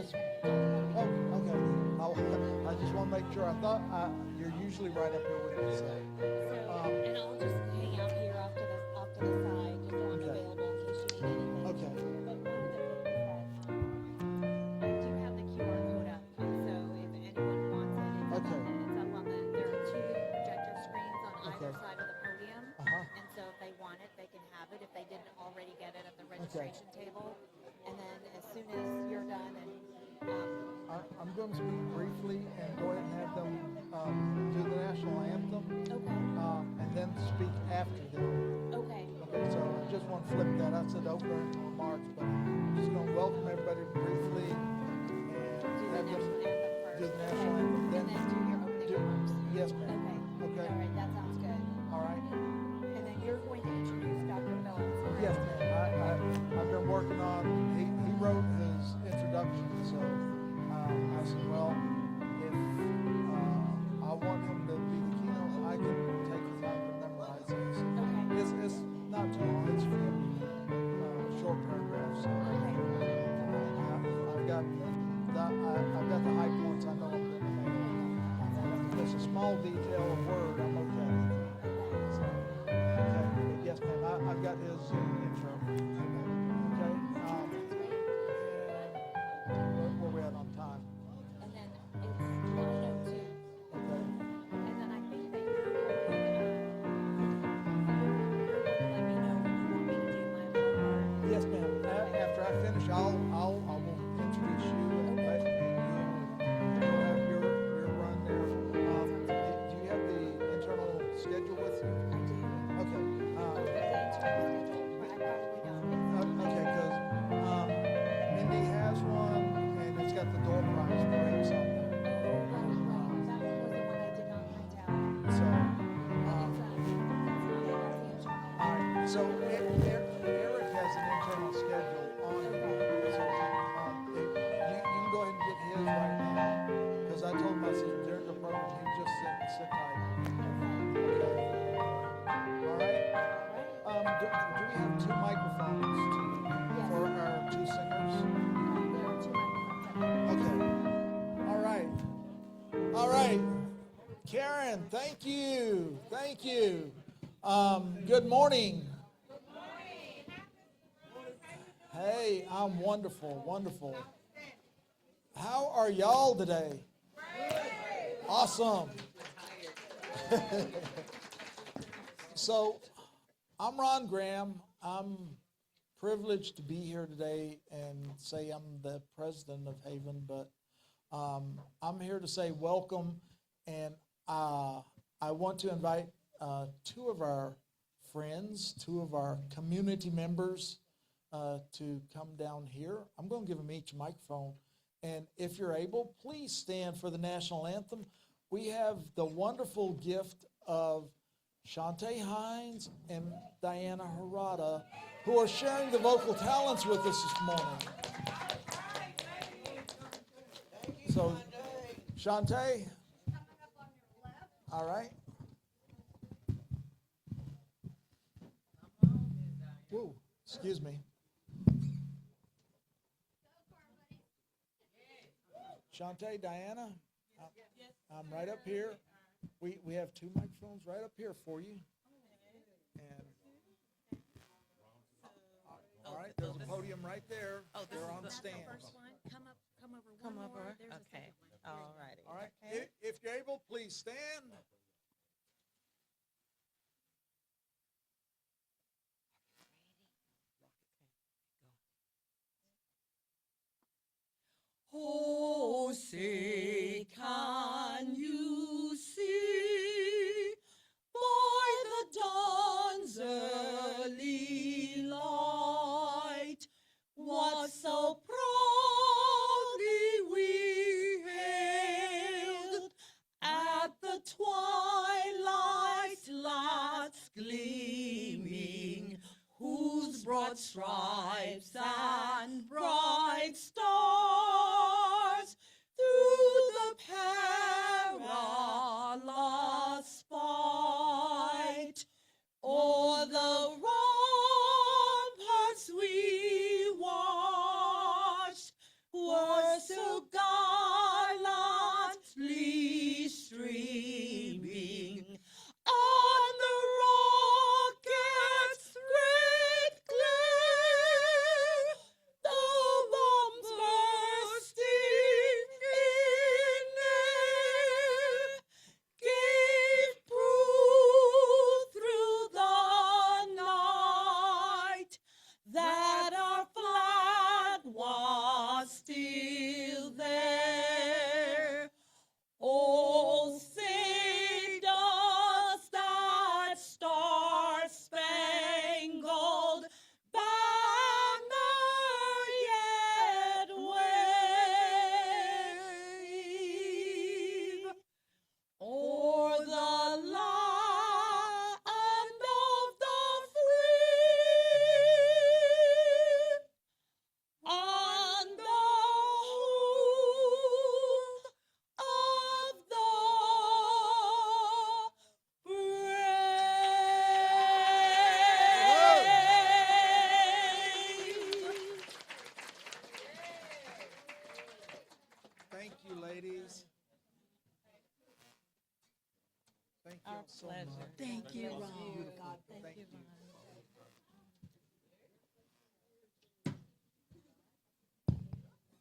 Yes. Oh, okay. I just want to make sure. I thought you're usually right up here with me. So. And I'll just hang out here off to the side, just so I'm available in case you need anything. Okay. But one of the things that I do have the QR code up, so if anyone wants it, it's up on the. There are two projector screens on either side of the podium, and so if they want it, they can have it. If they didn't already get it at the registration table, and then as soon as you're done and. I'm going to speak briefly and go ahead and have them do the national anthem. Okay. And then speak after them. Okay. Okay, so I just want to flip that. I said opening remarks, but I'm just going to welcome everybody briefly and Do the national anthem first. Do the national anthem. And then do your opening remarks. Yes, ma'am. Okay. All right, that sounds good. All right. And then you're going to introduce Dr. Phillips. Yes, ma'am. I've been working on, he wrote his introduction, so I said, well, if I want him to be the keynote, I can take the time to memorize it. So it's not too long, it's a few short paragraphs. So I've got the high points I know I'm going to make. If it's a small detail of word, I'm okay. So, but yes, ma'am, I've got his intro. Okay. Where we at on time? And then it's 12:02. Okay. And then I think that you're going to let me know when you want me to do my part. Yes, ma'am. After I finish, I will introduce you and let you have your run there. Do you have the internal schedule with you? I do. Okay. The internal schedule, I probably don't. Okay, because Mindy has one, and it's got the door prize breaks on there. That was the one I did not print out. So, It's the internal. all right. So Eric has an internal schedule on it. So you can go ahead and get his right now, because I told him, I said, during the program, he just sit tight. Okay. All right. Do we have two microphones for our two singers? There are two microphones. Okay. All right. All right. Karen, thank you. Thank you. Good morning. Hey, I'm wonderful, wonderful. How are y'all today? Awesome. So, I'm Ron Graham. I'm privileged to be here today and say I'm the president of HAVIN, but I'm here to say welcome, and I want to invite two of our friends, two of our community members to come down here. I'm going to give them each a microphone, and if you're able, please stand for the national anthem. We have the wonderful gift of Shantae Hines and Diana Harada, who are sharing the vocal talents with us this morning. So, Shantae, all right. Whoa, excuse me. Shantae, Diana, I'm right up here. We have two microphones right up here for you. And all right, there's a podium right there. Oh, this They're is on the the stand. First one, come over Come one over. more. There's a Okay. second one. All righty. All right, Okay. if you're able, please stand. Oh, say, can you see by the dawn's early light what so proudly we hailed at the twilight's last gleaming, whose broad stripes and bright stars through the perilous fight o'er the ramparts we watched were so Thank you, ladies. Thank you Our all so pleasure. much. Thank you, That was Ron. beautiful. God, thank you,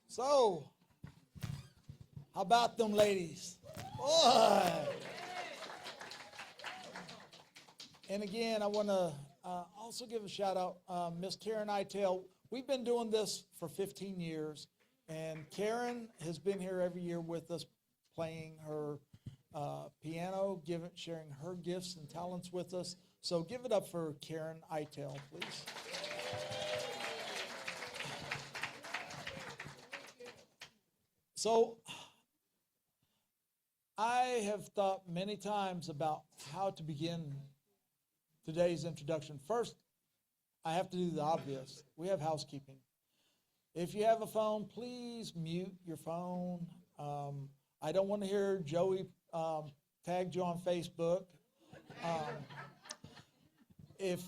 So, how about them ladies? Boy. And again, I want to also give a shout out, Miss Karen Itel. We've been doing this for 15 years, and Karen has been here every year with us, playing her piano, sharing her gifts and talents with us. So give it up for Karen Itel, please. So I have thought many times about how to begin today's introduction. First, I have to do the obvious. We have housekeeping. If you have a phone, please mute your phone. I don't want to hear Joey tag you on Facebook. If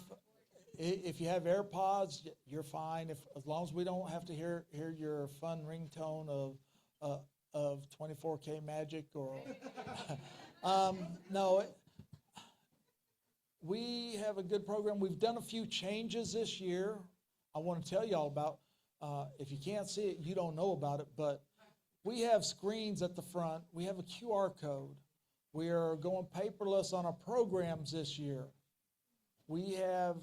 you have AirPods, you're fine. As long as we don't have to hear your fun ringtone of 24K Magic or no. We have a good program. We've done a few changes this year. I want to tell y'all about. If you can't see it, you don't know about it. But we have screens at the front. We have a QR code. We are going paperless on our programs this year. We have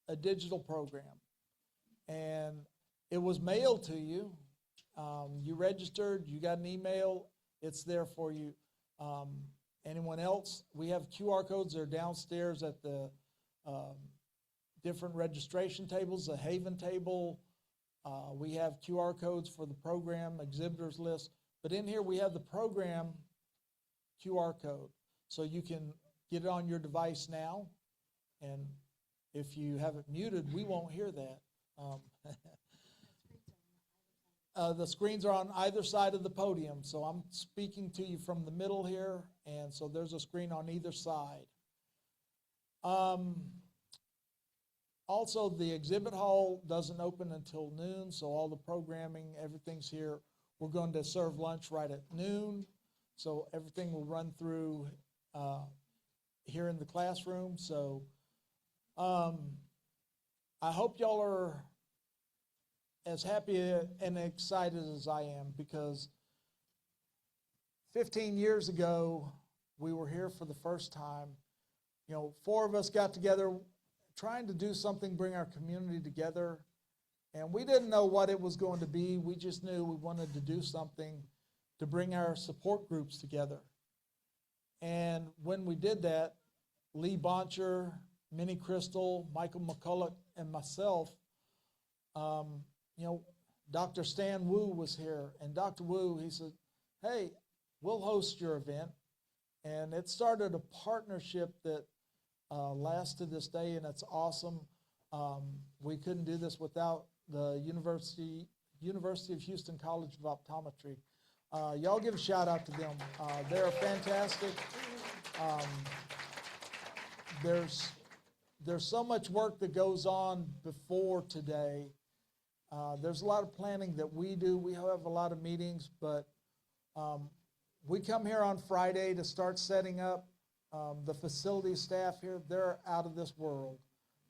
a digital program, and it was mailed to you. You registered, you got an email, it's there for you. Anyone else? We have QR codes that are downstairs at the different registration tables, the HAVIN table. We have QR codes for the program exhibitors list. But in here we have the program QR code. So you can get it on your device now. And if you have it muted, we won't hear that. The screens are on either side of the podium, so I'm speaking to you from the middle here, and so there's a screen on either side. Also, the exhibit hall doesn't open until noon, so all the programming, everything's here. We're going to serve lunch right at noon, so everything will run through here in the classroom. So I hope y'all are as happy and excited as I am, because 15 years ago, we were here for the first time. You know, 4 of us got together trying to do something, bring our community together, and we didn't know what it was going to be. We just knew we wanted to do something to bring our support groups together. And when we did that, Lee Boncher, Minnie Crystal, Michael McCulloch, and myself, you know, Dr. Stan Wu was here, and Dr. Wu, he said, hey, we'll host your event. And it started a partnership that lasts to this day, and it's awesome. We couldn't do this without the University of Houston College of Optometry. Y'all give a shout out to them. They're fantastic. There's so much work that goes on before today. There's a lot of planning that we do. We have a lot of meetings, but we come here on Friday to start setting up. The facility staff here, they're out of this world.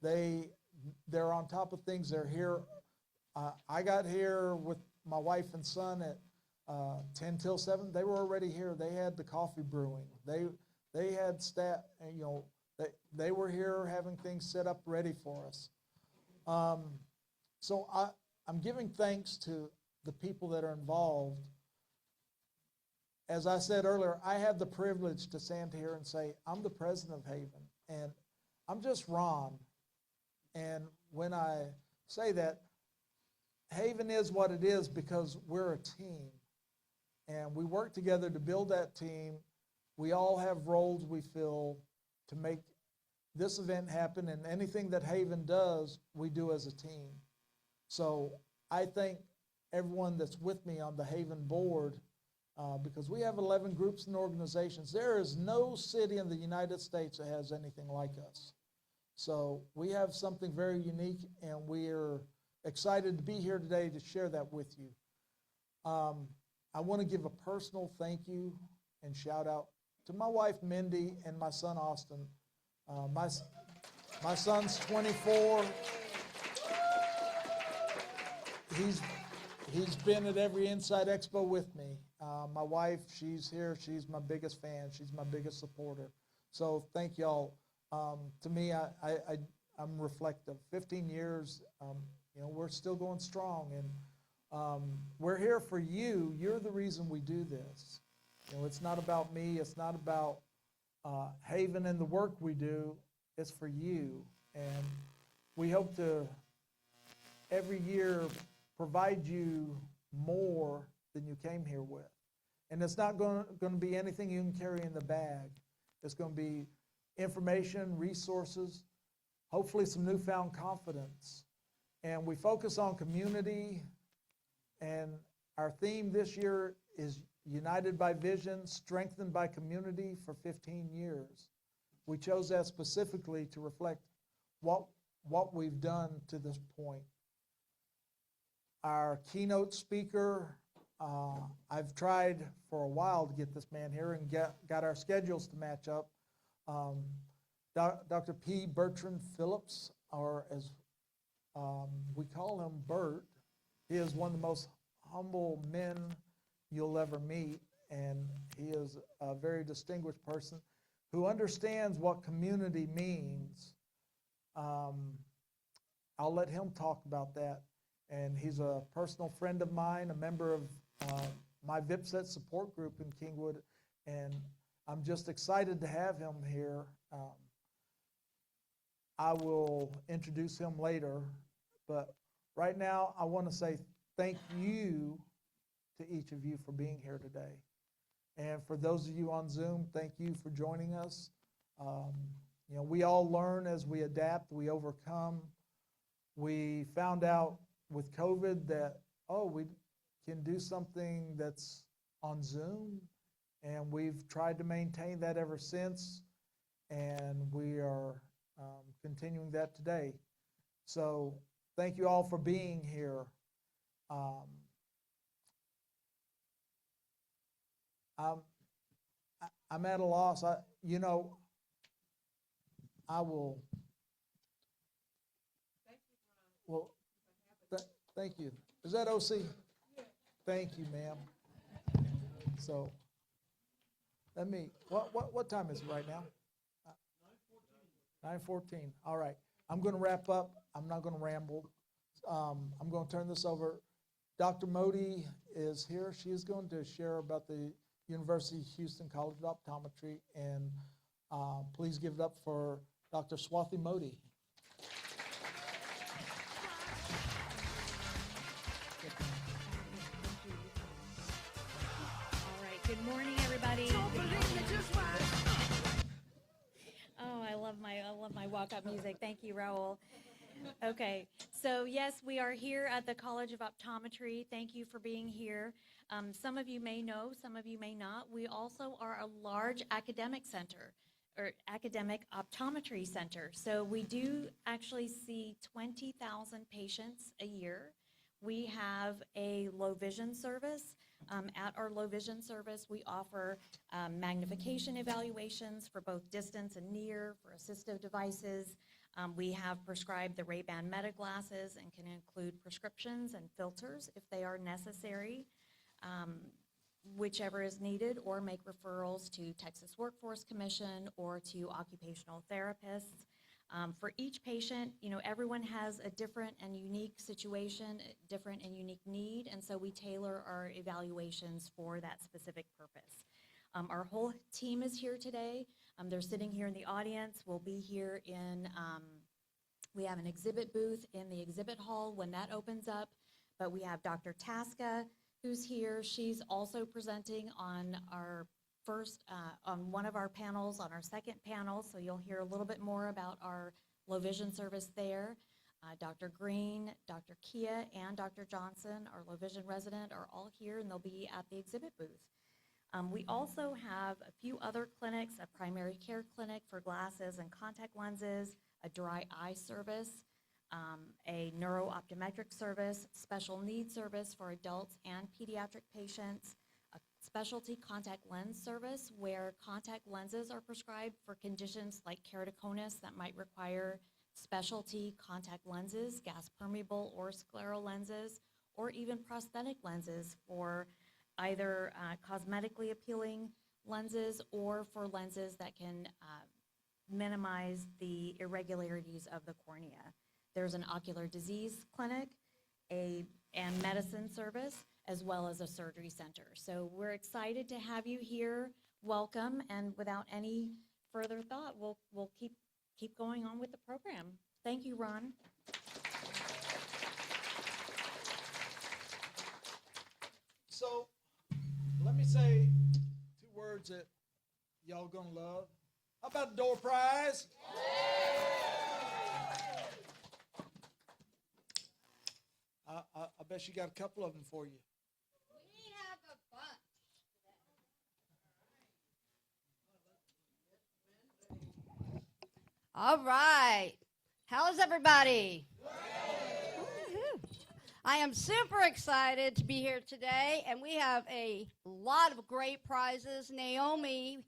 They're on top of things. They're here. I got here with my wife and son at 10 till 7. They were already here. They had the coffee brewing. They had staff, you know, they were here having things set up ready for us. So I'm giving thanks to the people that are involved. As I said earlier, I have the privilege to stand here and say, I'm the president of HAVIN, and I'm just Ron. And when I say that, HAVIN is what it is because we're a team. And we work together to build that team. We all have roles we fill to make this event happen, and anything that HAVIN does, we do as a team. So I thank everyone that's with me on the HAVIN board, because we have 11 groups and organizations. There is no city in the United States that has anything like us. So we have something very unique, and we are excited to be here today to share that with you. I want to give a personal thank you and shout out to my wife Mindy and my son Austin. My son's 24. He's been at every Insight Expo with me. My wife, she's here. She's my biggest fan. She's my biggest supporter. So thank y'all. To me, I'm reflective. 15 years, we're still going strong, and we're here for you. You're the reason we do this. It's not about me. It's not about Haven and the work we do. It's for you, and we hope to every year provide you more than you came here with. And it's not going to be anything you can carry in the bag. It's going to be information, resources, hopefully some newfound confidence. And we focus on community, and our theme this year is United by Vision, Strengthened by Community for 15 years. We chose that specifically to reflect what we've done to this point. Our keynote speaker, I've tried for a while to get this man here and got our schedules to match up. Dr. P. Bertrand Phillips, or as we call him Bert, he is one of the most humble men you'll ever meet, and he is a very distinguished person who understands what community means. I'll let him talk about that. And he's a personal friend of mine, a member of my VIPSET support group in Kingwood, and I'm just excited to have him here. I will introduce him later, but right now I want to say thank you to each of you for being here today. And for those of you on Zoom, thank you for joining us. We all learn as we adapt, we overcome. We found out with COVID that, we can do something that's on Zoom, and we've tried to maintain that ever since, and we are continuing that today. So thank you all for being here. I'm at a loss. I will. Well, thank you. Is that OC? Thank you, ma'am. So, what time is it right now? 9:14. All right. I'm going to wrap up. I'm not going to ramble. I'm going to turn this over. Dr. Modi is here. She is going to share about the University of Houston College of Optometry, and please give it up for Dr. Swathi Modi. All right, good morning, everybody. Oh, I love my walk-up music. Thank you, Raul. Okay, so yes, we are here at the College of Optometry. Thank you for being here. Some of you may know, some of you may not. We also are a large academic center, or academic optometry center. So we do actually see 20,000 patients a year. We have a low vision service. At our low vision service, we offer magnification evaluations for both distance and near, for assistive devices. We have prescribed the Ray-Ban Meta glasses and can include prescriptions and filters if they are necessary, whichever is needed, or make referrals to Texas Workforce Commission or to occupational therapists. For each patient, everyone has a different and unique situation, different and unique need, and so we tailor our evaluations for that specific purpose. Our whole team is here today. They're sitting here in the audience. We'll be here we have an exhibit booth in the exhibit hall when that opens up, but we have Dr. Tasca who's here. She's also presenting on our on one of our panels, on our second panel, so you'll hear a little bit more about our low vision service there. Dr. Green, Dr. Kia, and Dr. Johnson, our low vision resident, are all here, and they'll be at the exhibit booth. We also have a few other clinics, a primary care clinic for glasses and contact lenses, a dry eye service, a neuro-optometric service, special needs service for adults and pediatric patients, a specialty contact lens service where contact lenses are prescribed for conditions like keratoconus that might require specialty contact lenses, gas permeable or scleral lenses, or even prosthetic lenses for either cosmetically appealing lenses or for lenses that can minimize the irregularities of the cornea. There's an ocular disease clinic, and medicine service, as well as a surgery center. So we're excited to have you here. Welcome, and without any further thought, we'll keep going on with the program. Thank you, Ron. So let me say 2 words that y'all gonna love. How about the door prize? I bet you got a couple of them for you. We have a bunch. All right. How's everybody? Woo-hoo. I am super excited to be here today, and we have a lot of great prizes. Naomi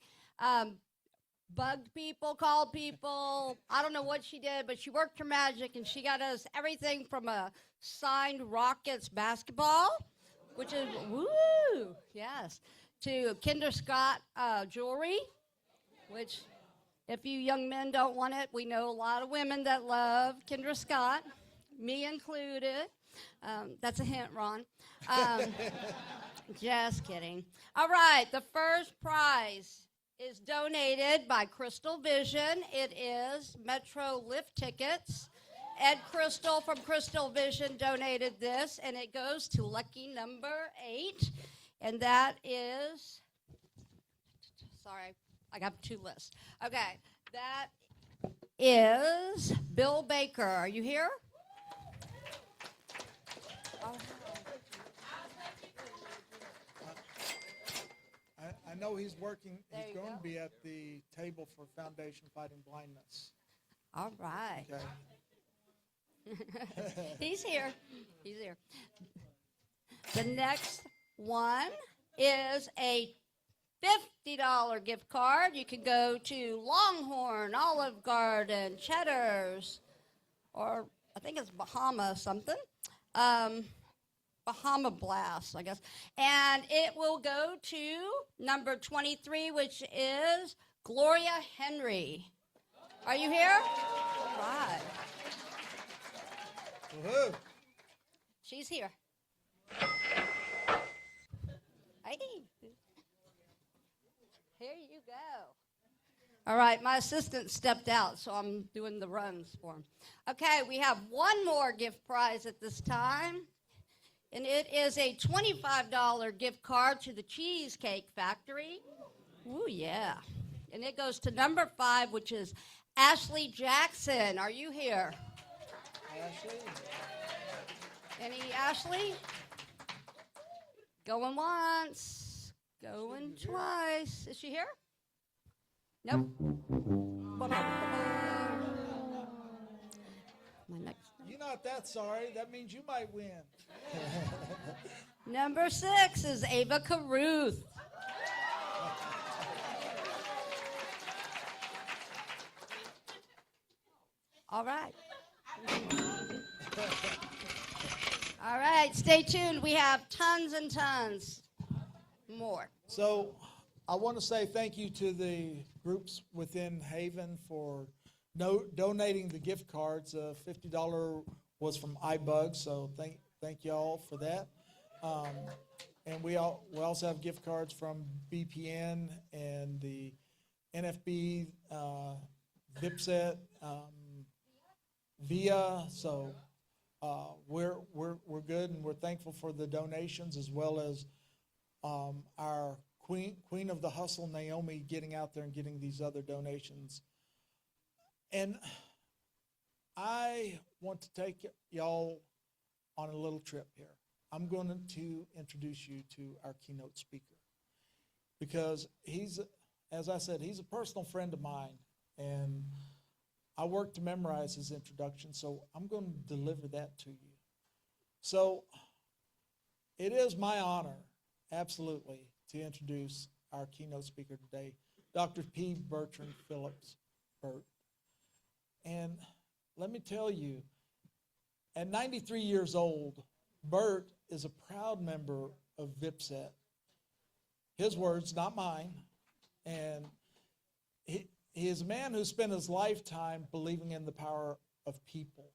bugged people, called people. I don't know what she did, but she worked her magic, and she got us everything from a signed Rockets basketball, which is, woo, yes, to Kinder Scott jewelry, which if you young men don't want it, we know a lot of women that love Kinder Scott, me included. That's a hint, Ron. Just kidding. All right, the first prize is donated by Crystal Vision. It is Metro lift tickets. Ed Crystal from Crystal Vision donated this, and it goes to lucky number 8, and that is, sorry, I got 2 lists. Okay, that is Bill Baker. Are you here? I know he's working. There He's you going go. to be at the table for Foundation Fighting Blindness. All right. Okay. He's here. He's here. The next one is a $50 gift card. You can go to Longhorn, Olive Garden, Cheddar's, or I think it's Bahama something. Bahama Blast, I guess. And it will go to number 23, which is Gloria Henry. Are you here? All right. Woohoo. She's here. Hey. Here you go. All right, my assistant stepped out, so I'm doing the runs for him. Okay, we have one more gift prize at this time, and it is a $25 gift card to the Cheesecake Factory. Ooh, yeah. And it goes to number 5, which is Ashley Jackson. Are you here? Ashley. Any Ashley? Going once, going twice. Is she here? Nope. My next. You're not that sorry. That means you might win. Number 6 is Ava Caruth. All right. All right, stay tuned. We have tons and tons more. So I want to say thank you to the groups within Haven for donating the gift cards. $50 was from iBug, so thank y'all for that. And we also have gift cards from BPN and the NFB, VIPSET, VIA. So we're good, and we're thankful for the donations, as well as our queen of the hustle, Naomi, getting out there and getting these other donations. And I want to take y'all on a little trip here. I'm going to introduce you to our keynote speaker, because he's, as I said, he's a personal friend of mine, and I worked to memorize his introduction, so I'm going to deliver that to you. So it is my honor, absolutely, to introduce our keynote speaker today, Dr. P. Bertrand Phillips, Bert. And let me tell you, at 93 years old, Bert is a proud member of VIPSET. His words, not mine. And he is a man who spent his lifetime believing in the power of people.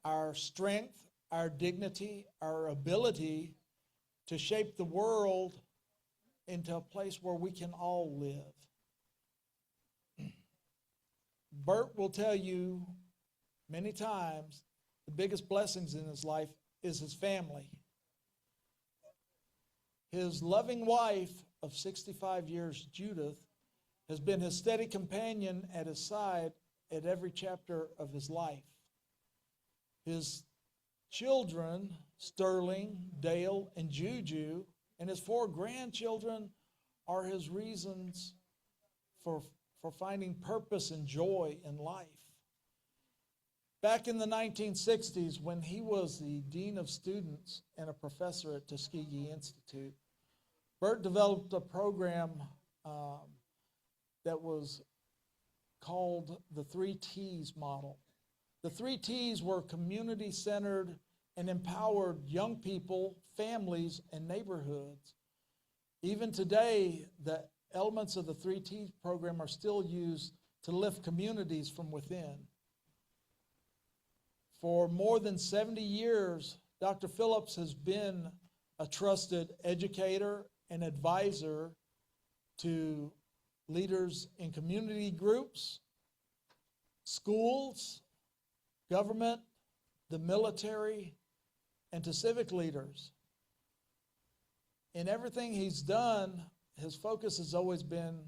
Our strength, our dignity, our ability to shape the world into a place where we can all live. Bert will tell you many times the biggest blessings in his life is his family. His loving wife of 65 years, Judith, has been his steady companion at his side at every chapter of his life. His children, Sterling, Dale, and Juju, and his 4 grandchildren are his reasons for finding purpose and joy in life. Back in the 1960s, when he was the Dean of Students and a professor at Tuskegee Institute, Bert developed a program that was called the 3 T's model. The 3 T's were community-centered and empowered young people, families, and neighborhoods. Even today, the elements of the 3 T's program are still used to lift communities from within. For more than 70 years, Dr. Phillips has been a trusted educator and advisor to leaders in community groups, schools, government, the military, and to civic leaders. In everything he's done, his focus has always been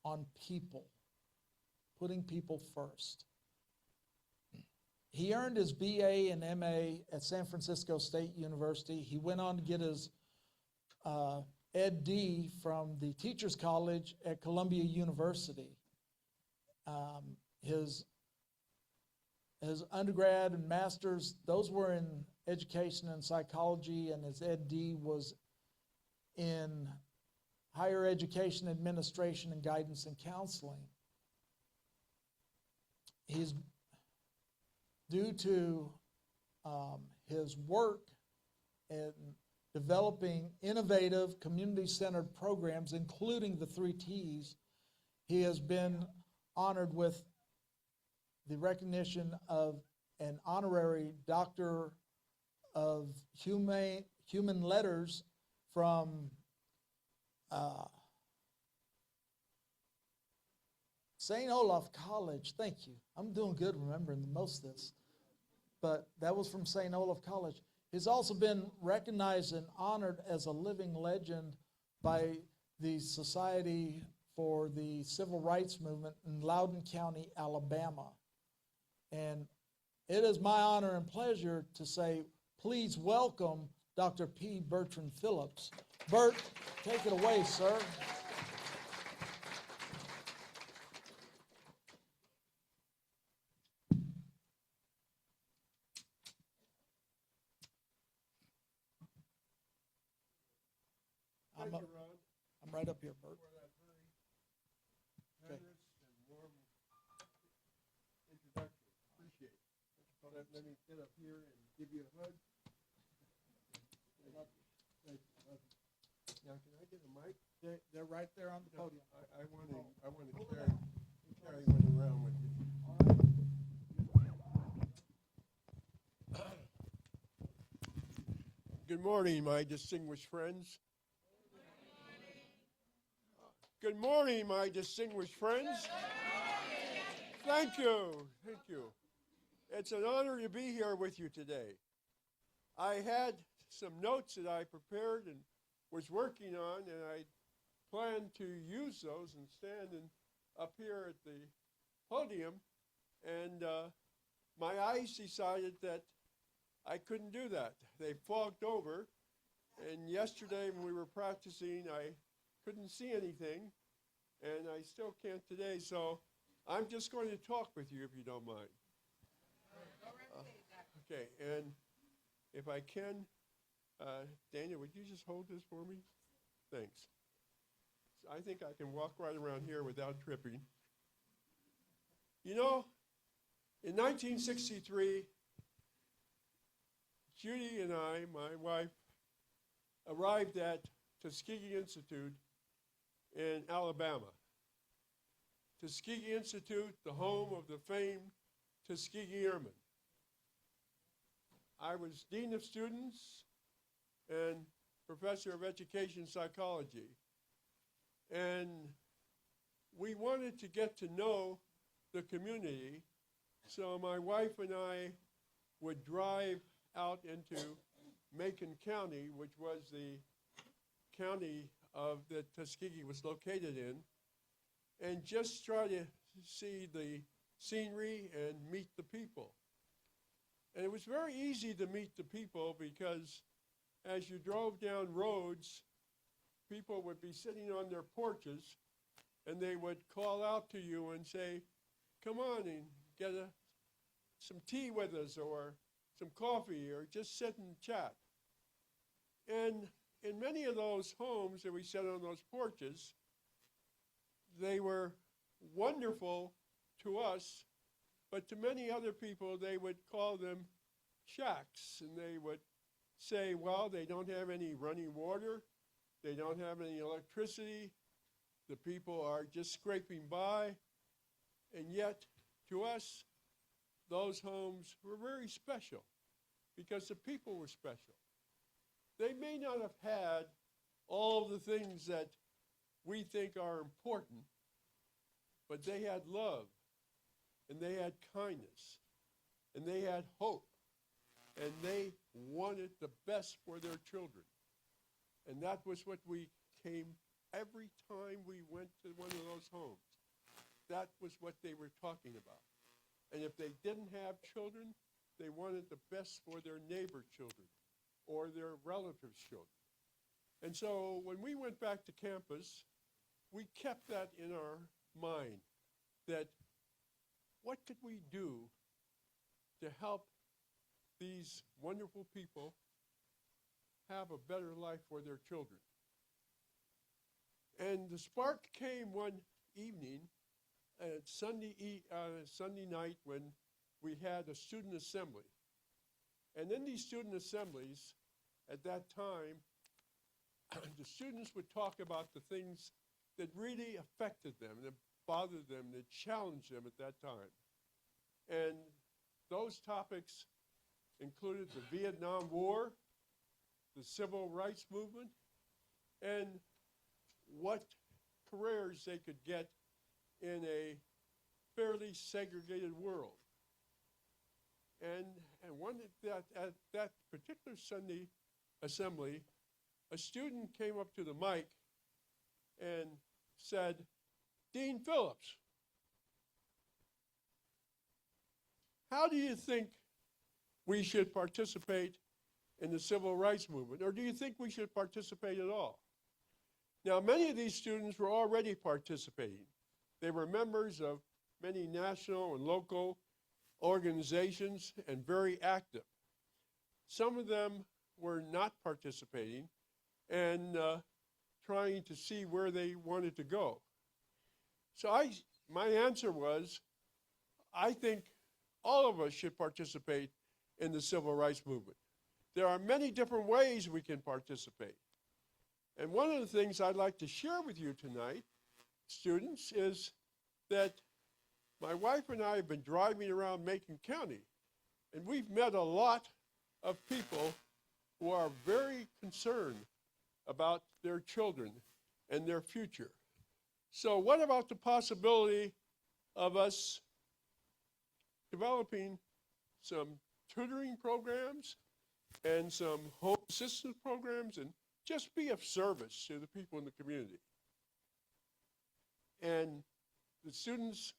on people, putting people first. He earned his BA and MA at San Francisco State University. He went on to get his Ed.D. from the Teachers College at Columbia University. His undergrad and master's, those were in education and psychology, and his Ed.D. was in higher education administration and guidance and counseling. He's due to his work in developing innovative community-centered programs, including the 3 T's, he has been honored with the recognition of an honorary Doctor of Human Letters from St. Olaf College. Thank you. I'm doing good remembering most of this. But that was from St. Olaf College. He's also been recognized and honored as a living legend by the Society for the Civil Rights Movement in Loudoun County, Alabama. And it is my honor and pleasure to say, please welcome Dr. P. Bertrand Phillips. Bert, take it away, sir. Thank you, Ron, I'm right up here, Bert. for that very Okay. generous and warm introduction. Appreciate it. Let me get up here and give you a hug. Thank you. Now, can I get a mic? They're right there on the podium. I want to carry one around with you. Good morning, my distinguished friends. Good morning, my distinguished friends. Thank you. Thank you. It's an honor to be here with you today. I had some notes that I prepared and was working on, and I planned to use those and stand up here at the podium, and my eyes decided that I couldn't do that. They fogged over, and yesterday when we were practicing, I couldn't see anything, and I still can't today, so I'm just going to talk with you if you don't mind. Okay, and if I can, Daniel, would you just hold this for me? Thanks. So I think I can walk right around here without tripping. You know, in 1963, Judy and I, my wife, arrived at Tuskegee Institute in Alabama. Tuskegee Institute, the home of the famed Tuskegee Airmen. I was Dean of Students and Professor of Education Psychology. And we wanted to get to know the community, so my wife and I would drive out into Macon County, which was the county that Tuskegee was located in, and just try to see the scenery and meet the people. And it was very easy to meet the people because as you drove down roads, people would be sitting on their porches and they would call out to you and say, come on and get some tea with us or some coffee or just sit and chat. And in many of those homes that we sat on those porches, they were wonderful to us, but to many other people, they would call them shacks, and they would say, well, they don't have any running water, they don't have any electricity, the people are just scraping by, and yet, to us, those homes were very special because the people were special. They may not have had all the things that we think are important, but they had love, and they had kindness, and they had hope, and they wanted the best for their children. And that was what we came every time we went to one of those homes. That was what they were talking about. And if they didn't have children, they wanted the best for their neighbor's children or their relatives' children. And so when we went back to campus, we kept that in our mind, that what could we do to help these wonderful people have a better life for their children? And the spark came one evening, Sunday night, when we had a student assembly. And in these student assemblies, at that time, the students would talk about the things that really affected them, that bothered them, that challenged them at that time. And those topics included the Vietnam War, the Civil Rights Movement, and what careers they could get in a fairly segregated world. And at that particular Sunday assembly, a student came up to the mic and said, Dean Phillips, how do you think we should participate in the civil rights movement, or do you think we should participate at all? Now, many of these students were already participating. They were members of many national and local organizations and very active. Some of them were not participating and trying to see where they wanted to go. So my answer was, I think all of us should participate in the civil rights movement. There are many different ways we can participate. And one of the things I'd like to share with you tonight, students, is that my wife and I have been driving around Macon County, and we've met a lot of people who are very concerned about their children and their future. So what about the possibility of us developing some tutoring programs and some home assistance programs and just be of service to the people in the community? And the students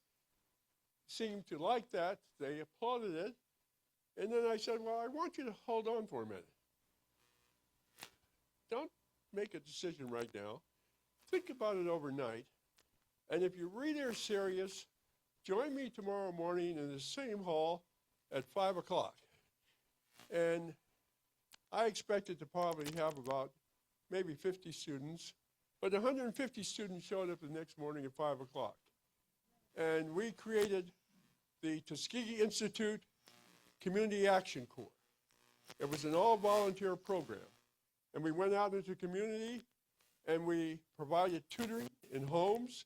seemed to like that. They applauded it. And then I said, well, I want you to hold on for a minute. Don't make a decision right now. Think about it overnight. And if you really are serious, join me tomorrow morning in the same hall at 5 o'clock. And I expected to probably have about maybe 50 students, but 150 students showed up the next morning at 5 o'clock. And we created the Tuskegee Institute Community Action Corps. It was an all-volunteer program. And we went out into the community, and we provided tutoring in homes,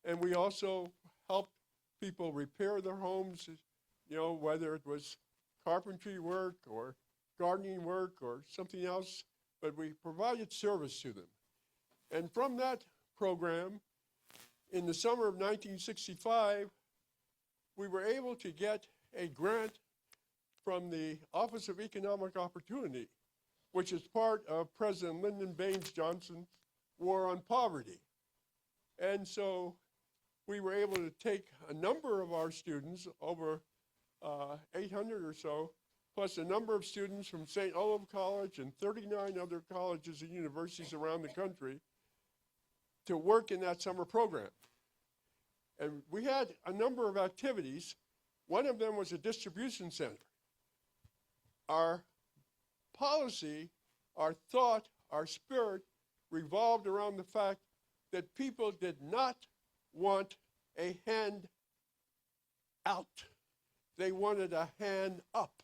and we also helped people repair their homes, you know, whether it was carpentry work or gardening work or something else, but we provided service to them. And from that program, in the summer of 1965, we were able to get a grant from the Office of Economic Opportunity, which is part of President Lyndon Baines Johnson's War on Poverty. And so we were able to take a number of our students, over 800 or so, plus a number of students from St. Olaf College and 39 other colleges and universities around the country, to work in that summer program. And we had a number of activities. One of them was a distribution center. Our policy, our thought, our spirit revolved around the fact that people did not want a hand out. They wanted a hand up.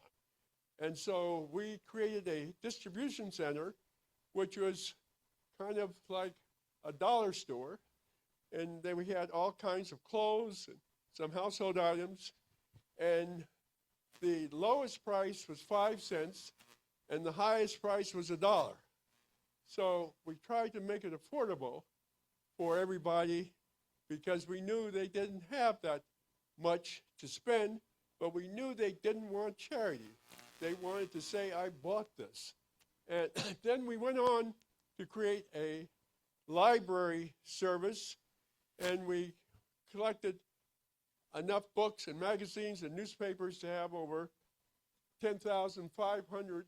And so we created a distribution center, which was kind of like a dollar store. And then we had all kinds of clothes and some household items. And the lowest price was 5 cents, and the highest price was $1. So we tried to make it affordable for everybody, because we knew they didn't have that much to spend, but we knew they didn't want charity. They wanted to say, I bought this. And then we went on to create a library service, and we collected enough books and magazines and newspapers to have over 10,500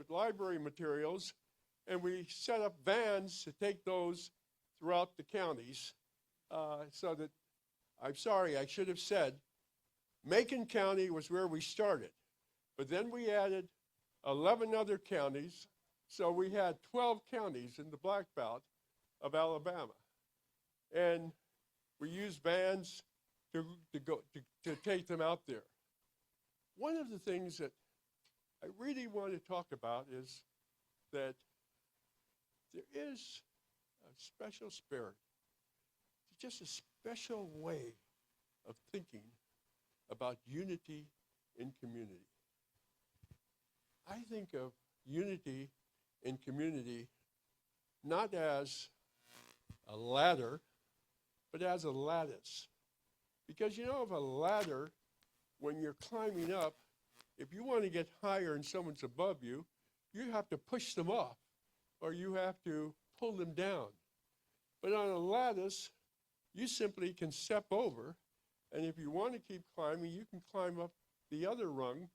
library materials, and we set up vans to take those throughout the counties, so that, I'm sorry, I should have said, Macon County was where we started, but then we added 11 other counties, so we had 12 counties in the Black Belt of Alabama. And we used vans to take them out there. One of the things that I really want to talk about is that there is a special spirit, just a special way of thinking about unity in community. I think of unity in community not as a ladder, but as a lattice. Because you know, of a ladder, when you're climbing up, if you want to get higher and someone's above you, you have to push them off, or you have to pull them down. But on a lattice, you simply can step over, and if you want to keep climbing, you can climb up the other rung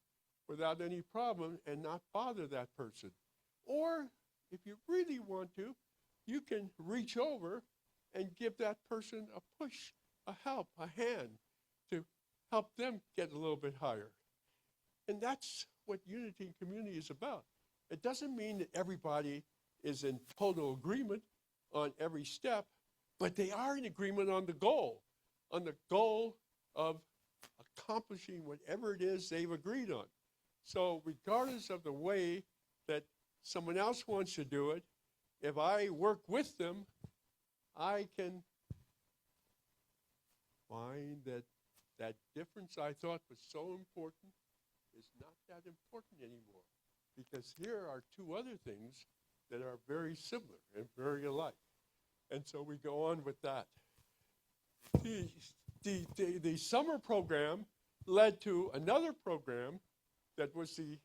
without any problem and not bother that person. Or if you really want to, you can reach over and give that person a push, a help, a hand to help them get a little bit higher. And that's what unity in community is about. It doesn't mean that everybody is in total agreement on every step, but they are in agreement on the goal of accomplishing whatever it is they've agreed on. So regardless of the way that someone else wants to do it, if I work with them, I can find that that difference I thought was so important is not that important anymore, because here are two other things that are very similar and very alike. And so we go on with that. The summer program led to another program that was the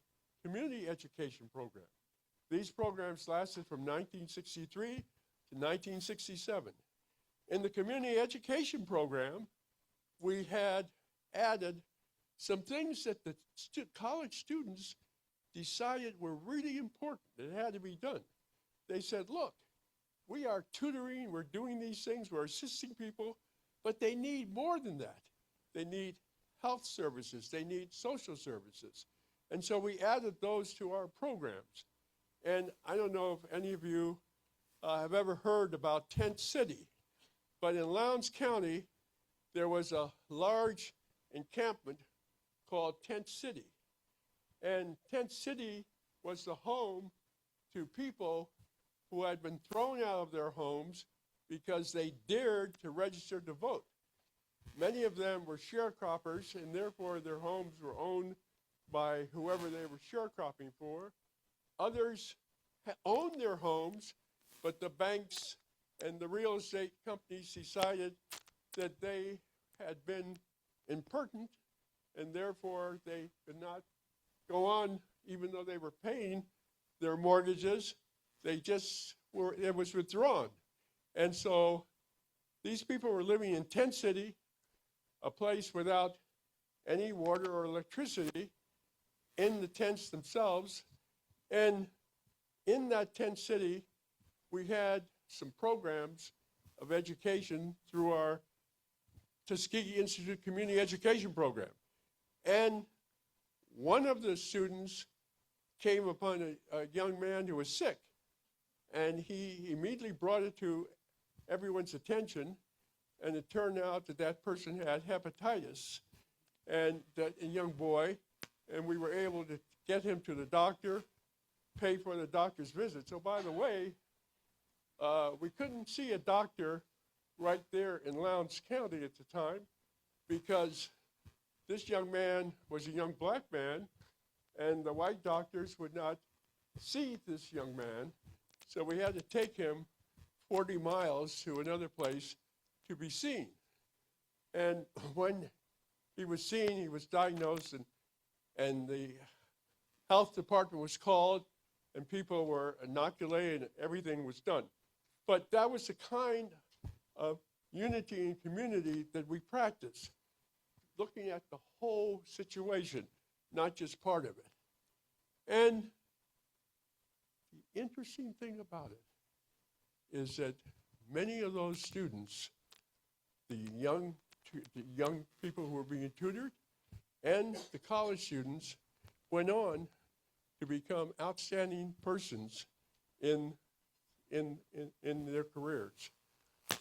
community education program. These programs lasted from 1963 to 1967. In the community education program, we had added some things that the college students decided were really important that had to be done. They said, look, we are tutoring, we're doing these things, we're assisting people, But they need more than that. They need health services. They need social services. And so we added those to our programs. And I don't know if any of you have ever heard about Tent City, but in Lowndes County, there was a large encampment called Tent City. And Tent City was the home to people who had been thrown out of their homes because they dared to register to vote. Many of them were sharecroppers, and therefore their homes were owned by whoever they were sharecropping for. Others owned their homes, but the banks and the real estate companies decided that they had been impertinent, and therefore they could not go on, even though they were paying their mortgages. They just were, it was withdrawn. And so these people were living in Tent City, a place without any water or electricity, in the tents themselves. And in that tent city, we had some programs of education through our Tuskegee Institute Community Education Program. And one of the students came upon a young man who was sick, and he immediately brought it to everyone's attention, and it turned out that that person had hepatitis, and that a young boy, and we were able to get him to the doctor, pay for the doctor's visit. So by the way, we couldn't see a doctor right there in Lowndes County at the time because this young man was a young black man, and the white doctors would not see this young man. So we had to take him 40 miles to another place to be seen. And when he was seen, he was diagnosed, and the health department was called, and people were inoculated, and everything was done. But that was the kind of unity and community that we practice, looking at the whole situation, not just part of it. And the interesting thing about it is that many of those students, the young people who were being tutored and the college students, went on to become outstanding persons in their careers.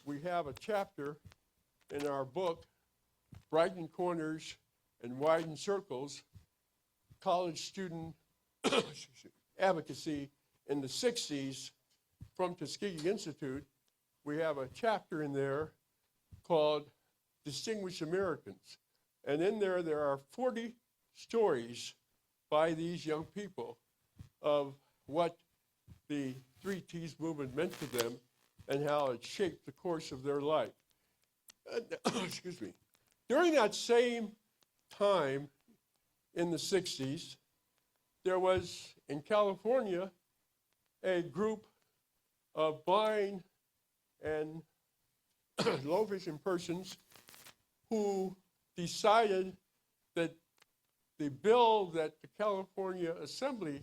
We have a chapter in our book, Brighten Corners and Widen Circles, College Student Advocacy in the 60s from Tuskegee Institute. We have a chapter in there called Distinguished Americans. And in there are 40 stories by these young people of what the 3 T's movement meant to them and how it shaped the course of their life. Excuse me. During that same time in the 60s, there was in California a group of blind and low vision persons who decided that the bill that the California Assembly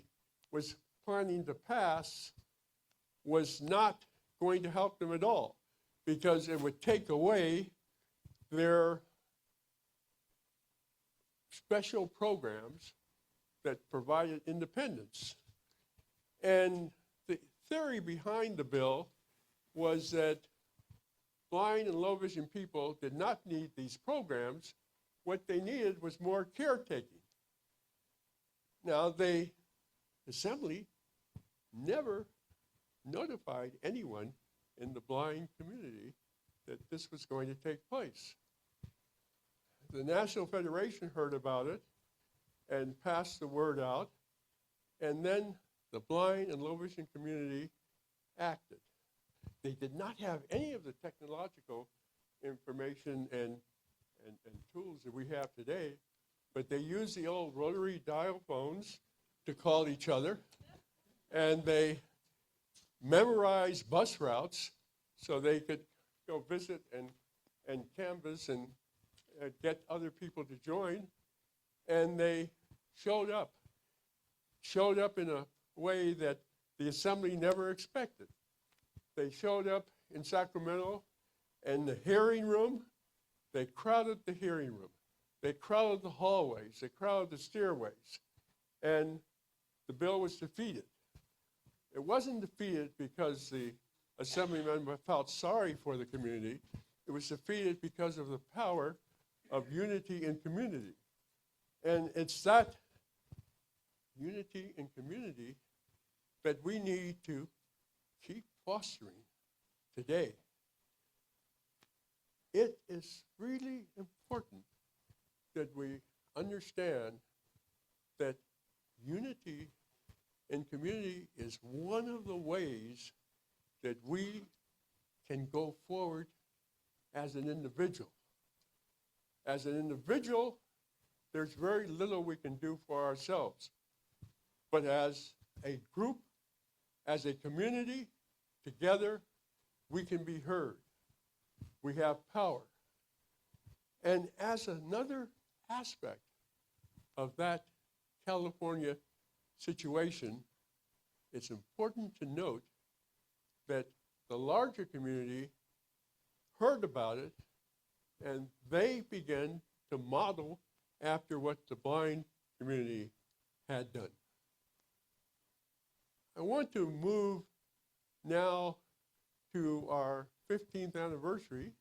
was planning to pass was not going to help them at all because it would take away their special programs that provided independence. And the theory behind the bill was that blind and low vision people did not need these programs. What they needed was more caretaking. Now, the Assembly never notified anyone in the blind community that this was going to take place. The National Federation heard about it and passed the word out, and then the blind and low vision community acted. They did not have any of the technological information and tools that we have today, but they used the old rotary dial phones to call each other, and they memorized bus routes so they could go visit and canvass and get other people to join, and they showed up in a way that the Assembly never expected. They showed up in Sacramento in the hearing room They crowded the hearing room. They crowded the hallways. They crowded the stairways. And the bill was defeated. It wasn't defeated because the assemblyman felt sorry for the community. It was defeated because of the power of unity in community. And it's that unity in community that we need to keep fostering today. It is really important that we understand that unity in community is one of the ways that we can go forward as an individual. As an individual, there's very little we can do for ourselves. But as a group, as a community, together, we can be heard. We have power. And as another aspect of that California situation, it's important to note that the larger community heard about it, and they began to model after what the blind community had done. I want to move now to our 15th anniversary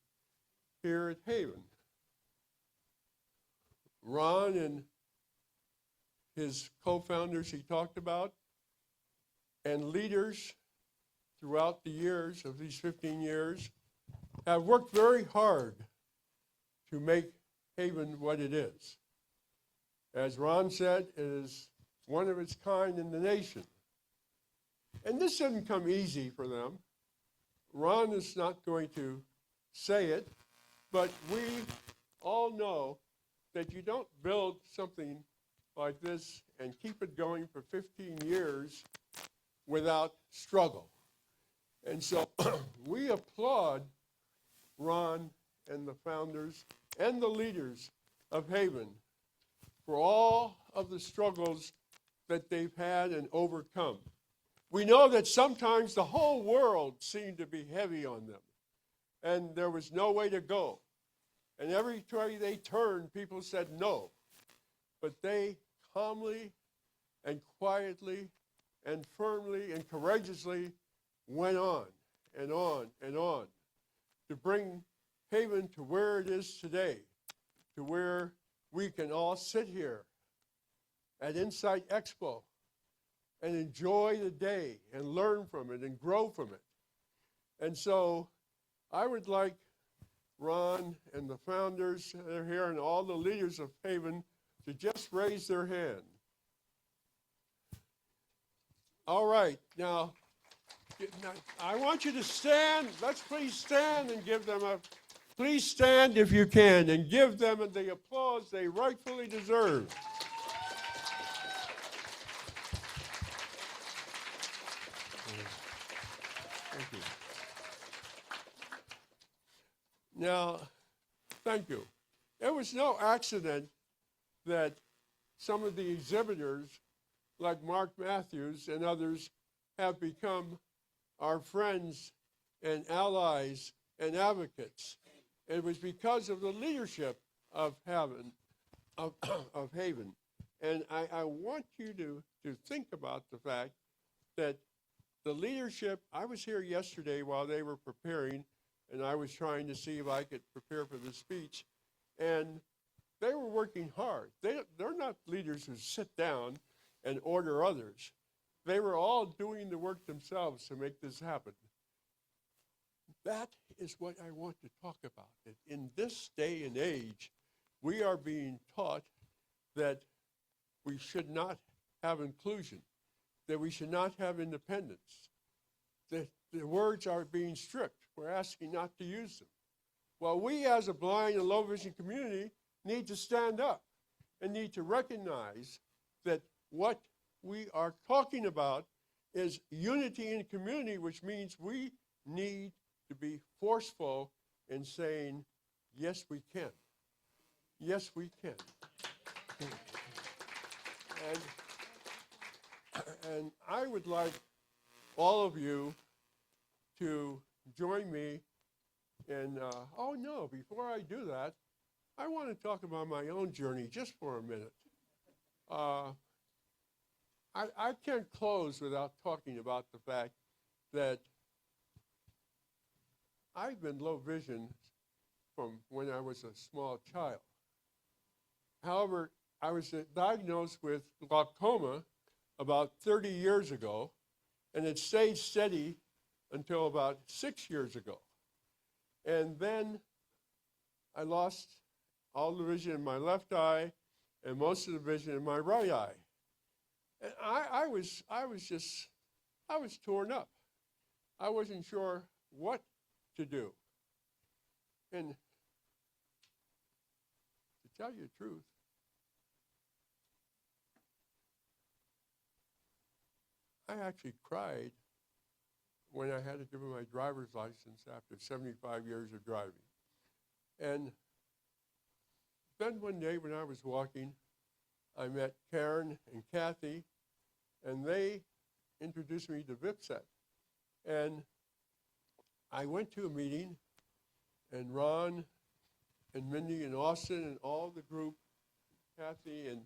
here at HAVIN. Ron and his co-founders he talked about, and leaders throughout the years of these 15 years have worked very hard to make HAVIN what it is. As Ron said, it is one of its kind in the nation. And this didn't come easy for them. Ron is not going to say it, but we all know that you don't build something like this and keep it going for 15 years without struggle. And so we applaud Ron and the founders and the leaders of HAVIN for all of the struggles that they've had and overcome. We know that sometimes the whole world seemed to be heavy on them, and there was no way to go. And every time they turned, people said no. But they calmly and quietly and firmly and courageously went on and on and on to bring HAVIN to where it is today, to where we can all sit here at Insight Expo and enjoy the day and learn from it and grow from it. And so I would like Ron and the founders that are here and all the leaders of HAVIN to just raise their hand. All right, now I want you to stand. Let's please stand and give them please stand if you can and give them the applause they rightfully deserve. Thank you. Now, thank you. It was no accident that some of the exhibitors, like Mark Matthews and others, have become our friends and allies and advocates. It was because of the leadership of HAVIN. And I want you to think about the fact that the leadership, I was here yesterday while they were preparing, and I was trying to see if I could prepare for the speech, and they were working hard. They're not leaders who sit down and order others. They were all doing the work themselves to make this happen. That is what I want to talk about. That in this day and age, we are being taught that we should not have inclusion, that we should not have independence, that the words are being stripped. We're asking not to use them. Well, we as a blind and low vision community need to stand up and need to recognize that what we are talking about is unity in community, which means we need to be forceful in saying, yes, we can. Yes, we can. And I would like all of you to join me And, oh no, before I do that, I want to talk about my own journey just for a minute. I can't close without talking about the fact that I've been low vision from when I was a small child. However, I was diagnosed with glaucoma about 30 years ago, and it stayed steady until about 6 years ago. And then I lost all the vision in my left eye and most of the vision in my right eye. And I was torn up. I wasn't sure what to do. And to tell you the truth, I actually cried when I had to give him my driver's license after 75 years of driving. And then one day when I was walking, I met Karen and Kathy, and they introduced me to VIPSET. And I went to a meeting, and Ron and Mindy and Austin and all the group, Kathy and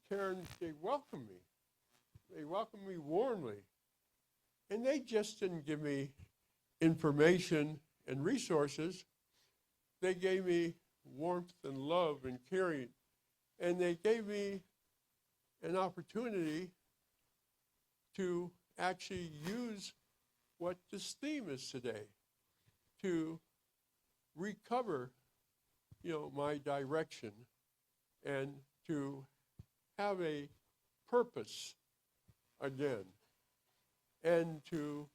Karen, they welcomed me. They welcomed me warmly. And they just didn't give me information and resources. They gave me warmth and love and caring. And they gave me an opportunity to actually use what this theme is today, to recover, my direction and to have a purpose again and to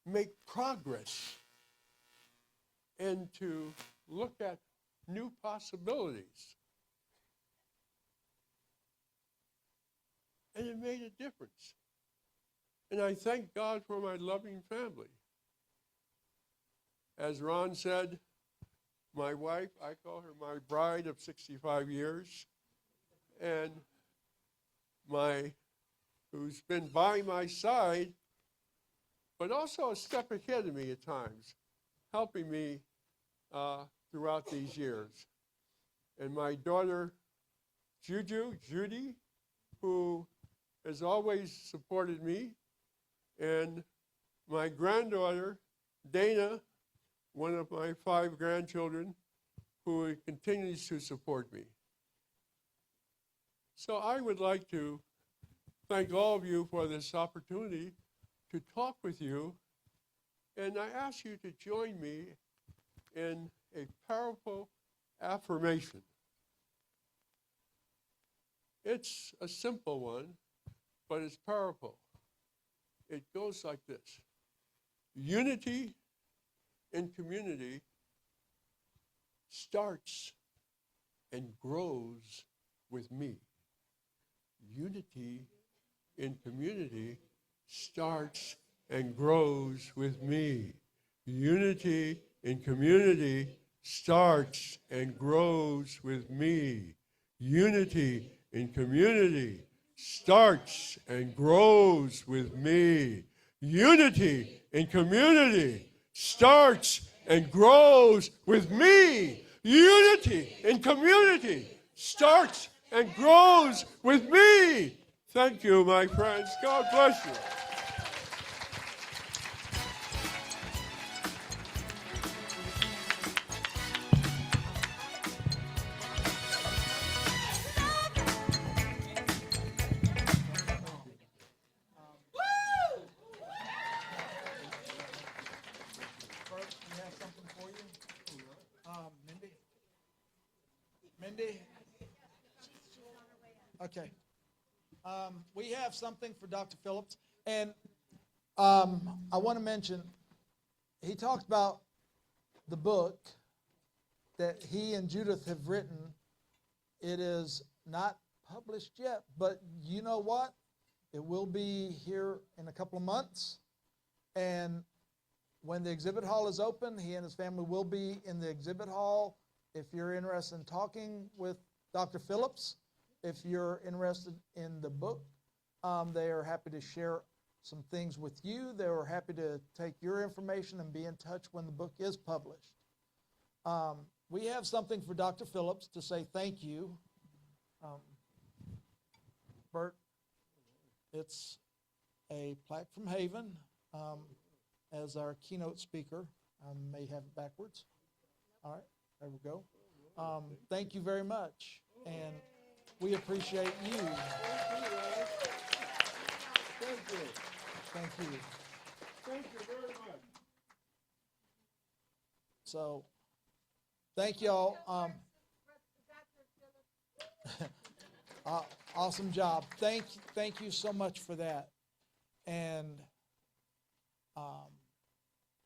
make progress and to look at new possibilities. And it made a difference. And I thank God for my loving family. As Ron said, my wife, I call her my bride of 65 years, and who's been by my side, but also a step ahead of me at times, helping me throughout these years. And my daughter, Judy, who has always supported me, and my granddaughter, Dana, one of my 5 grandchildren, who continues to support me. So I would like to thank all of you for this opportunity to talk with you, and I ask you to join me in a powerful affirmation. It's a simple one, but it's powerful. It goes like this: unity in community starts and grows with me. Unity in community starts and grows with me. Unity in community starts and grows with me. Unity in community starts and grows with me. Unity in community starts and grows with me. Unity in community starts and grows with me. Thank you, my friends. God bless you. Bert, we have something for you. Mindy? Okay. We have something for Dr. Phillips. And I want to mention, he talked about the book that he and Judith have written. It is not published yet, but you know what? It will be here in a couple of months. And when the exhibit hall is open, he and his family will be in the exhibit hall. If you're interested in talking with Dr. Phillips, if you're interested in the book, they are happy to share some things with you. They were happy to take your information and be in touch when the book is published. We have something for Dr. Phillips to say thank you. Bert, it's a plaque from Haven as our keynote speaker. I may have it backwards. All right, there we go. Thank you very much, and we appreciate you. Thank you. Thank you. Thank you very much. So, thank y'all. Awesome job. Thank you so much for that. And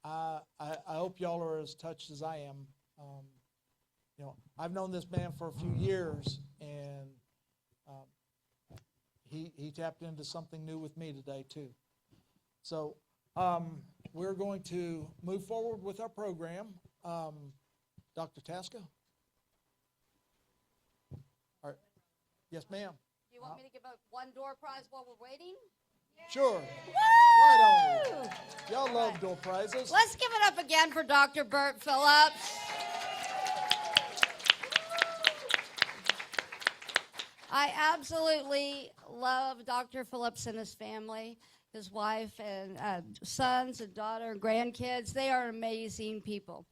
I hope y'all are as touched as I am. You know, I've known this man for a few years, and he tapped into something new with me today too. So we're going to move forward with our program. Dr. Tasca? All right. Yes, ma'am. Do you want me to give a one door prize while we're waiting? Sure. Why don't we? Y'all love door prizes. Let's give it up again for Dr. Bert Phillips. I absolutely love Dr. Phillips and his family, his wife and sons and daughter and grandkids. They are amazing people.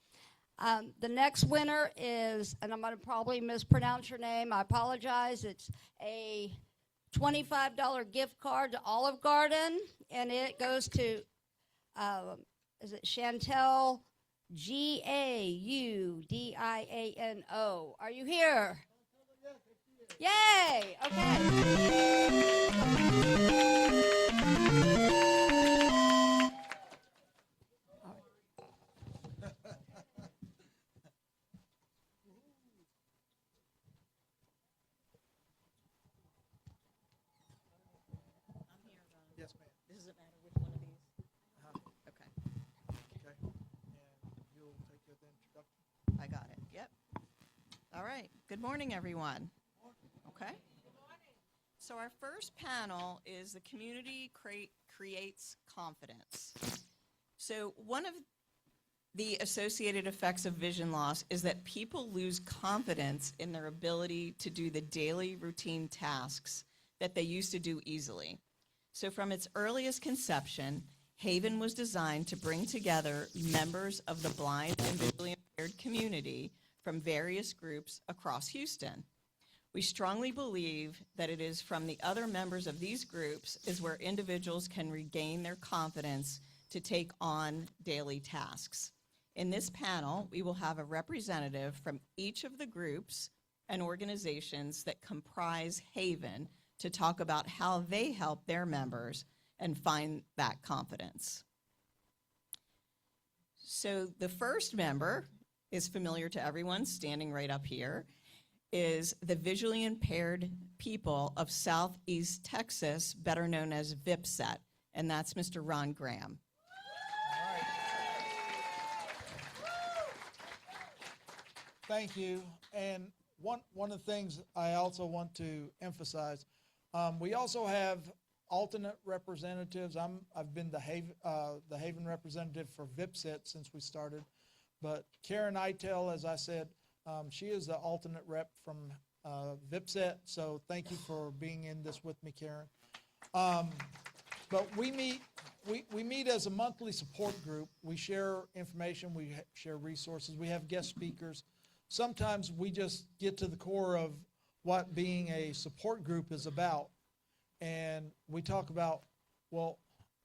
The next winner is, and I'm going to probably mispronounce your name, I apologize, it's a $25 gift card to Olive Garden, and it goes to, is it Chantel Gaudiano? Are you here? Yay! Okay. Yes, ma'am. Does it matter which one of these? Okay, Okay. And you'll take the introduction. I got it. Yep. All right. Good morning, everyone. Okay. So our first panel is the community creates confidence. So one of the associated effects of vision loss is that people lose confidence in their ability to do the daily routine tasks that they used to do easily. So from its earliest conception, HAVIN was designed to bring together members of the blind and visually impaired community from various groups across Houston. We strongly believe that it is from the other members of these groups is where individuals can regain their confidence to take on daily tasks. In this panel, we will have a representative from each of the groups and organizations that comprise HAVIN to talk about how they help their members and find that confidence. So the first member is familiar to everyone, standing right up here, is the visually impaired people of Southeast Texas, better known as VIPSET, and that's Mr. Ron Graham. All right. Thank you. And one of the things I also want to emphasize, we also have alternate representatives. I've been the Haven representative for VIPSET since we started, but Karen Itel, as I said, she is the alternate rep from VIPSET, so thank you for being in this with me, Karen. But we meet as a monthly support group. We share information, we share resources, we have guest speakers. Sometimes we just get to the core of what being a support group is about. And we talk about, well,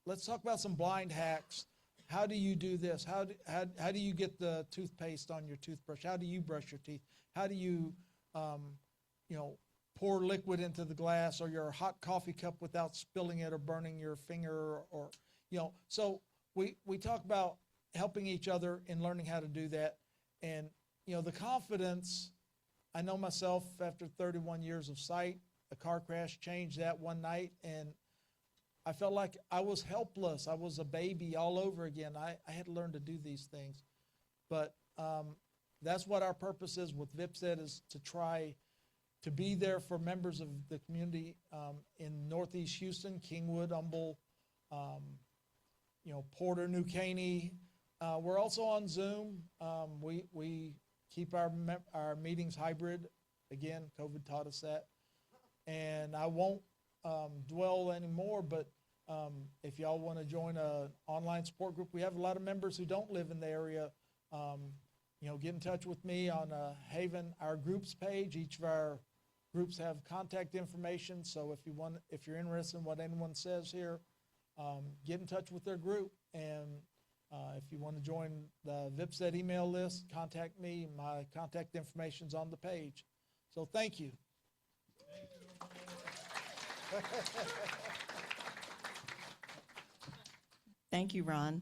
let's talk about some blind hacks. How do you do this? How do you get the toothpaste on your toothbrush? How do you brush your teeth? How do you, pour liquid into the glass or your hot coffee cup without spilling it or burning your finger or So we talk about helping each other in learning how to do that. And, the confidence, I know myself after 31 years of sight, a car crash changed that one night, and I felt like I was helpless. I was a baby all over again. I had to learn to do these things. But that's what our purpose is with VIPSET, is to try to be there for members of the community in Northeast Houston, Kingwood, Humble, Porter, New Caney. We're also on Zoom. We keep our meetings hybrid. Again, COVID taught us that. And I won't dwell anymore, but if y'all want to join an online support group, we have a lot of members who don't live in the area. Get in touch with me on HAVIN, our groups page. Each of our groups have contact information. So if you're interested in what anyone says here, get in touch with their group. And if you want to join the VIPSET email list, contact me. My contact information is on the page. So thank you. Thank you, Ron.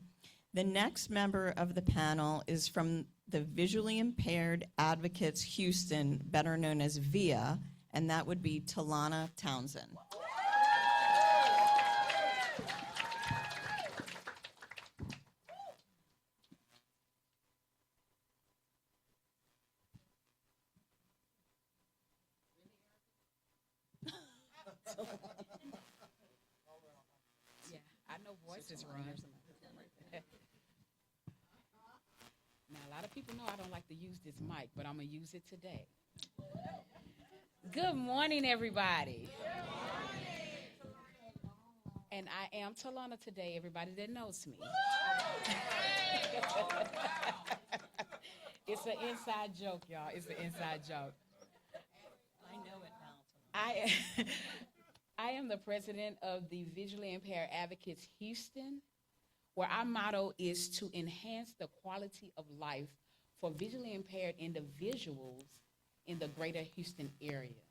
The next member of the panel is from the Visually Impaired Advocates Houston, better known as VIA, and that would be Talana Townsend. Yeah, I know voices run. Now, a lot of people know I don't like to use this mic, but I'm going to use it today. Good morning, everybody. And I am Talana today, everybody that knows me. It's an inside joke, y'all. It's an inside joke. I know it now. I am the president of the Visually Impaired Advocates Houston, where our motto is to enhance the quality of life for visually impaired individuals in the greater Houston area.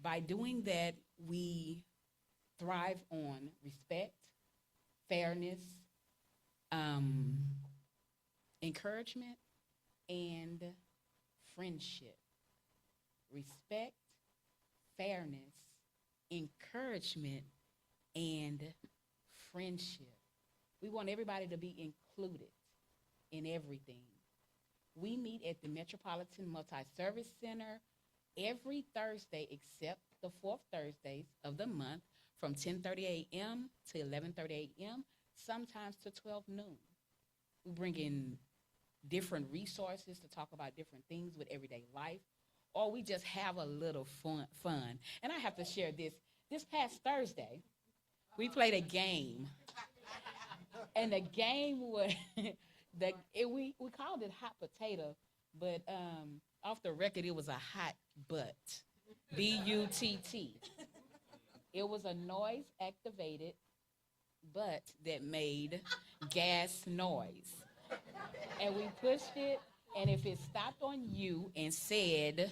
By doing that, we thrive on respect, fairness, encouragement, and friendship. Respect, fairness, encouragement, and friendship. We want everybody to be included in everything. We meet at the Metropolitan Multi-Service Center every Thursday except the fourth Thursdays of the month from 10:30 a.m. to 11:30 a.m., sometimes to 12 noon. We bring in different resources to talk about different things with everyday life, or we just have a little fun. And I have to share this. This past Thursday, we played a game. And the game was, we called it hot potato, but off the record, it was a hot butt, B-U-T-T. It was a noise-activated butt that made gas noise. And we pushed it, and if it stopped on you and said,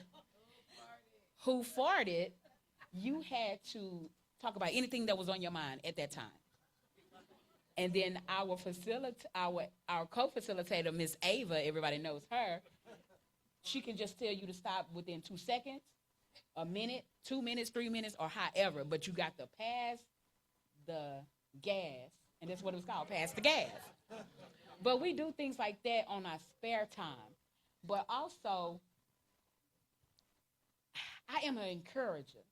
who farted, you had to talk about anything that was on your mind at that time. And then our co-facilitator, Miss Ava, everybody knows her, she can just tell you to stop within 2 seconds, a minute, 2 minutes, 3 minutes, or however, but you got to pass the gas, and that's what it was called, pass the gas. But we do things like that on our spare time. But also, I am an encourager.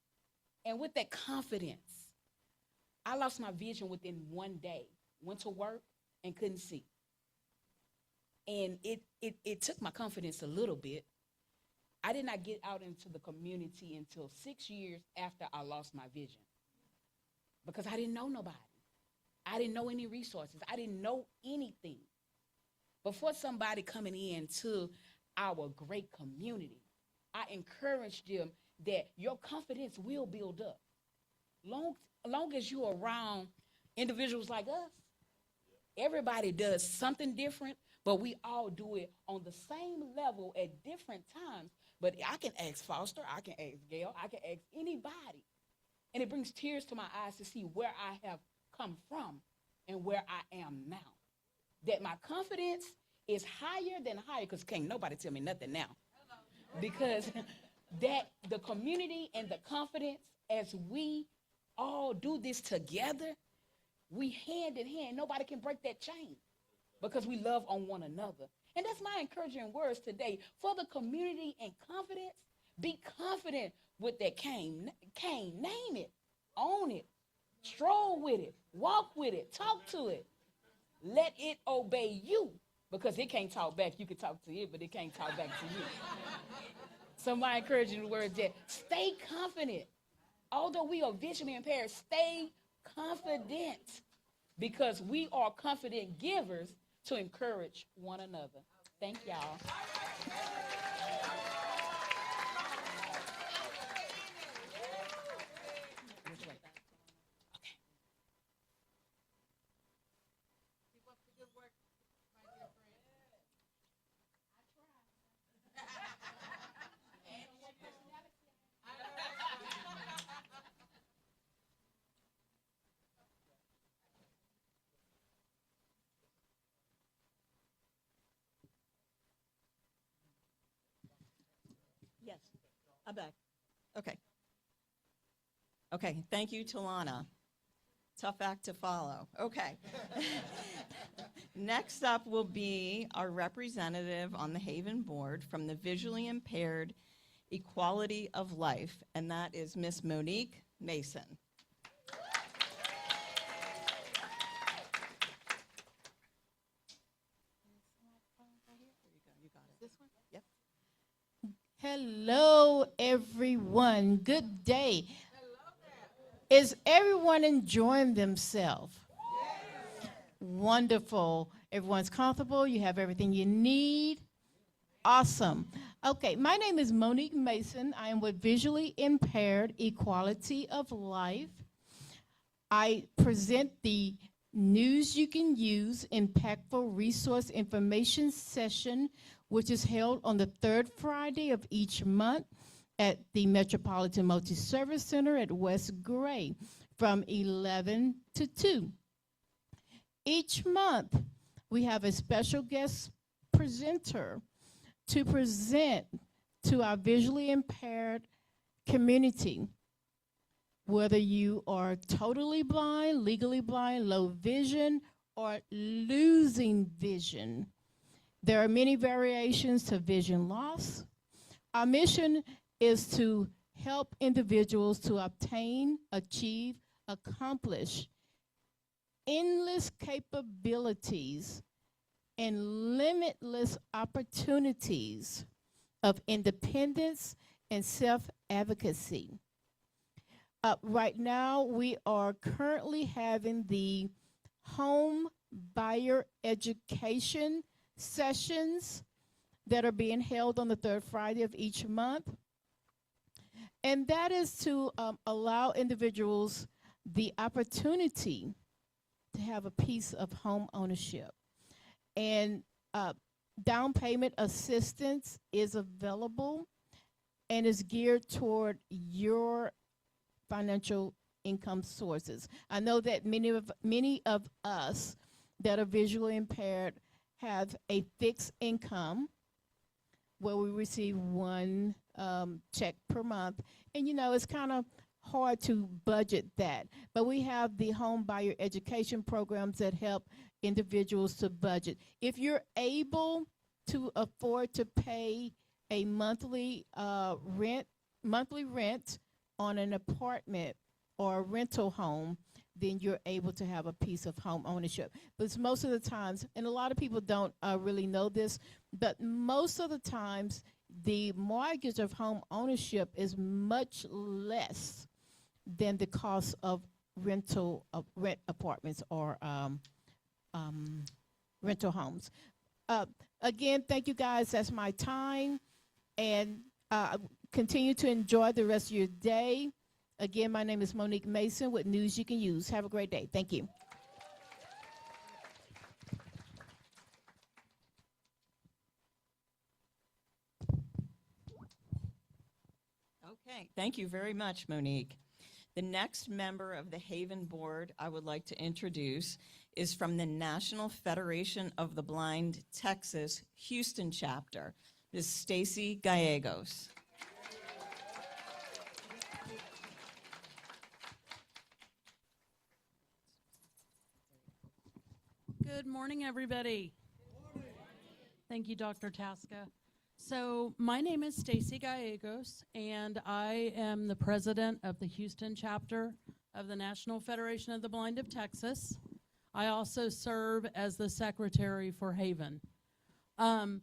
And with that confidence, I lost my vision within 1 day. Went to work and couldn't see. And it took my confidence a little bit. I did not get out into the community until 6 years after I lost my vision because I didn't know nobody. I didn't know any resources. I didn't know anything. Before somebody coming into our great community, I encouraged them that your confidence will build up. Long as you're around individuals like us, everybody does something different, but we all do it on the same level at different times. But I can ask Foster, I can ask Gail, I can ask anybody. And it brings tears to my eyes to see where I have come from and where I am now. That my confidence is higher than higher, because can't nobody tell me nothing now. Because that the community and the confidence, as we all do this together, we hand in hand. Nobody can break that chain because we love on one another. And that's my encouraging words today. For the community and confidence, be confident with that cane. Name it. Own it. Stroll with it, walk with it, talk to it. Let it obey you, because it can't talk back. You can talk to it, but it can't talk back to you. So my encouraging words is stay confident. Although we are visually impaired, stay confident, because we are confident givers to encourage one another. Thank y'all. Yes, I'm back. Okay. Okay, thank you, Talana. Tough act to follow. Okay. Next up will be our representative on the HAVIN board from the Visually Impaired Equality of Life, and that is Miss Monique Mason. Yep. Hello, everyone. Good day. Is everyone enjoying themselves? Wonderful. Everyone's comfortable. You have everything you need. Awesome. Okay, my name is Monique Mason. I am with Visually Impaired Equality of Life. I present the News You Can Use Impactful Resource Information session, which is held on the third Friday of each month at the Metropolitan Multi-Service Center at West Gray from 11 to 2. Each month, we have a special guest presenter to present to our visually impaired community. Whether you are totally blind, legally blind, low vision, or losing vision, there are many variations to vision loss. Our mission is to help individuals to obtain, achieve, accomplish endless capabilities and limitless opportunities of independence and self-advocacy. Right now, we are currently having the home buyer education sessions that are being held on the third Friday of each month. And that is to allow individuals the opportunity to have a piece of home ownership. And down payment assistance is available and is geared toward your financial income sources. I know that many of us that are visually impaired have a fixed income where we receive one check per month. And, you know, it's kind of hard to budget that. But we have the home buyer education programs that help individuals to budget. If you're able to afford to pay a monthly rent on an apartment or a rental home, then you're able to have a piece of home ownership. But most of the times, and a lot of people don't really know this, but most of the times the mortgage of home ownership is much less than the cost of rent apartments or rental homes. Again, thank you guys. That's my time. And continue to enjoy the rest of your day. Again, my name is Monique Mason with News You Can Use. Have a great day. Thank you. Okay, thank you very much, Monique. The next member of the HAVIN board I would like to introduce is from the National Federation of the Blind Texas Houston chapter, Ms. Stacy Gallegos. Good morning, everybody. Thank you, Dr. Tasca. So my name is Stacy Gallegos, and I am the president of the Houston chapter of the National Federation of the Blind of Texas. I also serve as the secretary for HAVIN. The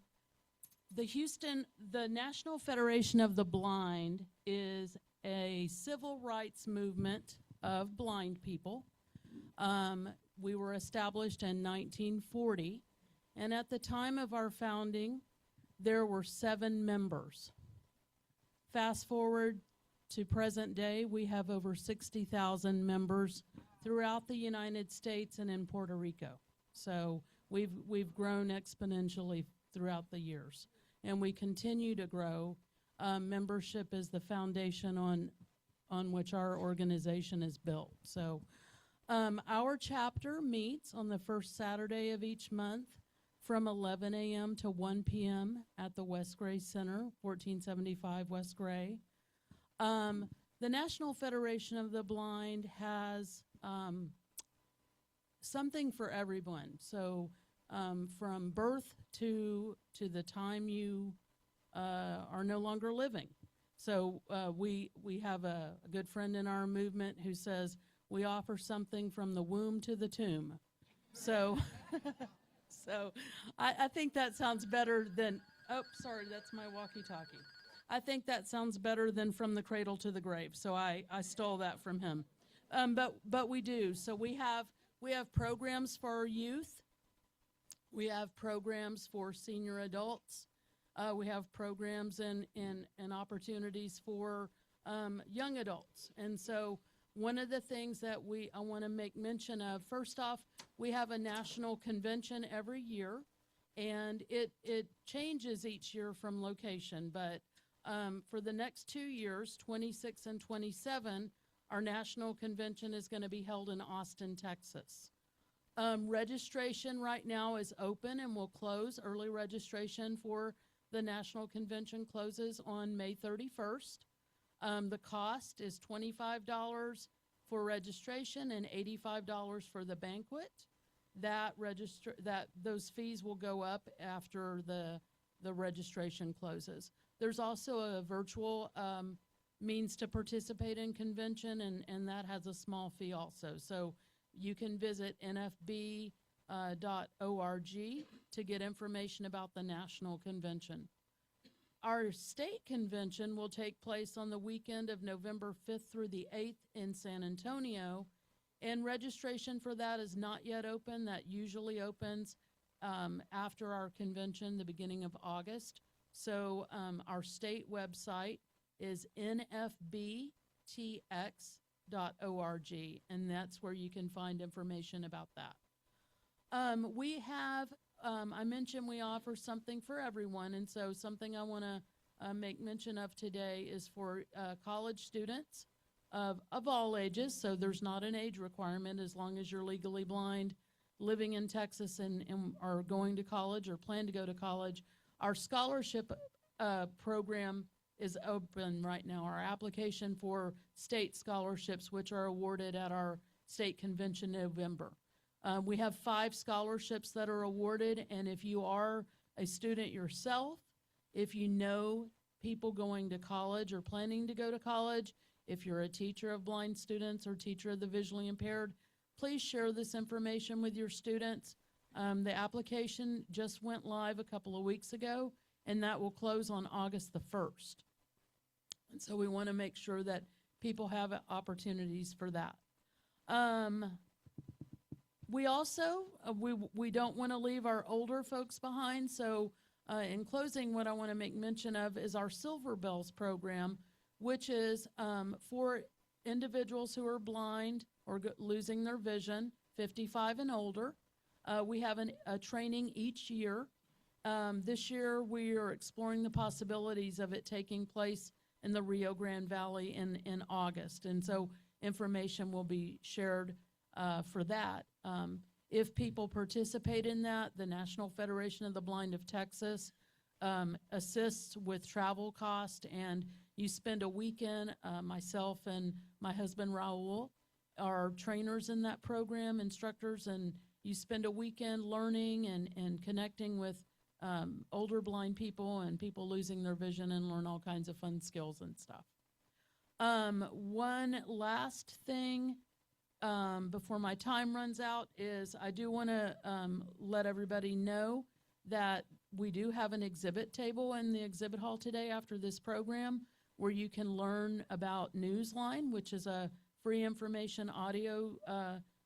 National Federation of the Blind is a civil rights movement of blind people. We were established in 1940, and at the time of our founding, there were 7 members. Fast forward to present day, we have over 60,000 members throughout the United States and in Puerto Rico. So we've grown exponentially throughout the years, and we continue to grow. Membership is the foundation on which our organization is built. So our chapter meets on the first Saturday of each month from 11 a.m. to 1 p.m. at the West Gray Center, 1475 West Gray. The National Federation of the Blind has something for everyone. So from birth to the time you are no longer living. So we have a good friend in our movement who says we offer something from the womb to the tomb. So so I think that sounds better than, oh, sorry, that's my walkie-talkie. I think that sounds better than from the cradle to the grave. So I stole that from him. But we do. So we have programs for our youth. We have programs for senior adults. We have programs and opportunities for young adults. And so one of the things that I want to make mention of, first off, we have a national convention every year, and it changes each year from location. But for the next 2 years, 26 and 27, our national convention is going to be held in Austin, Texas. Registration right now is open and will close. Early registration for the national convention closes on May 31st. The cost is $25 for registration and $85 for the banquet. Those fees will go up after the registration closes. There's also a virtual means to participate in convention, and that has a small fee also. So you can visit nfb.org to get information about the national convention. Our state convention will take place on the weekend of November 5th through the 8th in San Antonio, and registration for that is not yet open. That usually opens after our convention, the beginning of August. So our state website is nfbtx.org, and that's where you can find information about that. We have, I mentioned we offer something for everyone, and so something I want to make mention of today is for college students of all ages, so there's not an age requirement as long as you're legally blind, living in Texas and are going to college or plan to go to college. Our scholarship program is open right now. Our application for state scholarships, which are awarded at our state convention in November. We have 5 scholarships that are awarded, and if you are a student yourself, if you know people going to college or planning to go to college, if you're a teacher of blind students or teacher of the visually impaired, please share this information with your students. The application just went live a couple of weeks ago, and that will close on August the 1st. And so we want to make sure that people have opportunities for that. We also, we don't want to leave our older folks behind, so in closing, what I want to make mention of is our Silver Bells program, which is for individuals who are blind or losing their vision, 55 and older. We have a training each year. This year, we are exploring the possibilities of it taking place in the Rio Grande Valley in August, and so information will be shared for that. If people participate in that, the National Federation of the Blind of Texas assists with travel cost, and you spend a weekend, myself and my husband Raul are trainers in that program, instructors, and you spend a weekend learning and connecting with older blind people and people losing their vision and learn all kinds of fun skills and stuff. One last thing before my time runs out is I do want to let everybody know that we do have an exhibit table in the exhibit hall today after this program where you can learn about Newsline, which is a free information audio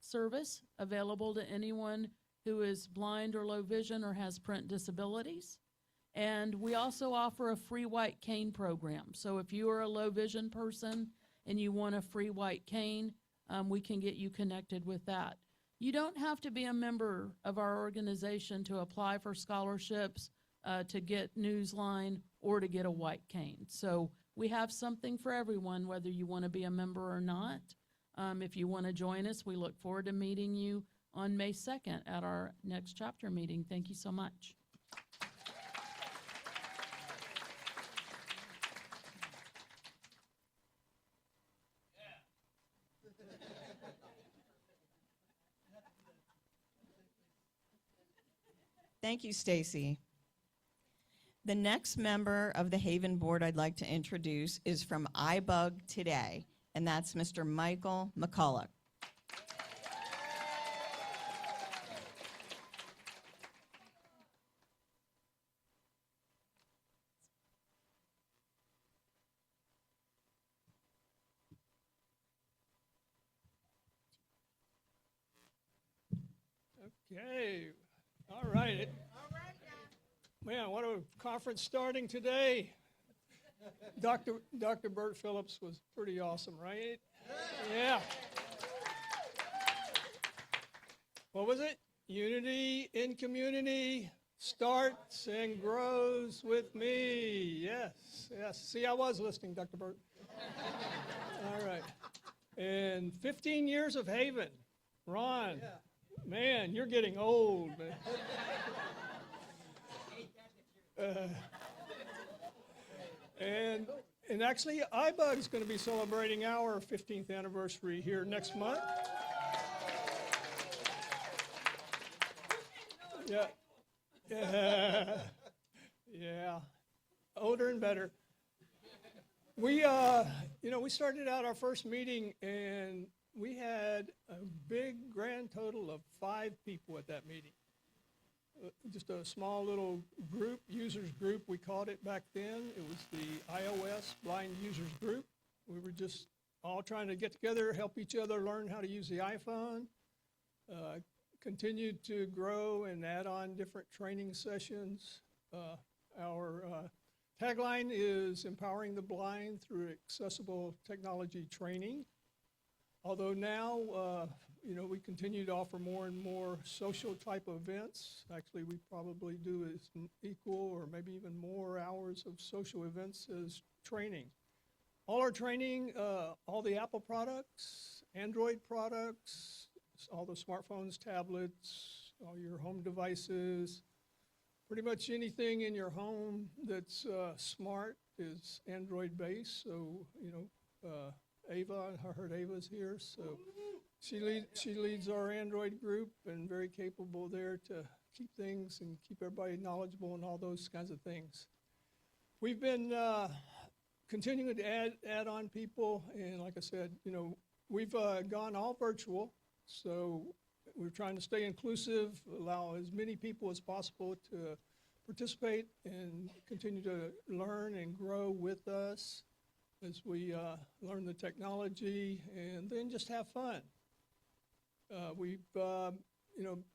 service available to anyone who is blind or low vision or has print disabilities. And we also offer a free white cane program. So if you are a low vision person and you want a free white cane, we can get you connected with that. You don't have to be a member of our organization to apply for scholarships, to get Newsline, or to get a white cane. So we have something for everyone, whether you want to be a member or not. If you want to join us, we look forward to meeting you on May 2nd at our next chapter meeting. Thank you so much. Thank you, Stacy. The next member of the HAVIN board I'd like to introduce is from iBug Today, and that's Mr. Michael McCulloch. Okay, all right. Man, what a conference starting today. Dr. Bert Phillips was pretty awesome, right? Yeah. What was it? Unity in community starts and grows with me. Yes, yes. See, I was listening, Dr. Bert. All right. And 15 years of HAVIN. Ron. Yeah. Man, you're getting old, man. And actually, iBug is going to be celebrating our 15th anniversary here next month. Yeah. Yeah. Older and better. We started out our first meeting and we had a big grand total of 5 people at that meeting. Just a small little group, users group, we called it back then. It was the iOS Blind Users Group. We were just all trying to get together, help each other learn how to use the iPhone. Continued to grow and add on different training sessions. Our tagline is empowering the blind through accessible technology training. Although now, we continue to offer more and more social type events. Actually, we probably do as equal or maybe even more hours of social events as training. All our training, all the Apple products, Android products, all the smartphones, tablets, all your home devices, pretty much anything in your home that's smart is Android based. So, Ava, I heard Ava's here, so she leads our Android group and very capable there to keep things and keep everybody knowledgeable and all those kinds of things. We've been continuing to add on people, and like I said, we've gone all virtual, so we're trying to stay inclusive, allow as many people as possible to participate and continue to learn and grow with us as we learn the technology and then just have fun. We've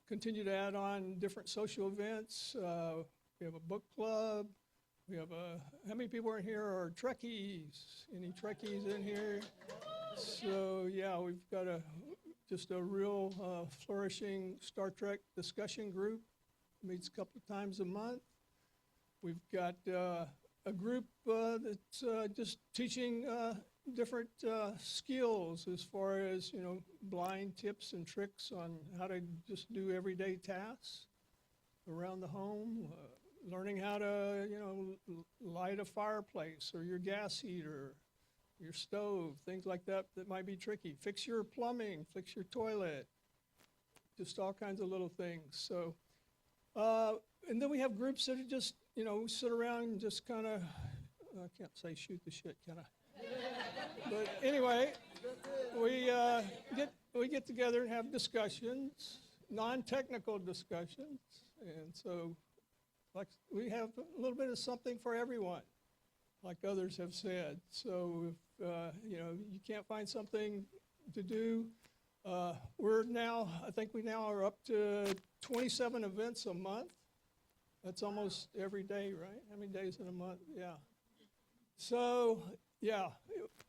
continued to add on different social events. We have a book club. We have how many people are in here are Trekkies? Any Trekkies in here? So yeah, we've got just a real flourishing Star Trek discussion group. Meets a couple of times a month. We've got a group that's just teaching different skills as far as, blind tips and tricks on how to just do everyday tasks around the home, learning how to, light a fireplace or your gas heater, your stove, things like that that might be tricky. Fix your plumbing, fix your toilet, just all kinds of little things. So, and then we have groups that are just, sit around and just kind of, I can't say shoot the shit, can I? But anyway, we we get together and have discussions, non-technical discussions. And so like we have a little bit of something for everyone, like others have said. So if you can't find something to do, I think we now are up to 27 events a month. That's almost every day, right? How many days in a month? Yeah. So, yeah,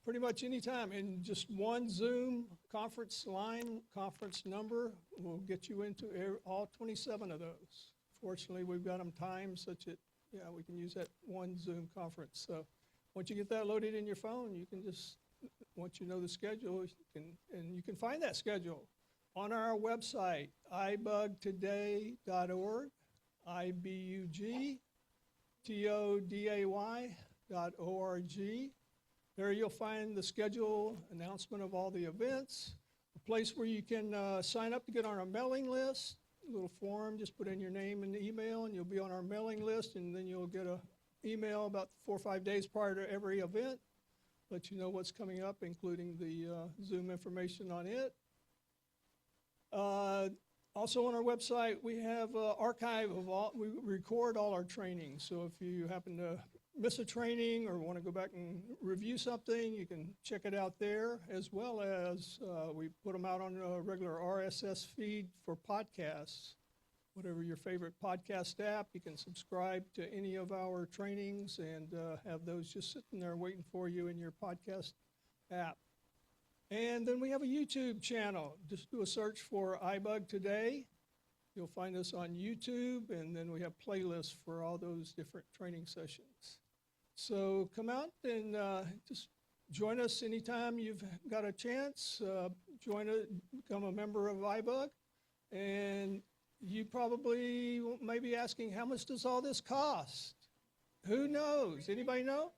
pretty much any time. And just one Zoom conference line, conference number will get you into all 27 of those. Fortunately, we've got them timed such that, we can use that one Zoom conference. So once you get that loaded in your phone, you can just, once you know the schedule, you can find that schedule on our website, ibugtoday.org, ibugtoday.org. There you'll find the schedule, announcement of all the events, a place where you can sign up to get on our mailing list, a little form, just put in your name and email, and you'll be on our mailing list, and then you'll get an email about 4 or 5 days prior to every event, let you know what's coming up, including the Zoom information on it. Also on our website, we have an archive of we record all our trainings. So if you happen to miss a training or want to go back and review something, you can check it out there, as well as we put them out on a regular RSS feed for podcasts. Whatever your favorite podcast app, you can subscribe to any of our trainings and have those just sitting there waiting for you in your podcast app. And then we have a YouTube channel. Just do a search for iBug Today. You'll find us on YouTube, and then we have playlists for all those different training sessions. So come out and just join us anytime you've got a chance. Become a member of iBug. And you probably may be asking, how much does all this cost? Who knows? Anybody know?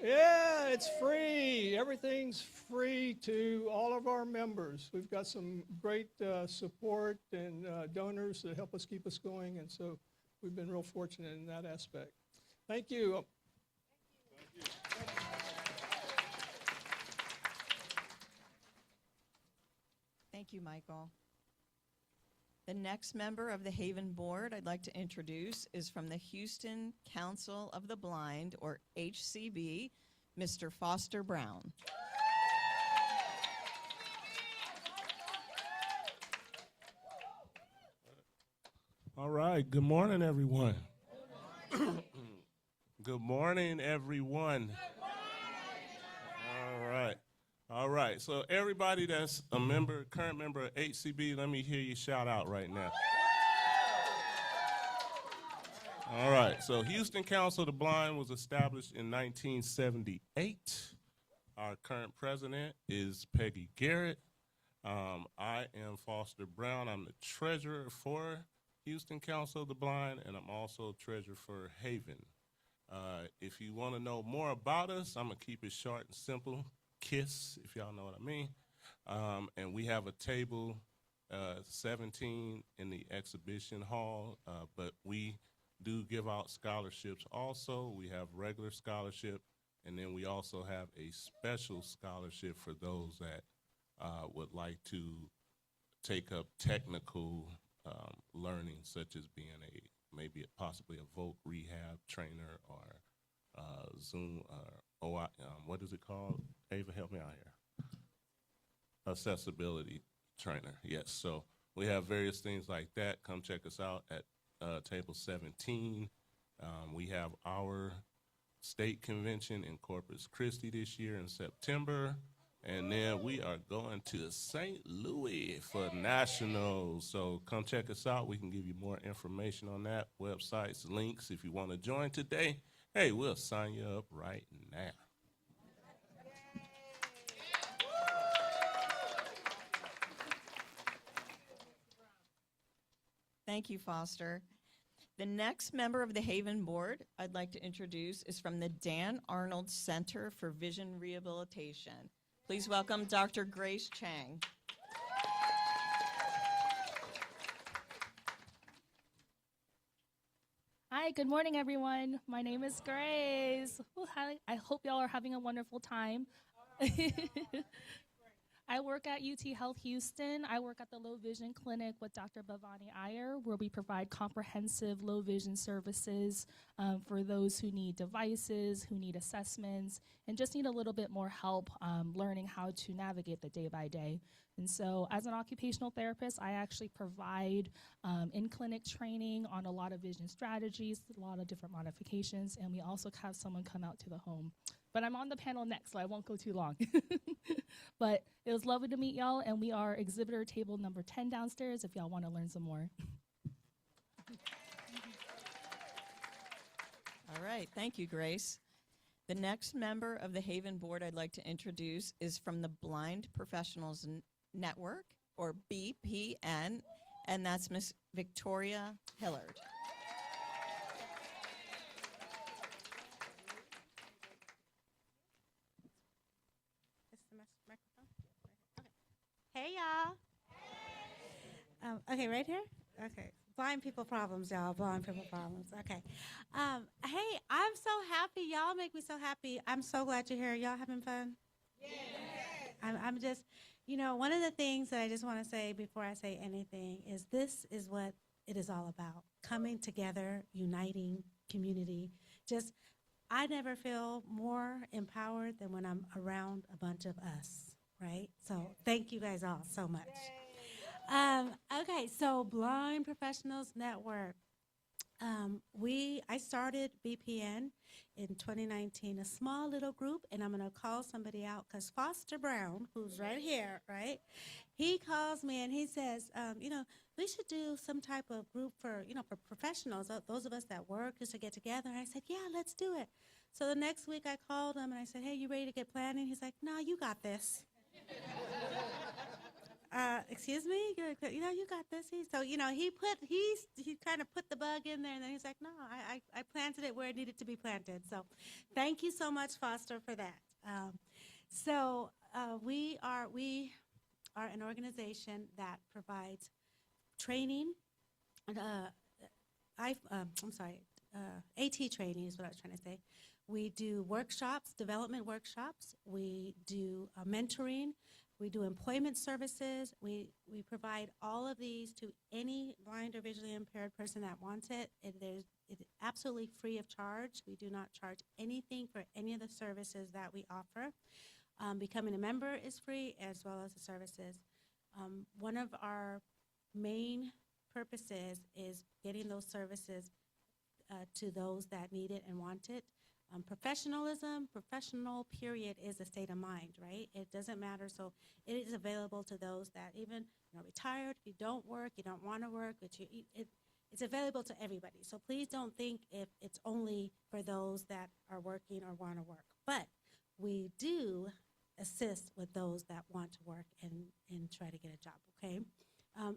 Yeah, it's free. Everything's free to all of our members. We've got some great support and donors that help us keep us going, and so we've been real fortunate in that aspect. Thank you. Thank you, Michael. The next member of the HAVIN Board I'd like to introduce is from the Houston Council of the Blind, or HCB, Mr. Foster Brown. All right, good morning, everyone. Good morning, everyone. All right, so everybody that's a member, current member of HCB, let me hear you shout out right now. All right, so Houston Council of the Blind was established in 1978. Our current president is Peggy Garrett. I am Foster Brown. I'm the treasurer for Houston Council of the Blind, and I'm also treasurer for HAVIN. If you want to know more about us, I'm going to keep it short and simple. KISS, if y'all know what I mean. And we have a table 17 in the exhibition hall, but we do give out scholarships also. We have regular scholarship, and then we also have a special scholarship for those that would like to take up technical learning, such as being possibly a voc rehab trainer or Zoom, what is it called? Ava, help me out here. Accessibility trainer, yes. So we have various things like that. Come check us out at table 17. We have our state convention in Corpus Christi this year in September. And then we are going to St. Louis for nationals. So come check us out. We can give you more information on that, websites, links. If you want to join today, hey, we'll sign you up right now. Thank you, Foster. The next member of the HAVIN Board I'd like to introduce is from the Dan Arnold Center for Vision Rehabilitation. Please welcome Dr. Grace Chang. Hi, good morning, everyone. My name is Grace. Ooh, hi. I hope y'all are having a wonderful time. I work at UT Health Houston. I work at the Low Vision Clinic with Dr. Bhavani Iyer, where we provide comprehensive low vision services for those who need devices, who need assessments, and just need a little bit more help learning how to navigate the day by day. And so as an occupational therapist, I actually provide in-clinic training on a lot of vision strategies, a lot of different modifications, and we also have someone come out to the home. But I'm on the panel next, so I won't go too long. But it was lovely to meet y'all, and we are exhibitor table number 10 downstairs if y'all want to learn some more. All right, thank you, Grace. The next member of the HAVIN board I'd like to introduce is from the Blind Professionals Network, or BPN, and that's Miss Victoria Hillard. Hey, y'all. Okay, right here? Okay. Blind people problems, y'all. Blind people problems. Okay. Hey, I'm so happy. Y'all make me so happy. I'm so glad you're here. Y'all having fun? Yes. I'm just, you know, one of the things that I just want to say before I say anything is this is what it is all about. Coming together, uniting, community. Just, I never feel more empowered than when I'm around a bunch of us, right? So thank you guys all so much. Okay, so Blind Professionals Network. I started BPN in 2019, a small little group, and I'm going to call somebody out because Foster Brown, who's right here, right? He calls me and he says, you know, we should do some type of group for, you know, for professionals, those of us that work, just to get together. And I said, yeah, let's do it. So the next week I called him and I said, hey, you ready to get planning? He's like, no, you got this. Excuse me, you know, you got this. So, you know, he kind of put the bug in there, and then he's like, no, I planted it where it needed to be planted. So thank you so much, Foster, for that. We are an organization that provides training, AT training is what I was trying to say. We do workshops, development workshops. We do mentoring. We do employment services. We provide all of these to any blind or visually impaired person that wants it. It's absolutely free of charge. We do not charge anything for any of the services that we offer. Becoming a member is free, as well as the services. One of our main purposes is getting those services to those that need it and want it. Professional period is a state of mind, right? It doesn't matter. So it is available to those that even, you know, retired, if you don't work, you don't want to work, but it's available to everybody. So please don't think if it's only for those that are working or want to work. But we do assist with those that want to work and try to get a job, okay?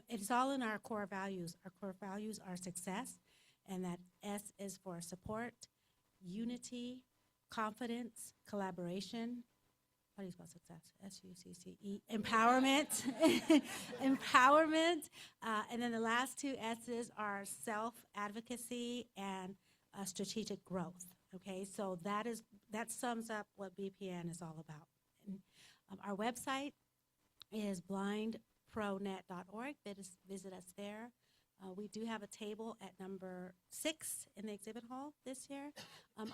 It's all in our core values. Our core values are success, and that S is for support, unity, confidence, collaboration. How do you spell success? S-U-C-C-E. Empowerment. Empowerment. And then the last two S's are self-advocacy and strategic growth. Okay, so that sums up what BPN is all about. And, our website is blindpronet.org. Visit us there. We do have a table at number 6 in the exhibit hall this year.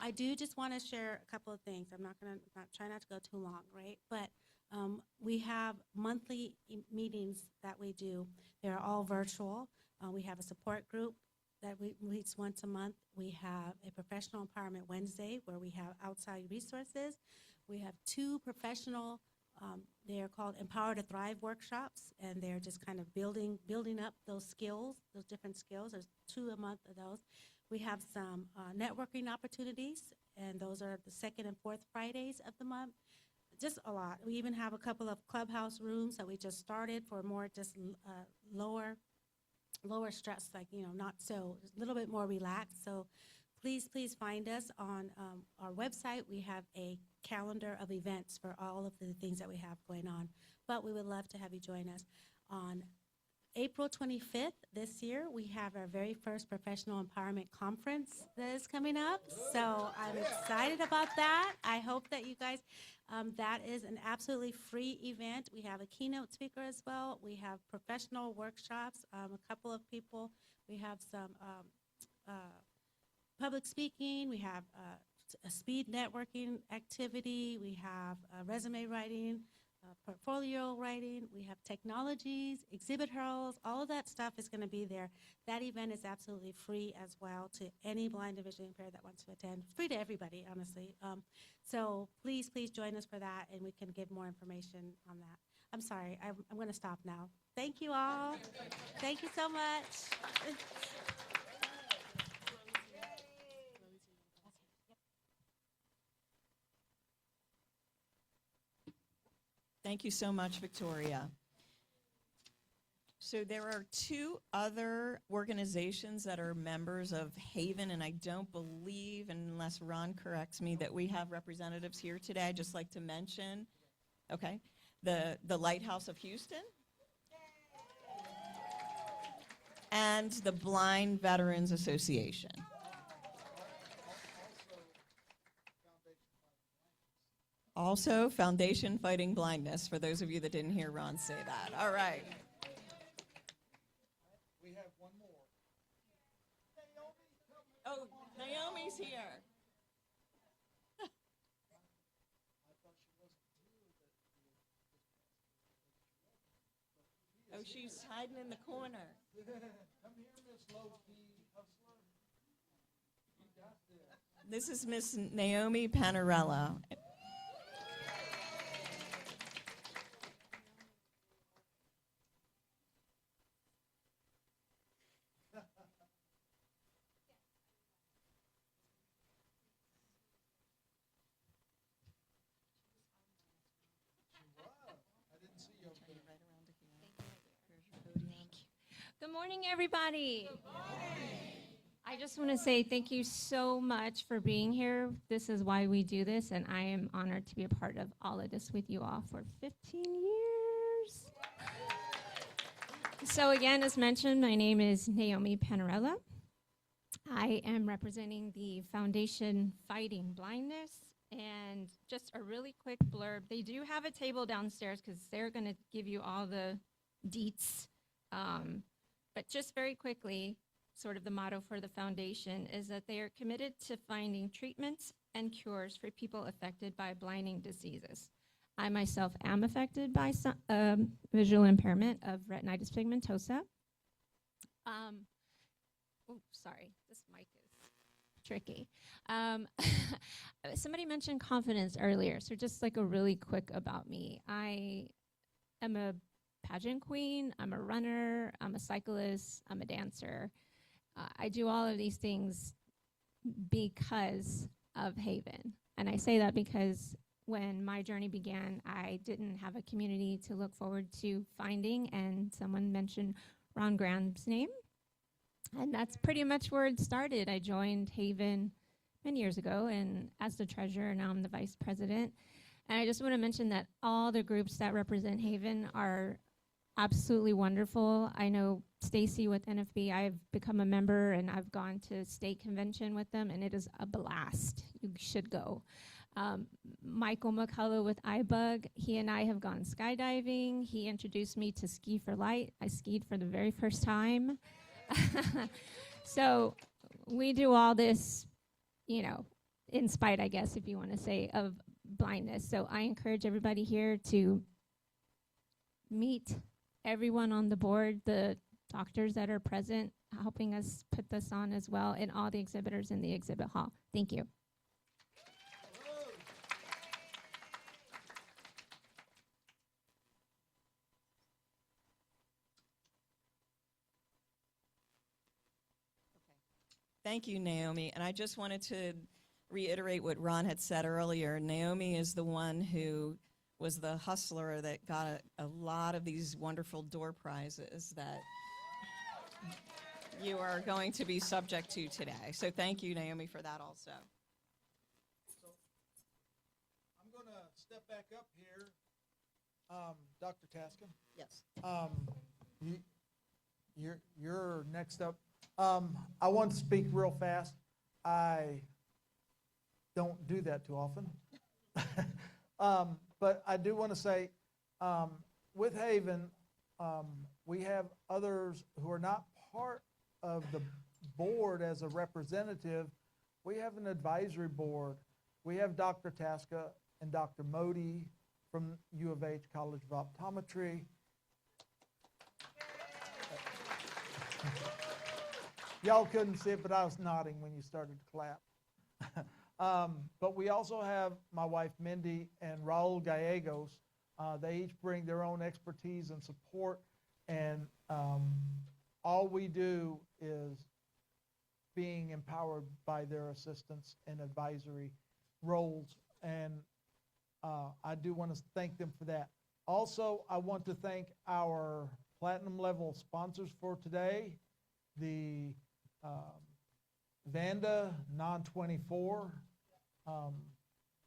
I do just want to share a couple of things. I'm not try not to go too long, right? But we have monthly meetings that we do. They're all virtual. We have a support group that meets once a month. We have a professional empowerment Wednesday where we have outside resources. We have 2 professional they are called Empower to Thrive workshops, and they're just kind of building up those skills, those different skills. There's 2 a month of those. We have some networking opportunities, and those are the 2nd and 4th Fridays of the month. Just a lot. We even have a couple of clubhouse rooms that we just started for more just lower stress, like, you know, not so, a little bit more relaxed. So please find us on our website. We have a calendar of events for all of the things that we have going on. But we would love to have you join us on April 25th this year, we have our very first professional empowerment conference that is coming up. So I'm excited about that. I hope that you guys, that is an absolutely free event. We have a keynote speaker as well. We have professional workshops, a couple of people. We have some public speaking. We have a speed networking activity. We have resume writing, portfolio writing. We have technologies, exhibit hurls. All of that stuff is going to be there. That event is absolutely free as well to any blind and visually impaired that wants to attend. Free to everybody, honestly. So please join us for that, and we can give more information on that. I'm sorry. I'm going to stop now. Thank you all. Thank you so much. Thank you so much, Victoria. So there are two other organizations that are members of HAVIN, and I don't believe, unless Ron corrects me, that we have representatives here today. I'd just like to mention, okay, the Lighthouse of Houston and the Blind Veterans Association. Also, Foundation Fighting Blindness, for those of you that didn't hear Ron say that. All right. We have one more. Oh, Naomi's here. Oh, she's hiding in the corner. Come here, Miss Low-Key Hustler. You got This this. is Miss Naomi Panarella. Good morning, everybody. Good morning. I just want to say thank you so much for being here. This is why we do this, and I am honored to be a part of all of this with you all for 15 years. So again, as mentioned, my name is Naomi Panarella. I am representing the Foundation Fighting Blindness, and just a really quick blurb. They do have a table downstairs because they're going to give you all the deets. But just very quickly, sort of the motto for the foundation is that they are committed to finding treatments and cures for people affected by blinding diseases. I myself am affected by visual impairment of retinitis pigmentosa. Sorry, this mic is tricky. Somebody mentioned confidence earlier, so just like a really quick about me. I am a pageant queen, I'm a runner, I'm a cyclist, I'm a dancer. I do all of these things because of HAVIN. And I say that because when my journey began, I didn't have a community to look forward to finding, and someone mentioned Ron Graham's name. And that's pretty much where it started. I joined HAVIN many years ago, and as the treasurer, now I'm the vice president. And I just want to mention that all the groups that represent HAVIN are absolutely wonderful. I know Stacy with NFB, I've become a member and I've gone to state convention with them, and it is a blast. You should go. Michael McCullough with iBug, he and I have gone skydiving. He introduced me to Ski for Light. I skied for the very first time. So we do all this, you know, in spite, I guess, if you want to say, of blindness. So I encourage everybody here to meet everyone on the board, the doctors that are present, helping us put this on as well, and all the exhibitors in the exhibit hall. Thank you. Thank you, Naomi. And I just wanted to reiterate what Ron had said earlier. Naomi is the one who was the hustler that got a lot of these wonderful door prizes that you are going to be subject to today. So thank you, Naomi, for that also. So I'm going to step back up here. Dr. Taskin? Yes. you're next up. I want to speak real fast. I don't do that too often. But I do want to say, with Haven, we have others who are not part of the board as a representative. We have an advisory board. We have Dr. Tasca and Dr. Modi from U of H College of Optometry. Y'all couldn't see it, but I was nodding when you started to clap. But we also have my wife Mindy and Raul Gallegos. They each bring their own expertise and support, and all we do is being empowered by their assistance and advisory roles, and I do want to thank them for that. Also, I want to thank our platinum level sponsors for today, the Vanda Non-24.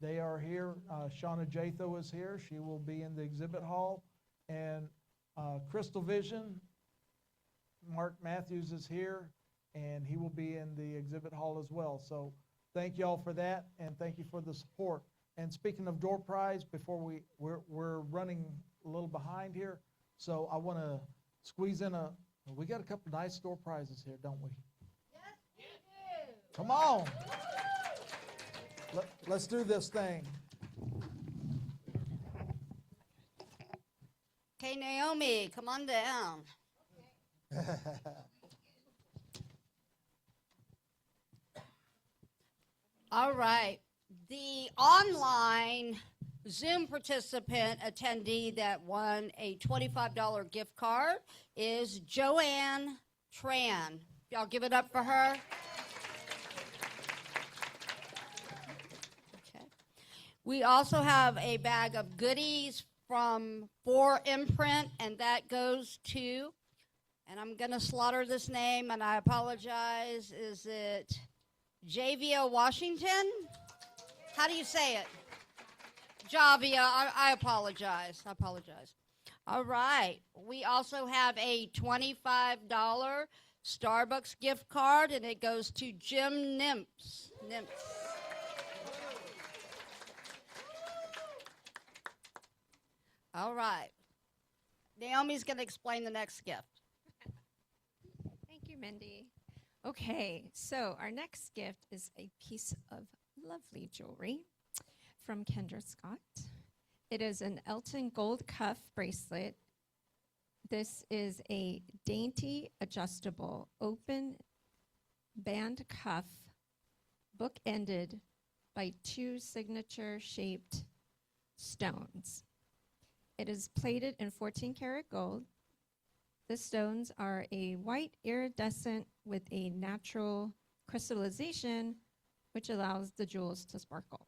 They are here. Shauna Jatho is here. She will be in the exhibit hall. And Crystal Vision, Mark Matthews is here, and he will be in the exhibit hall as well. So thank you all for that, and thank you for the support. And speaking of door prize, before we're running a little behind here, so I want to squeeze in we got a couple nice door prizes here, don't we? Yes, we do. Come on. Let's do this thing. Okay, Naomi, come on down. All right. The online Zoom participant attendee that won a $25 gift card is Joanne Tran. Y'all give it up for her. Okay. We also have a bag of goodies for Imprint, and that goes to, and I'm going to slaughter this name, and I apologize, is it Javia Washington? How do you say it? Javia, I apologize. I apologize. All right. We also have a $25 Starbucks gift card, and it goes to Jim Nimps. All right. Naomi's going to explain the next gift. Thank you, Mindy. Okay, so our next gift is a piece of lovely jewelry from Kendra Scott. It is an Elton gold cuff bracelet. This is a dainty, adjustable, open band cuff, bookended by two signature-shaped stones. It is plated in 14-karat gold. The stones are a white iridescent with a natural crystallization, which allows the jewels to sparkle.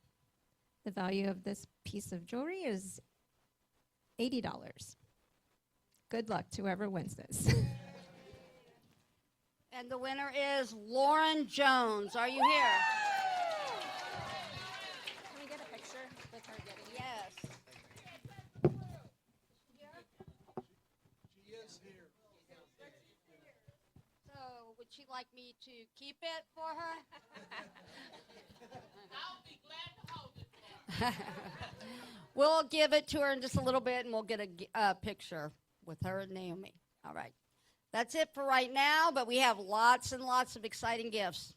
The value of this piece of jewelry is $80. Good luck to whoever wins this. And the winner is Lauren Jones. Are you here? Can we get a picture with her getting it? Yes. She is here. So would she like me to keep it for her? I'll be glad to hold it for her. We'll give it to her in just a little bit, and we'll get a picture with her and Naomi. All right. That's it for right now, but we have lots and lots of exciting gifts.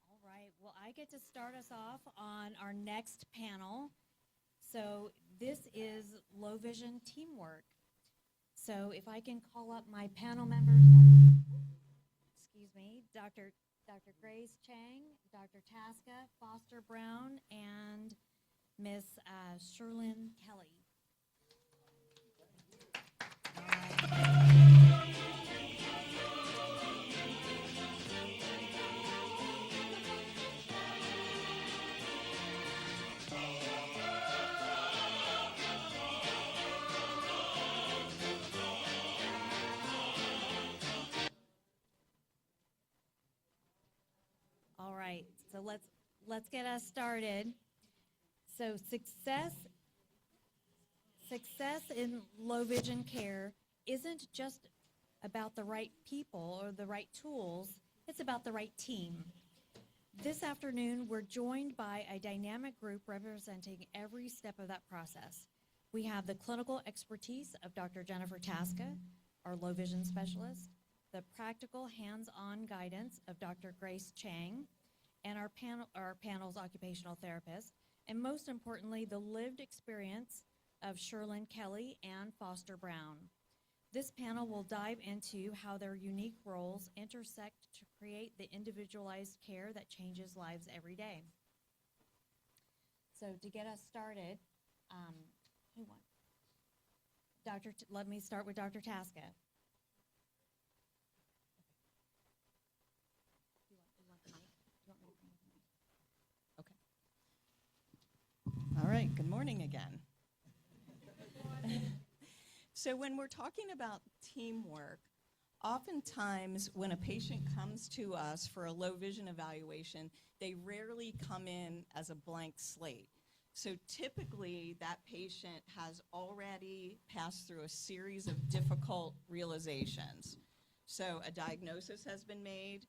All right, well, I get to start us off on our next panel. So this is low vision teamwork. So if I can call up my panel members, excuse me, Dr. Grace Chang, Dr. Tasca, Foster Brown, and Miss Sherlyn Kelly. let's get us started. So success in low vision care isn't just about the right people or the right tools, it's about the right team. This afternoon, we're joined by a dynamic group representing every step of that process. We have the clinical expertise of Dr. Jennifer Tasca, our low vision specialist, the practical hands-on guidance of Dr. Grace Chang, and our panel's occupational therapist, and most importantly, the lived experience of Sherlyn Kelly and Foster Brown. This panel will dive into how their unique roles intersect to create the individualized care that changes lives every day. So to get us started, who wants? Let me start with Dr. Tasca. All right, good morning again. So when we're talking about teamwork, oftentimes when a patient comes to us for a low vision evaluation, they rarely come in as a blank slate. So typically that patient has already passed through a series of difficult realizations. So a diagnosis has been made,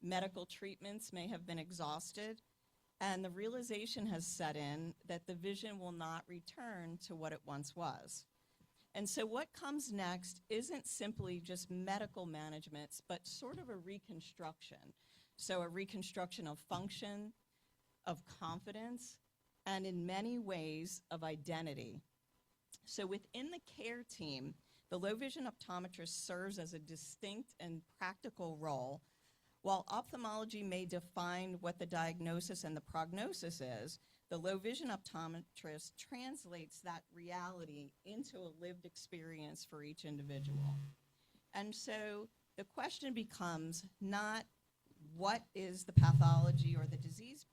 medical treatments may have been exhausted, and the realization has set in that the vision will not return to what it once was. And so what comes next isn't simply just medical management, but sort of a reconstruction. So a reconstruction of function, of confidence, and in many ways of identity. So within the care team, the low vision optometrist serves as a distinct and practical role. While ophthalmology may define what the diagnosis and the prognosis is, the low vision optometrist translates that reality into a lived experience for each individual. And so the question becomes not what is the pathology or the disease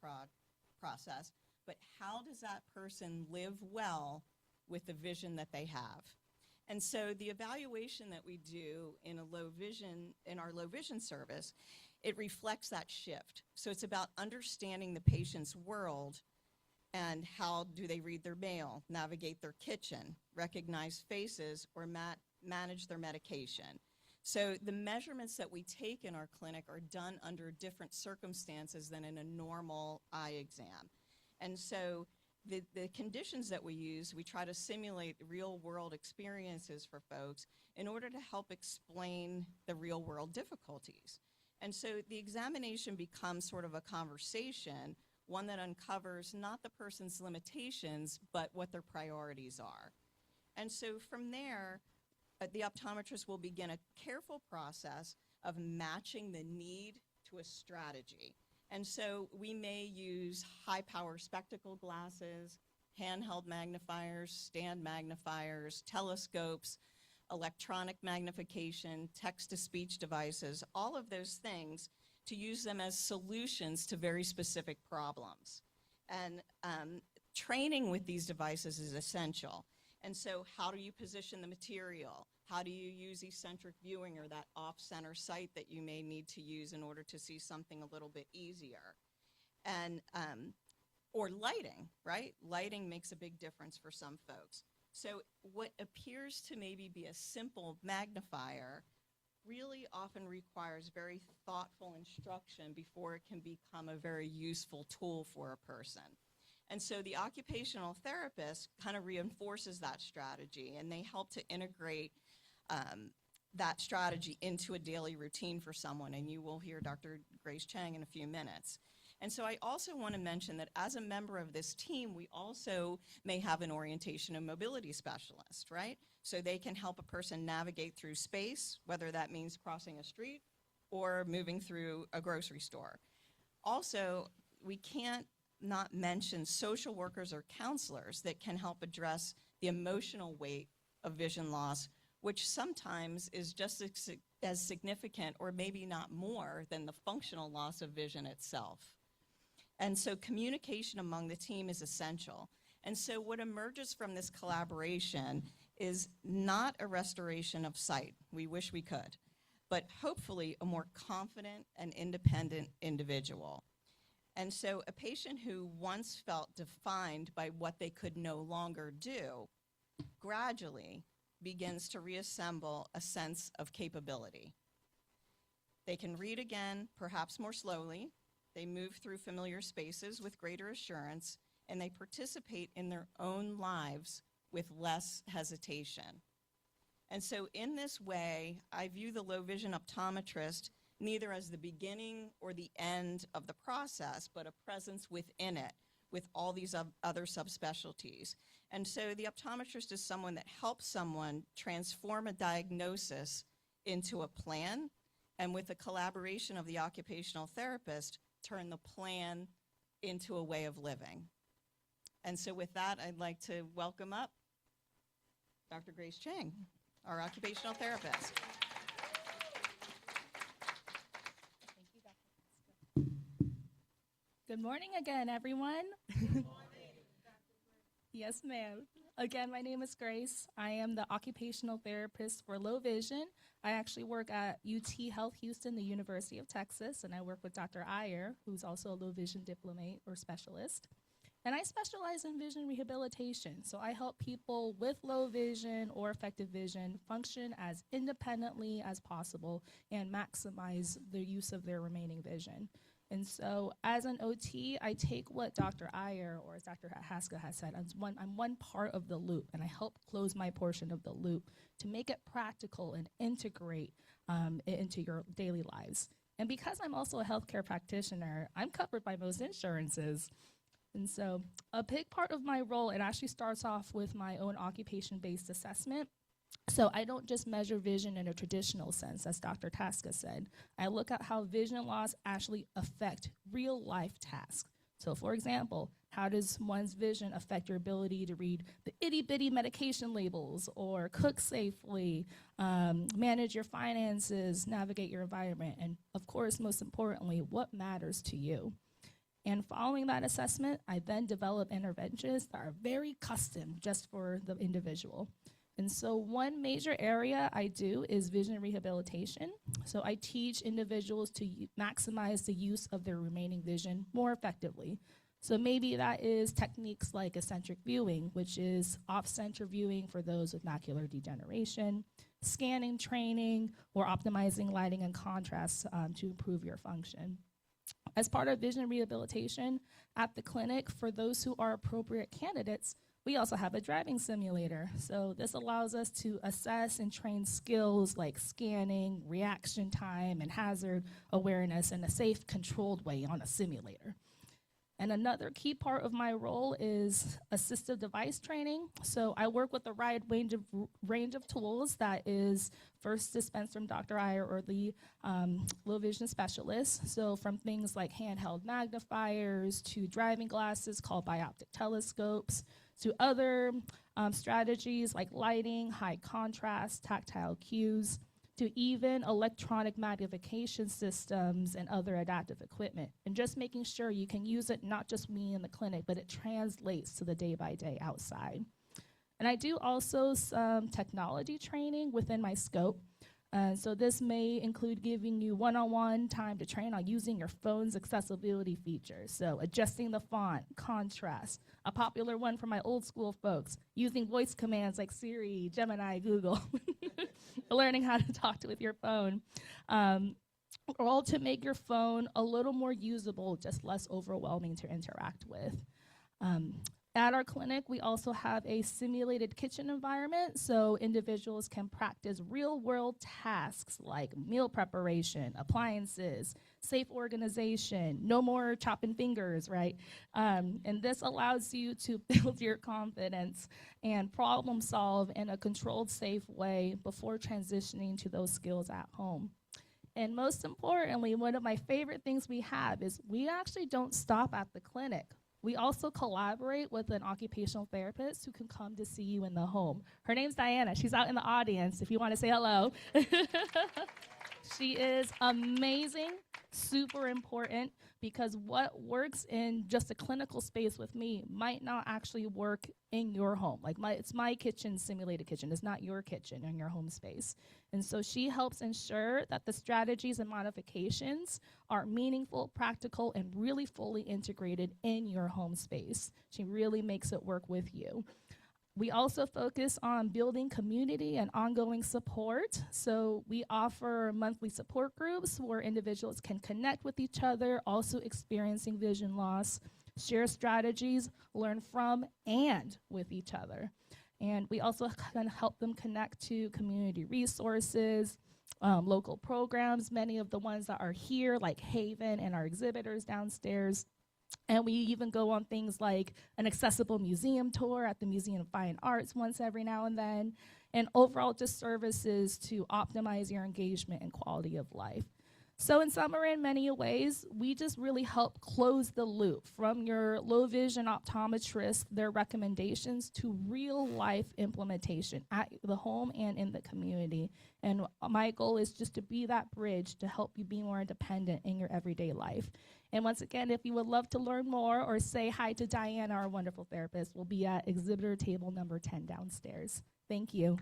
process, but how does that person live well with the vision that they have? And so the evaluation that we do in our low vision service, it reflects that shift. So it's about understanding the patient's world and how do they read their mail, navigate their kitchen, recognize faces, or manage their medication. So the measurements that we take in our clinic are done under different circumstances than in a normal eye exam. And so the conditions that we use, we try to simulate real world experiences for folks in order to help explain the real world difficulties. And so the examination becomes sort of a conversation, one that uncovers not the person's limitations, but what their priorities are. And so from there, the optometrist will begin a careful process of matching the need to a strategy. And so we may use high-power spectacle glasses, handheld magnifiers, stand magnifiers, telescopes, electronic magnification, text-to-speech devices, all of those things to use them as solutions to very specific problems. And training with these devices is essential. And so how do you position the material? How do you use eccentric viewing or that off-center sight that you may need to use in order to see something a little bit easier? And, or lighting, right? Lighting makes a big difference for some folks. So what appears to maybe be a simple magnifier really often requires very thoughtful instruction before it can become a very useful tool for a person. And so the occupational therapist kind of reinforces that strategy, and they help to integrate that strategy into a daily routine for someone, and you will hear Dr. Grace Chang in a few minutes. And so I also want to mention that as a member of this team, we also may have an orientation and mobility specialist, right? So they can help a person navigate through space, whether that means crossing a street or moving through a grocery store. Also, we can't not mention social workers or counselors that can help address the emotional weight of vision loss, which sometimes is just as significant or maybe not more than the functional loss of vision itself. And so communication among the team is essential. And so what emerges from this collaboration is not a restoration of sight. We wish we could, but hopefully a more confident and independent individual. And so a patient who once felt defined by what they could no longer do gradually begins to reassemble a sense of capability. They can read again, perhaps more slowly. They move through familiar spaces with greater assurance, and they participate in their own lives with less hesitation. And so in this way, I view the low vision optometrist neither as the beginning or the end of the process, but a presence within it with all these other subspecialties. And so the optometrist is someone that helps someone transform a diagnosis into a plan, and with the collaboration of the occupational therapist, turn the plan into a way of living. And so with that, I'd like to welcome up Dr. Grace Chang, our occupational therapist. Good morning again, everyone. Yes, ma'am. Again, my name is Grace. I am the occupational therapist for low vision. I actually work at UT Health Houston, the University of Texas, and I work with Dr. Iyer, who's also a low vision diplomate or specialist. And I specialize in vision rehabilitation. So I help people with low vision or affected vision function as independently as possible and maximize the use of their remaining vision. And so as an OT, I take what Dr. Iyer, or as Dr. Haska has said, I'm one part of the loop, and I help close my portion of the loop to make it practical and integrate it into your daily lives. And because I'm also a healthcare practitioner, I'm covered by most insurances. And so a big part of my role, it actually starts off with my own occupation-based assessment. So I don't just measure vision in a traditional sense, as Dr. Taska said. I look at how vision loss actually affect real-life tasks. So for example, how does one's vision affect your ability to read the itty-bitty medication labels or cook safely, manage your finances, navigate your environment, and of course, most importantly, what matters to you? And following that assessment, I then develop interventions that are very custom just for the individual. And so one major area I do is vision rehabilitation. So I teach individuals to maximize the use of their remaining vision more effectively. So maybe that is techniques like eccentric viewing, which is off-center viewing for those with macular degeneration, scanning training, or optimizing lighting and contrast to improve your function. As part of vision rehabilitation at the clinic, for those who are appropriate candidates, we also have a driving simulator. So this allows us to assess and train skills like scanning, reaction time, and hazard awareness in a safe, controlled way on a simulator. And another key part of my role is assistive device training. So I work with a wide range of tools that is first dispensed from Dr. Iyer or the low vision specialist. So from things like handheld magnifiers to driving glasses called bioptic telescopes to other strategies like lighting, high contrast, tactile cues, to even electronic magnification systems and other adaptive equipment, and just making sure you can use it not just me in the clinic, but it translates to the day-by-day outside. And I do also some technology training within my scope. So this may include giving you one-on-one time to train on using your phone's accessibility features. So adjusting the font, contrast, a popular one for my old school folks, using voice commands like Siri, Gemini, Google, learning how to talk with your phone, all to make your phone a little more usable, just less overwhelming to interact with. At our clinic, we also have a simulated kitchen environment, so individuals can practice real-world tasks like meal preparation, appliances, safe organization, no more chopping fingers, right? And this allows you to build your confidence and problem solve in a controlled, safe way before transitioning to those skills at home. And most importantly, one of my favorite things we have is we actually don't stop at the clinic. We also collaborate with an occupational therapist who can come to see you in the home. Her name's Diana. She's out in the audience if you want to say hello. She is amazing, super important, because what works in just a clinical space with me might not actually work in your home. Like it's my kitchen, simulated kitchen. It's not your kitchen in your home space. And so she helps ensure that the strategies and modifications are meaningful, practical, and really fully integrated in your home space. She really makes it work with you. We also focus on building community and ongoing support. So we offer monthly support groups where individuals can connect with each other, also experiencing vision loss, share strategies, learn from and with each other. And we also can help them connect to community resources, local programs, many of the ones that are here, like HAVIN and our exhibitors downstairs. And we even go on things like an accessible museum tour at the Museum of Fine Arts once every now and then, and overall just services to optimize your engagement and quality of life. So in summary, in many ways, we just really help close the loop from your low vision optometrist, their recommendations, to real life implementation at the home and in the community. And my goal is just to be that bridge to help you be more independent in your everyday life. And once again, if you would love to learn more or say hi to Diana, our wonderful therapist, we'll be at exhibitor table number 10 downstairs. Thank you.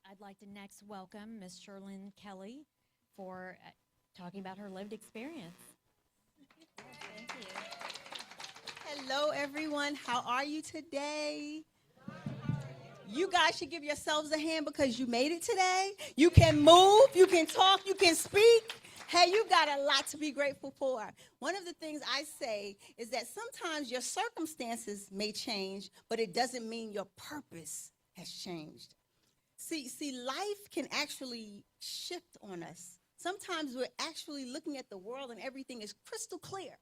I'd like to next welcome Ms. Sherlyn Kelly for talking about her lived experience. Thank you. Hello, everyone. How are you today? You guys should give yourselves a hand because you made it today. You can move, you can talk, you can speak. Hey, you got a lot to be grateful for. One of the things I say is that sometimes your circumstances may change, but it doesn't mean your purpose has changed. See, life can actually shift on us. Sometimes we're actually looking at the world and everything is crystal clear.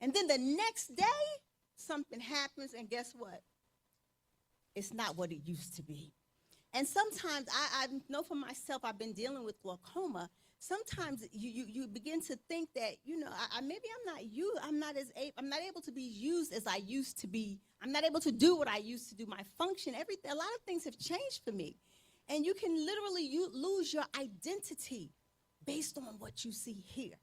And then the next day, something happens, and guess what? It's not what it used to be. And sometimes I know for myself, I've been dealing with glaucoma. Sometimes you begin to think that, maybe I'm not able to be used as I used to be. I'm not able to do what I used to do, my function, everything. A lot of things have changed for me. And you can literally lose your identity based on what you see here.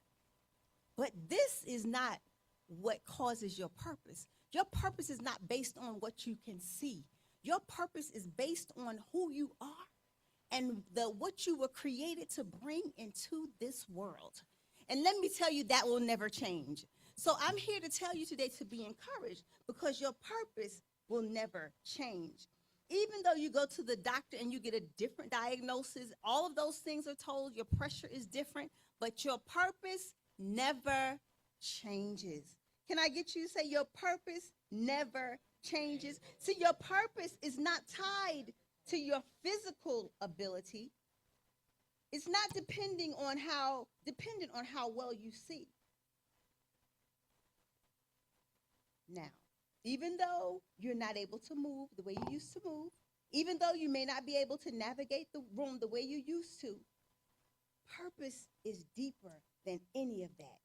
But this is not what causes your purpose. Your purpose is not based on what you can see. Your purpose is based on who you are and what you were created to bring into this world. And let me tell you, that will never change. So I'm here to tell you today to be encouraged because your purpose will never change. Even though you go to the doctor and you get a different diagnosis, all of those things are told, your pressure is different, but your purpose never changes. Can I get you to say your purpose never changes? See, your purpose is not tied to your physical ability. It's not dependent on how well you see. Now, even though you're not able to move the way you used to move, even though you may not be able to navigate the room the way you used to, purpose is deeper than any of that.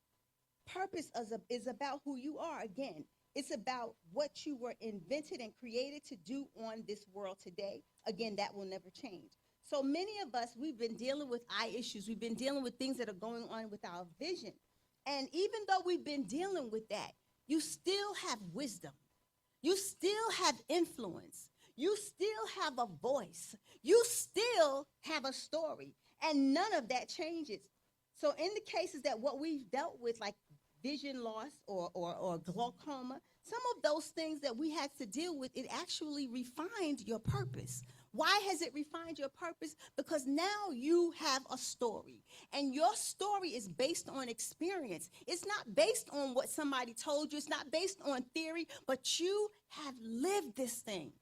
Purpose is about who you are. Again, it's about what you were invented and created to do on this world today. Again, that will never change. So many of us, we've been dealing with eye issues. We've been dealing with things that are going on with our vision. And even though we've been dealing with that, you still have wisdom. You still have influence. You still have a voice. You still have a story. And none of that changes. So in the cases that what we've dealt with, like vision loss or glaucoma, some of those things that we had to deal with, it actually refined your purpose. Why has it refined your purpose? Because now you have a story, and your story is based on experience. It's not based on what somebody told you. It's not based on theory, but you have lived this thing.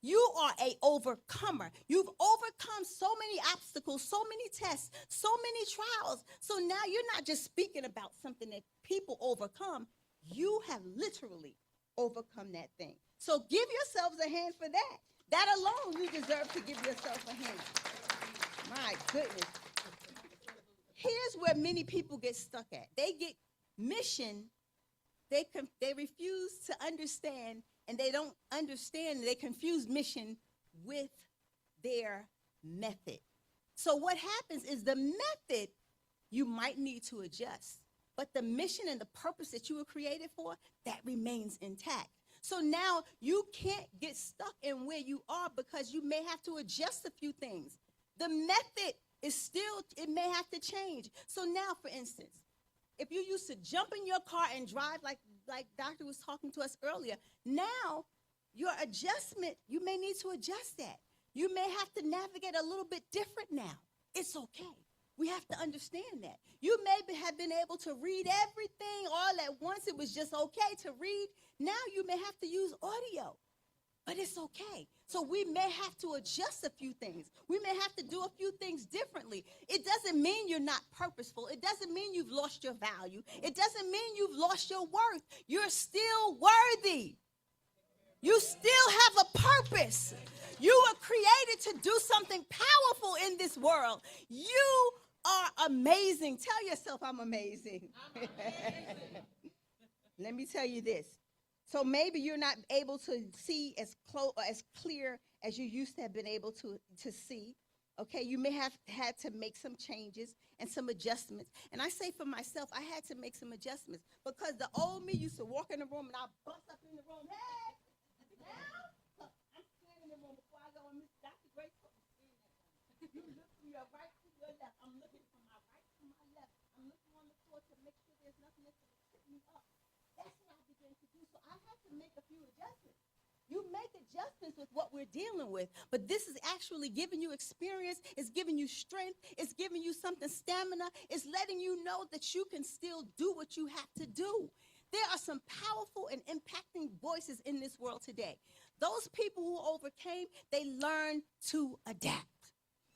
You are an overcomer. You've overcome so many obstacles, so many tests, so many trials. So now you're not just speaking about something that people overcome. You have literally overcome that thing. So give yourselves a hand for that. That alone, you deserve to give yourself a hand. My goodness. Here's where many people get stuck at. They get mission. They refuse to understand, and they don't understand. They confuse mission with their method. So what happens is the method you might need to adjust, but the mission and the purpose that you were created for, that remains intact. So now you can't get stuck in where you are because you may have to adjust a few things. The method is still, it may have to change. So now, for instance, if you used to jump in your car and drive like Doctor was talking to us earlier, now your adjustment, you may need to adjust that. You may have to navigate a little bit different now. It's okay. We have to understand that. You may have been able to read everything all at once. It was just okay to read. Now you may have to use audio, but it's okay. So we may have to adjust a few things. We may have to do a few things differently. It doesn't mean you're not purposeful. It doesn't mean you've lost your value. It doesn't mean you've lost your worth. You're still worthy. You still have a purpose. You were created to do something powerful in this world. You are amazing. Tell yourself, I'm amazing. I'm amazing. Let me tell you this. So maybe you're not able to see as clear as you used to have been able to see. Okay, you may have had to make some changes and some adjustments. And I say for myself, I had to make some adjustments because the old me used to walk in the room and I'd bust up in the room, hey! Now, look, I'm standing in the room before I go, and Miss Dr. Grace put me standing there. You look from your right to your left. I'm looking from my right to my left. I'm looking on the floor to make sure there's nothing that's going to trip me up. That's what I began to do. So I had to make a few adjustments. You make adjustments with what we're dealing with, but this is actually giving you experience. It's giving you strength. It's giving you something, stamina. It's letting you know that you can still do what you have to do. There are some powerful and impacting voices in this world today. Those people who overcame, they learned to adapt.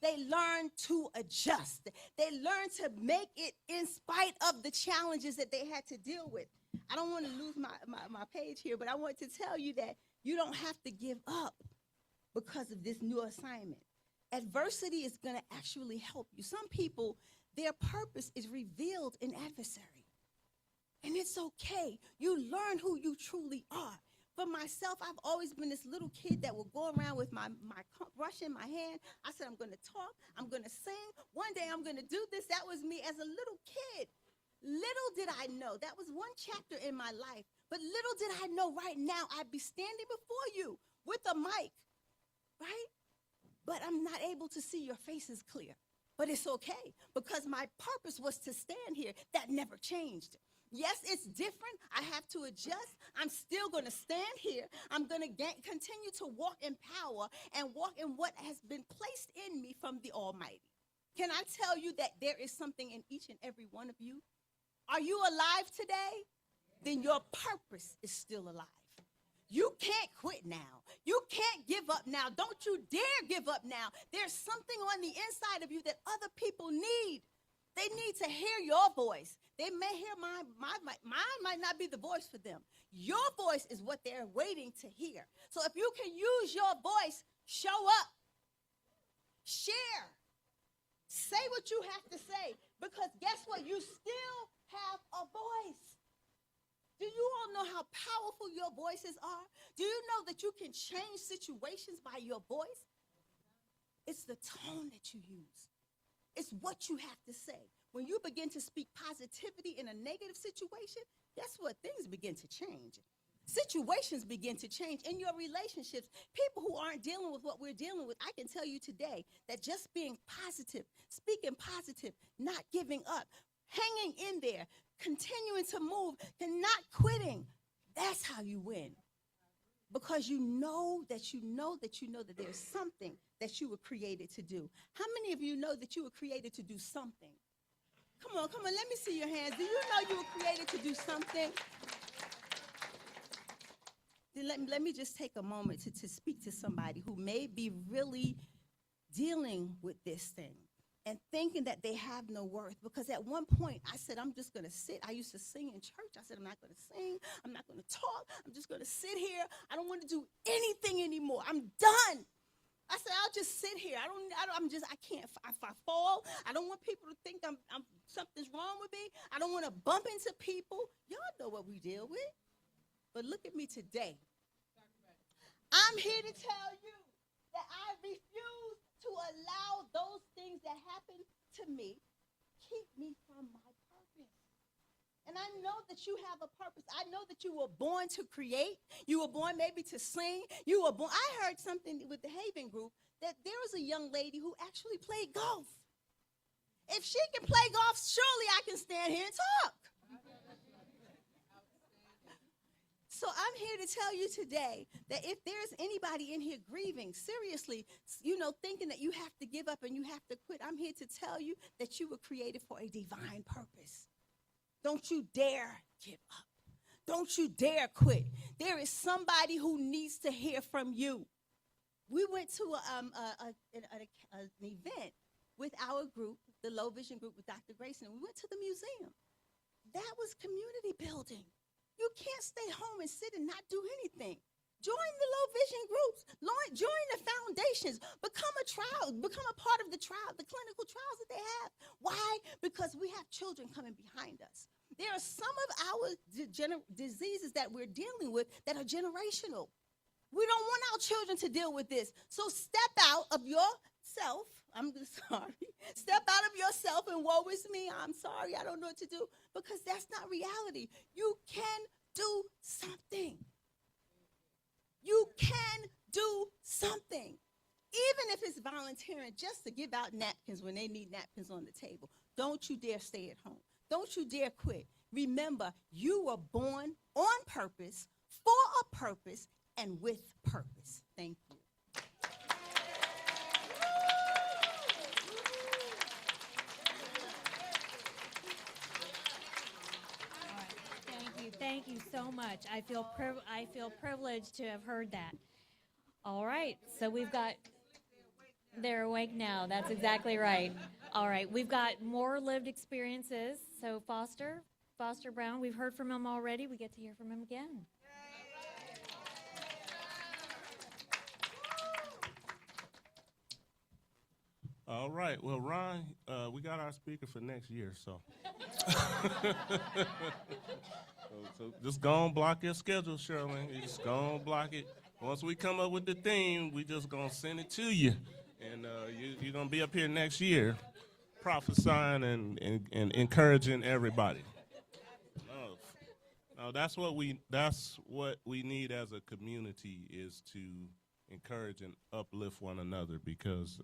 They learned to adjust. They learned to make it in spite of the challenges that they had to deal with. I don't want to lose my page here, but I want to tell you that you don't have to give up because of this new assignment. Adversity is going to actually help you. Some people, their purpose is revealed in adversity. And it's okay. You learn who you truly are. For myself, I've always been this little kid that will go around with my brush in my hand. I said, I'm going to talk. I'm going to sing. One day I'm going to do this. That was me as a little kid. Little did I know. That was one chapter in my life. But little did I know right now I'd be standing before you with a mic, right? But I'm not able to see your faces clear. But it's okay because my purpose was to stand here. That never changed. Yes, it's different. I have to adjust. I'm still going to stand here. I'm going to continue to walk in power and walk in what has been placed in me from the Almighty. Can I tell you that there is something in each and every one of you? Are you alive today? Then your purpose is still alive. You can't quit now. You can't give up now. Don't you dare give up now. There's something on the inside of you that other people need. They need to hear your voice. They may hear mine. Mine might not be the voice for them. Your voice is what they're waiting to hear. So if you can use your voice, show up. Share. Say what you have to say. Because guess what? You still have a voice. Do you all know how powerful your voices are? Do you know that you can change situations by your voice? It's the tone that you use. It's what you have to say. When you begin to speak positivity in a negative situation, guess what? Things begin to change. Situations begin to change in your relationships. People who aren't dealing with what we're dealing with, I can tell you today that just being positive, speaking positive, not giving up, hanging in there, continuing to move, and not quitting, that's how you win. Because you know that there's something that you were created to do. How many of you know that you were created to do something? Come on, let me see your hands. Do you know you were created to do something? Then let me just take a moment to speak to somebody who may be really dealing with this thing and thinking that they have no worth. Because at one point, I said, I'm just going to sit. I used to sing in church. I said, I'm not going to sing. I'm not going to talk. I'm just going to sit here. I don't want to do anything anymore. I'm done. I said, I'll just sit here. I can't. If I fall, I don't want people to think something's wrong with me. I don't want to bump into people. Y'all know what we deal with. But look at me today. I'm here to tell you that I refuse to to allow those things that happen to me keep me from my purpose. And I know that you have a purpose. I know that you were born to create. You were born maybe to sing. You were born. I heard something with the HAVIN group that there was a young lady who actually played golf. If she can play golf, surely I can stand here and talk. So I'm here to tell you today that if there's anybody in here grieving, seriously, thinking that you have to give up and you have to quit, I'm here to tell you that you were created for a divine purpose. Don't you dare give up. Don't you dare quit. There is somebody who needs to hear from you. We went to an event with our group, the Low Vision group with Dr. Grayson. We went to the museum. That was community building. You can't stay home and sit and not do anything. Join the low vision groups. Join the foundations. Become a part of the trial, the clinical trials that they have. Why? Because we have children coming behind us. There are some of our diseases that we're dealing with that are generational. We don't want our children to deal with this. So step out of yourself. I'm sorry. Step out of yourself and woe is me. I'm sorry. I don't know what to do. Because that's not reality. You can do something. You can do something. Even if it's volunteering just to give out napkins when they need napkins on the table. Don't you dare stay at home. Don't you dare quit. Remember, you were born on purpose, for a purpose, and with purpose. Thank you. Thank you so much. I feel privileged to have heard that. All right, so they're awake now. That's exactly right. All right, we've got more lived experiences. So Foster Brown, we've heard from him already. We get to hear from him again. All right. Well, Ron, we got our speaker for next year, so. So just go on, block your schedule, Shirley. You just go on, block it. Once we come up with the theme, we just going to send it to you. And you're going to be up here next year prophesying and encouraging everybody. No, that's what we need as a community, is to encourage and uplift one another, because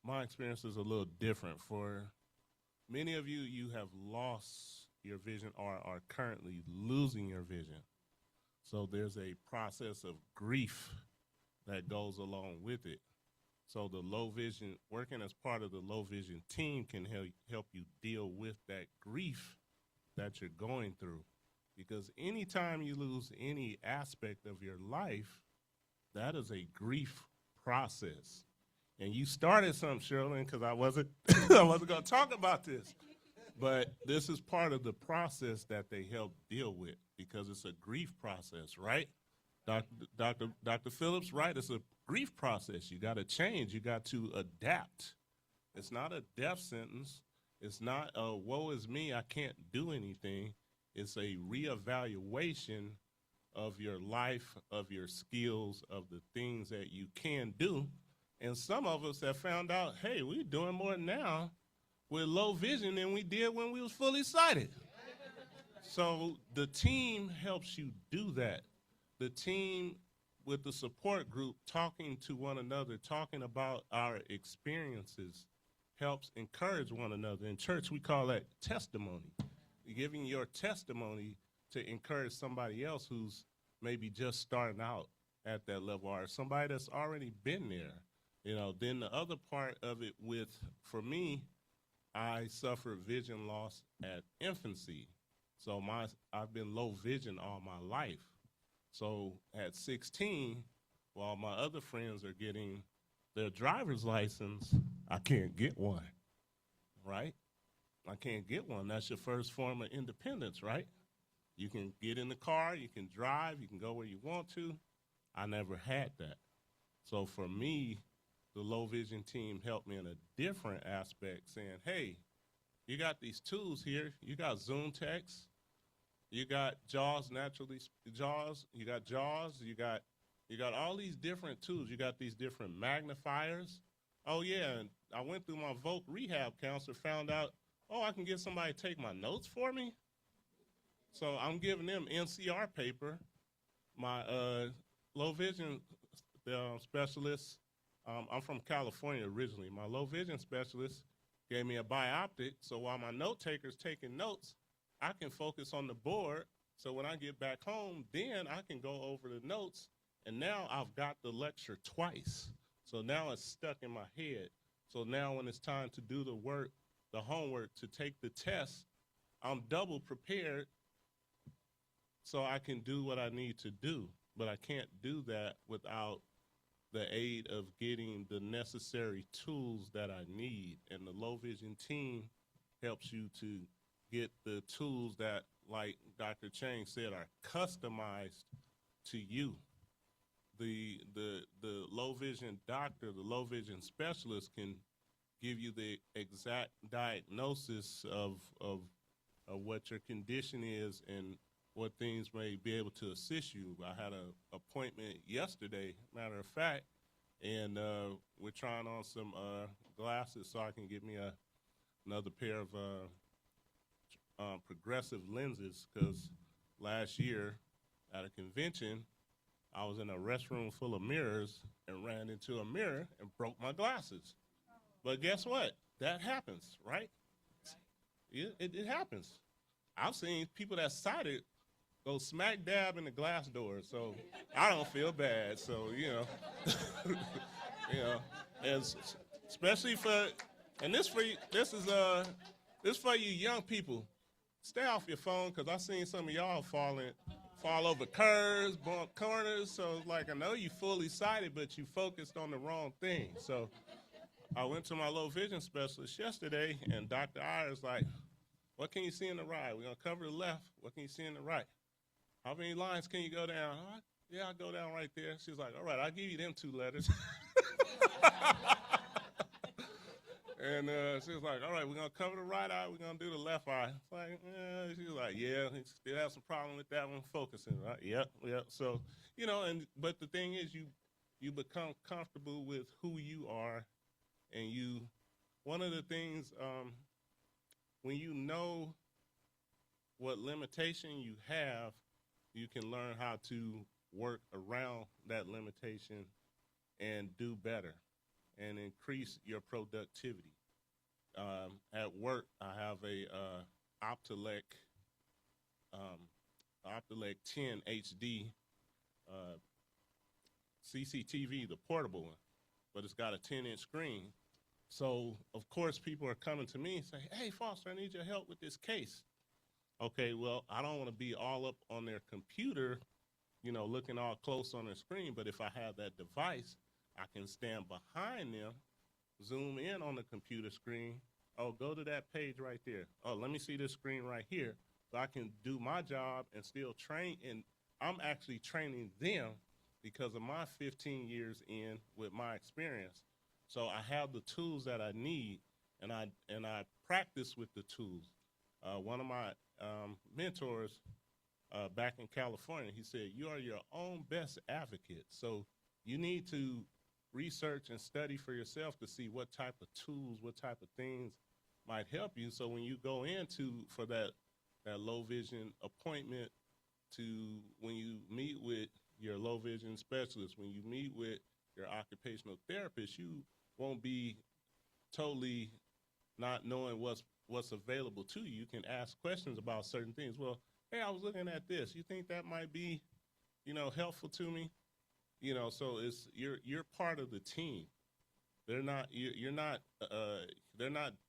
my experience is a little different. For many of you, you have lost your vision or are currently losing your vision. So there's a process of grief that goes along with it. So the low vision, working as part of the low vision team, can help you deal with that grief that you're going through. Because anytime you lose any aspect of your life, that is a grief process. And you started something, Shirley, because I wasn't going to talk about this. But this is part of the process that they help deal with, because it's a grief process, right? Dr. Phillips, right? It's a grief process. You got to change. You got to adapt. It's not a death sentence. It's not a woe is me, I can't do anything. It's a reevaluation of your life, of your skills, of the things that you can do. And some of us have found out, hey, we're doing more now with low vision than we did when we was fully sighted. So the team helps you do that. The team with the support group, talking to one another, talking about our experiences, helps encourage one another. In church, we call that testimony. You're giving your testimony to encourage somebody else who's maybe just starting out at that level, or somebody that's already been there. Then the other part of it for me, I suffered vision loss at infancy. So I've been low vision all my life. So at 16, while my other friends are getting their driver's license, I can't get one, right? I can't get one. That's your first form of independence, right? You can get in the car, you can drive, you can go where you want to. I never had that. So for me, the low vision team helped me in a different aspect, saying, hey, you got these tools here. You got Zoom text. You got JAWS, you got JAWS. You got, You got all these different tools. You got these different magnifiers. Oh, yeah, and I went through my voc rehab counselor, found out, oh, I can get somebody to take my notes for me. So I'm giving them NCR paper. My low vision specialist, I'm from California originally. My low vision specialist gave me a bioptic, so while my note taker's taking notes, I can focus on the board. So when I get back home, then I can go over the notes, and now I've got the lecture twice. So now it's stuck in my head. So now when it's time to do the work, the homework, to take the test, I'm double prepared so I can do what I need to do. But I can't do that without the aid of getting the necessary tools that I need. And the low vision team helps you to get the tools that, like Dr. Chang said, are customized to you. The low vision doctor, the low vision specialist can give you the exact diagnosis of what your condition is and what things may be able to assist you. I had an appointment yesterday, matter of fact, and we're trying on some glasses so I can get me another pair of progressive lenses, because last year at a convention, I was in a restroom full of mirrors and ran into a mirror and broke my glasses. But guess what? That happens, right? It happens. I've seen people that sighted go smack dab in the glass door, so I don't feel bad. So, as especially for, and this for you young people, stay off your phone, because I've seen some of y'all fall over curves, bump corners. So it's like, I know you fully sighted, but you focused on the wrong thing. So I went to my low vision specialist yesterday, and Dr. Ayer's like, what can you see in the right? We're going to cover the left. What can you see in the right? How many lines can you go down? Yeah, I'll go down right there. She's like, all right, I'll give you them 2 letters. And she was like, all right, we're going to cover the right eye. We're going to do the left eye. It's like, she was like, yeah, still have some problem with that one focusing, right? Yep. So, but the thing is, you become comfortable with who you are, and one of the things, when you know what limitation you have, you can learn how to work around that limitation and do better and increase your productivity. At work, I have a Optelec 10 HD CCTV, the portable one, but it's got a 10-inch screen. So, of course, people are coming to me and say, hey, Foster, I need your help with this case. Okay, well, I don't want to be all up on their computer, looking all close on their screen, but if I have that device, I can stand behind them, zoom in on the computer screen. Oh, go to that page right there. Oh, let me see this screen right here. So I can do my job and still train, and I'm actually training them because of my 15 years in with my experience. So I have the tools that I need, and I practice with the tools. One of my mentors back in California, he said, you are your own best advocate. So you need to research and study for yourself to see what type of tools, what type of things might help you. So when you go for that low vision appointment, when you meet with your low vision specialist, when you meet with your occupational therapist, you won't be totally not knowing what's available to you. You can ask questions about certain things. Well, hey, I was looking at this. You think that might be, helpful to me? So you're part of the team. They're not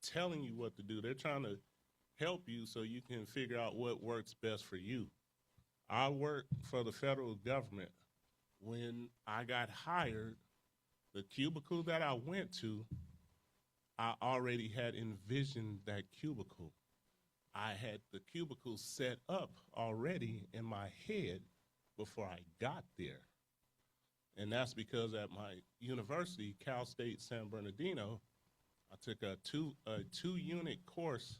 telling you what to do. They're trying to help you so you can figure out what works best for you. I work for the federal government. When I got hired, the cubicle that I went to, I already had envisioned that cubicle. I had the cubicle set up already in my head before I got there. And that's because at my university, Cal State San Bernardino, I took a two-unit course,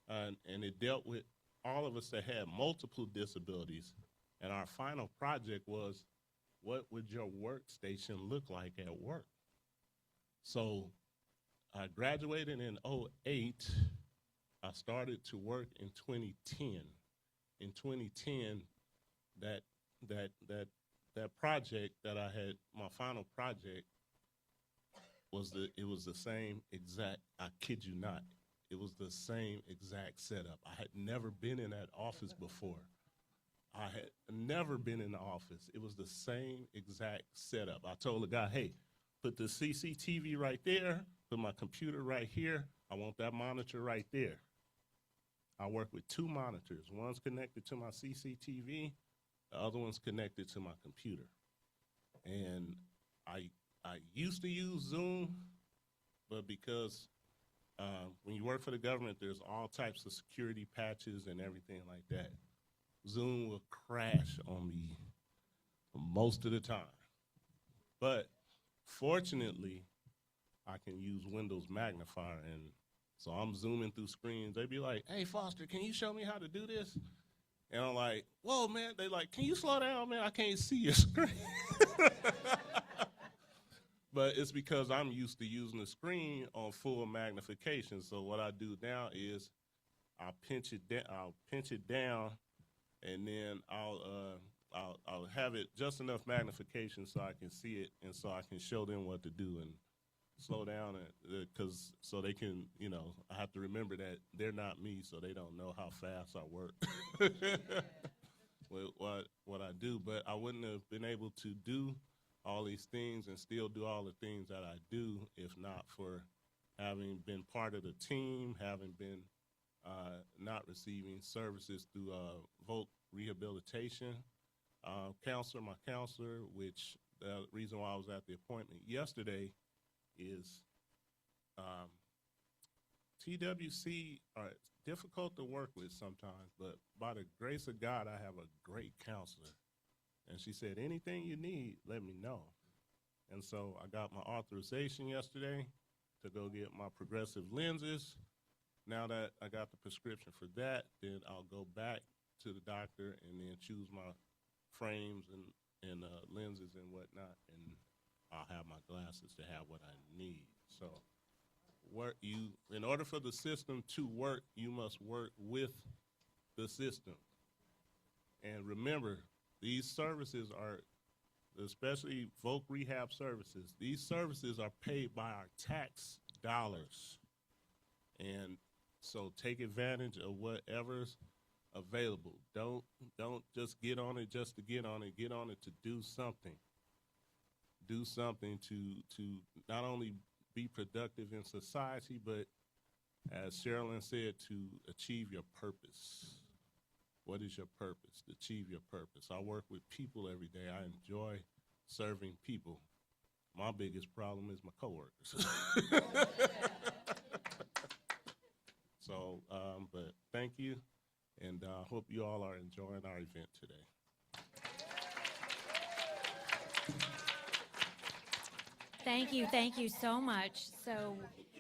and it dealt with all of us that had multiple disabilities. And our final project was what would your workstation look like at work? So I graduated in '08. I started to work in 2010. In 2010, that project that I had, my final project, was the same exact, I kid you not, it was the same exact setup. I had never been in that office before. I had never been in the office. It was the same exact setup. I told the guy, hey, put the CCTV right there, put my computer right here. I want that monitor right there. I work with 2 monitors. One's connected to my CCTV, the other one's connected to my computer. And I used to use Zoom, but because when you work for the government, there's all types of security patches and everything like that. Zoom will crash on me most of the time. But fortunately, I can use Windows Magnifier, and so I'm zooming through screens. They be like, hey, Foster, can you show me how to do this? And I'm like, whoa, man. They like, can you slow down, man? I can't see your screen. But it's because I'm used to using the screen on full magnification. So what I do now is I'll pinch it down, and then I'll have it just enough magnification so I can see it, and so I can show them what to do and slow down, because so they can, I have to remember that they're not me, so they don't know how fast I work with what I do. But I wouldn't have been able to do all these things and still do all the things that I do if not for having been part of the team, having been not receiving services through Voc Rehabilitation. My counselor, which the reason why I was at the appointment yesterday is TWC are difficult to work with sometimes, but by the grace of God, I have a great counselor. And she said, anything you need, let me know. And so I got my authorization yesterday to go get my progressive lenses. Now that I got the prescription for that, then I'll go back to the doctor and then choose my frames and lenses and whatnot, and I'll have my glasses to have what I need. So in order for the system to work, you must work with the system. And remember, these services are, especially Voc Rehab services, these services are paid by our tax dollars. And so take advantage of whatever's available. Don't just get on it just to get on it. Get on it to do something. Do something to not only be productive in society, but as Sherilyn said, to achieve your purpose. What is your purpose? To achieve your purpose. I work with people every day. I enjoy serving people. My biggest problem is my coworkers. So, but thank you, and I hope you all are enjoying our event today. Thank you so much. So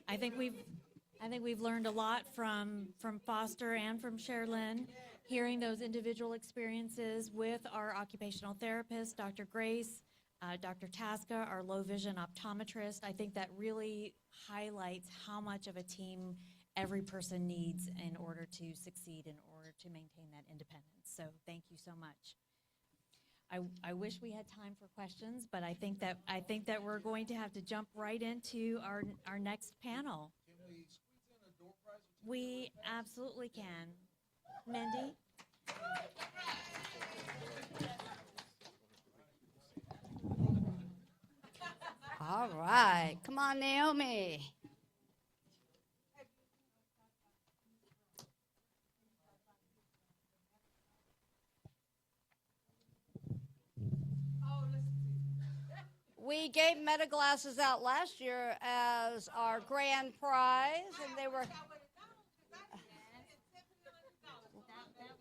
I think we've learned a lot from Foster and from Sherilyn, hearing those individual experiences with our occupational therapist, Dr. Grace, Dr. Tasca, our low vision optometrist. I think that really highlights how much of a team every person needs in order to succeed, in order to maintain that independence. So thank you so much. I wish we had time for questions, but I think that we're going to have to jump right into our next panel. Can we squeeze in a door prize or two? We absolutely can. Mindy? All right. Come on, Naomi. We gave Meta glasses out last year as our grand prize, and they were.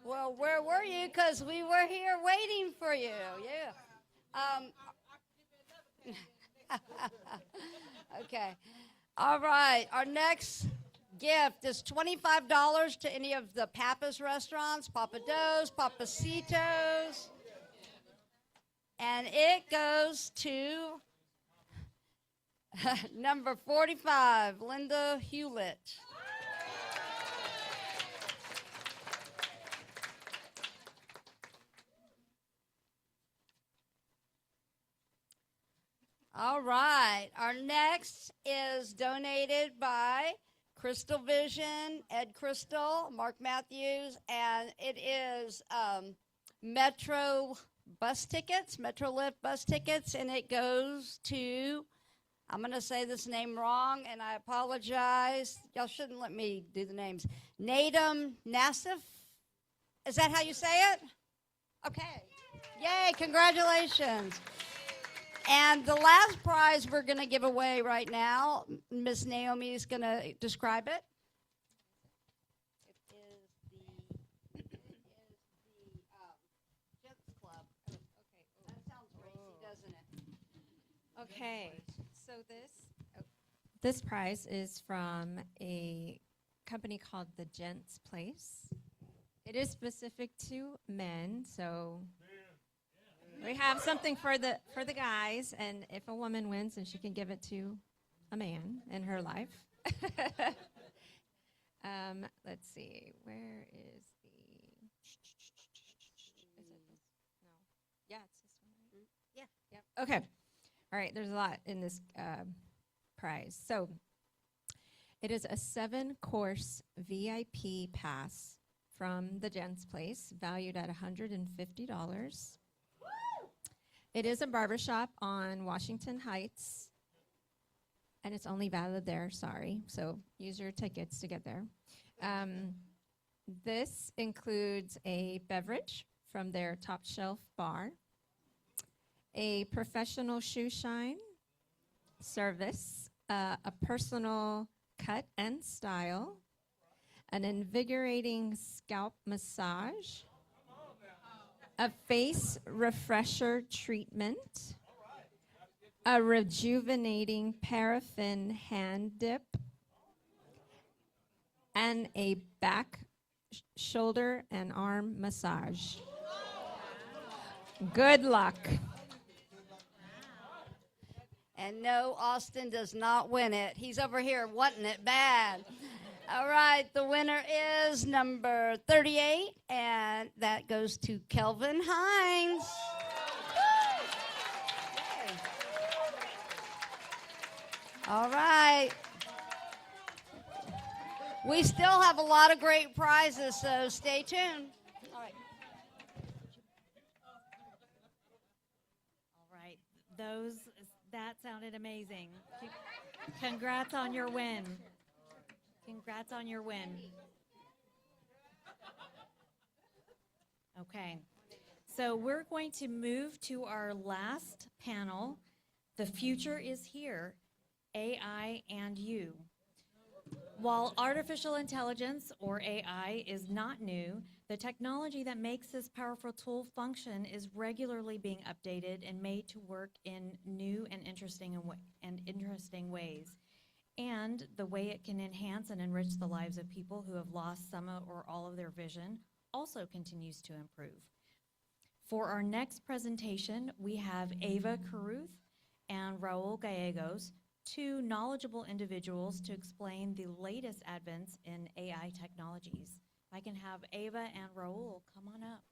Well, where were you? Because we were here waiting for you. Yeah. Okay. All right. Our next gift is $25 to any of the Pappas restaurants, Papa Do's, Papacitos. And it goes to number 45, Linda Hewlett. All right. Our next is donated by Crystal Vision, Ed Crystal, Mark Matthews, and it is Metro Lift bus tickets, and it goes to, I'm going to say this name wrong, and I apologize. Y'all shouldn't let me do the names. Nadim Nassif? Is that how you say it? Okay. Yay, congratulations. And the last prize we're going to give away right now, Miss Naomi is going to describe it. It is the Gents Club. Okay, that sounds racy, doesn't it? Okay, so this prize is from a company called the Gents Place. It is specific to men, so we have something for the guys, and if a woman wins, then she can give it to a man in her life. Let's see, where is the? Is it this? No. Yeah, it's this one. Right? Yeah. Yep. Okay. All right. There's a lot in this prize. So it is a 7-course VIP pass from the Gents Place, valued at $150. It is a barbershop on Washington Heights, and it's only valid there, sorry. So use your tickets to get there. This includes a beverage from their top shelf bar, a professional shoe shine service, a personal cut and style, an invigorating scalp massage, a face refresher treatment, a rejuvenating paraffin hand dip, and a back, shoulder, and arm massage. Good luck. And no, Austin does not win it. He's over here wanting it bad. All right, the winner is number 38, and that goes to Kelvin Hines. All right. We still have a lot of great prizes, so stay tuned. All right. All right, that sounded amazing. Congrats on your win. Congrats on your win. Okay, so we're going to move to our last panel. The future is here, AI and you. While artificial intelligence, or AI, is not new, the technology that makes this powerful tool function is regularly being updated and made to work in new and interesting ways. And the way it can enhance and enrich the lives of people who have lost some or all of their vision also continues to improve. For our next presentation, we have Ava Caruth and Raul Gallegos, two knowledgeable individuals to explain the latest advents in AI technologies. If I can have Ava and Raul come on up.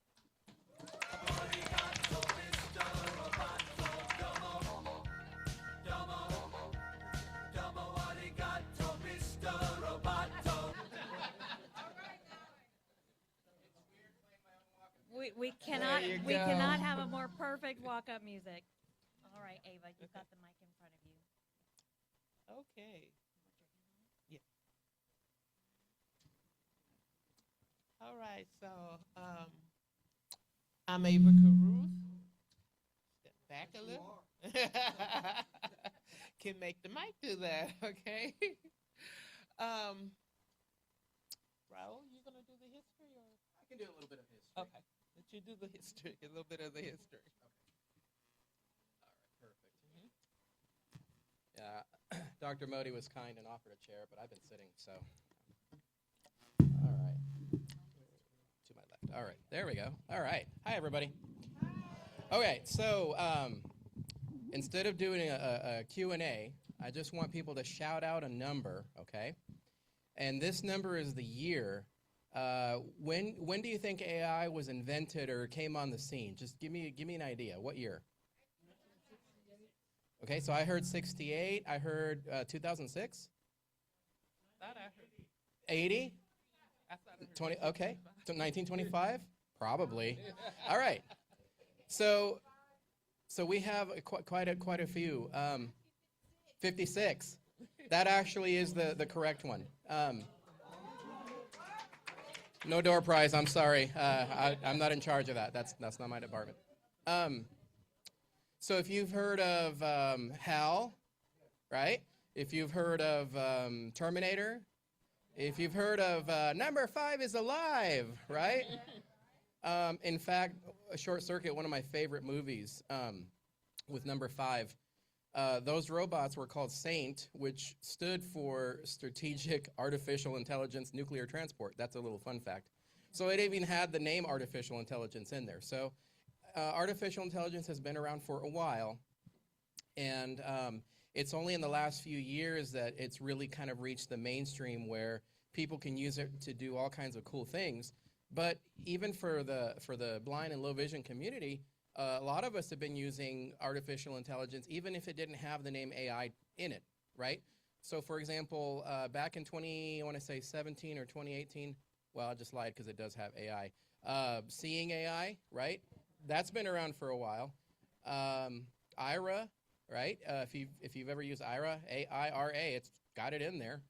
We cannot have a more perfect walk-up music. All right, Ava, you've got the mic in front of you. Okay. Yeah. All right, so I'm Ava Caruth. Step back a little. Can make the mic do that, okay? Raul, you gonna do the history, or I can do a little bit of history. okay? Let you do the history, a little bit of the history. Okay. All right, perfect. Yeah, Dr. Modi was kind and offered a chair, but I've been sitting, so. All right. To my left. All right, there we go. All right. Hi, everybody. Okay, so instead of doing a Q&A, I just want people to shout out a number, okay? And this number is the year. When do you think AI was invented or came on the scene? Just give me an idea. What year? Okay, so I heard 68. I heard 2006. 80? 20. Okay, so 1925. Probably. All right. So we have quite a few. 56. That actually is the correct one. No door prize. I'm sorry. I'm not in charge of that. That's not my department. So if you've heard of HAL, right? If you've heard of Terminator, if you've heard of Number 5 is Alive, right? In fact, A Short Circuit, one of my favorite movies with Number 5, those robots were called SAINT, which stood for Strategic Artificial Intelligence Nuclear Transport. That's a little fun fact. So it even had the name artificial intelligence in there. So artificial intelligence has been around for a while, and it's only in the last few years that it's really kind of reached the mainstream where people can use it to do all kinds of cool things. But even for the blind and low vision community, a lot of us have been using artificial intelligence, even if it didn't have the name AI in it, right? So, for example, back in 2017 or 2018, well, I just lied because it does have AI. Seeing AI, right? That's been around for a while. IRA, right? If you've ever used IRA, A-I-R-A, it's got it in there.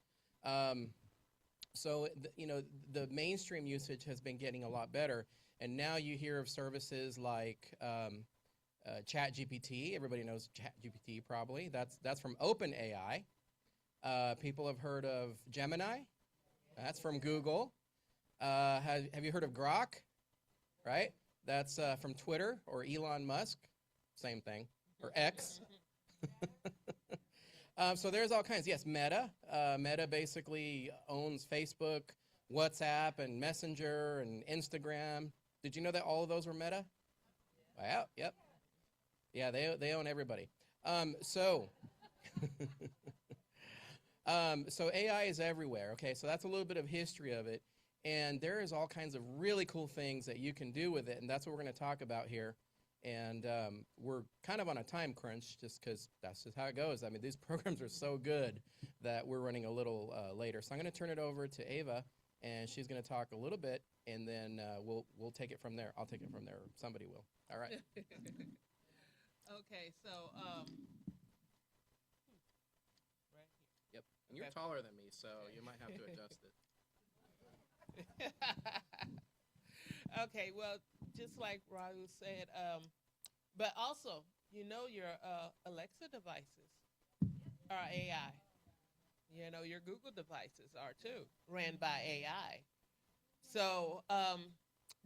So, the mainstream usage has been getting a lot better. And now you hear of services like ChatGPT. Everybody knows ChatGPT probably. That's from OpenAI. People have heard of Gemini. That's from Google. Have you heard of Grok? Right? That's from Twitter or Elon Musk. Same thing. Or X. So there's all kinds. Yes, Meta. Meta basically owns Facebook, WhatsApp, and Messenger, and Instagram. Did you know that all of those were Meta? Wow, yep. Yeah, they own everybody. So AI is everywhere, okay? So that's a little bit of history of it. And there is all kinds of really cool things that you can do with it, and that's what we're going to talk about here. And we're kind of on a time crunch just because that's just how it goes. I mean, these programs are so good that we're running a little later. So I'm going to turn it over to Ava, and she's going to talk a little bit, and then we'll take it from there. I'll take it from there, or somebody will. All right. Okay, so right here. Yep. And you're taller than me, so you might have to adjust it. Okay, well, just like Raul said, but also, your Alexa devices are AI. Your Google devices are too, ran by AI. So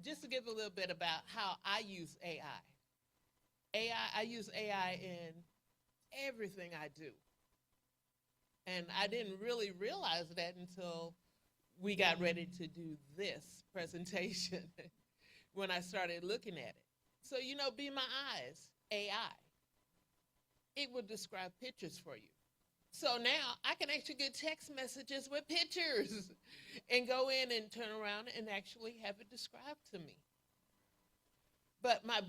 just to give a little bit about how I use AI. I use AI in everything I do. And I didn't really realize that until we got ready to do this presentation when I started looking at it. So, Be My Eyes, AI. It will describe pictures for you. So now I can actually get text messages with pictures and go in and turn around and actually have it described to me. But my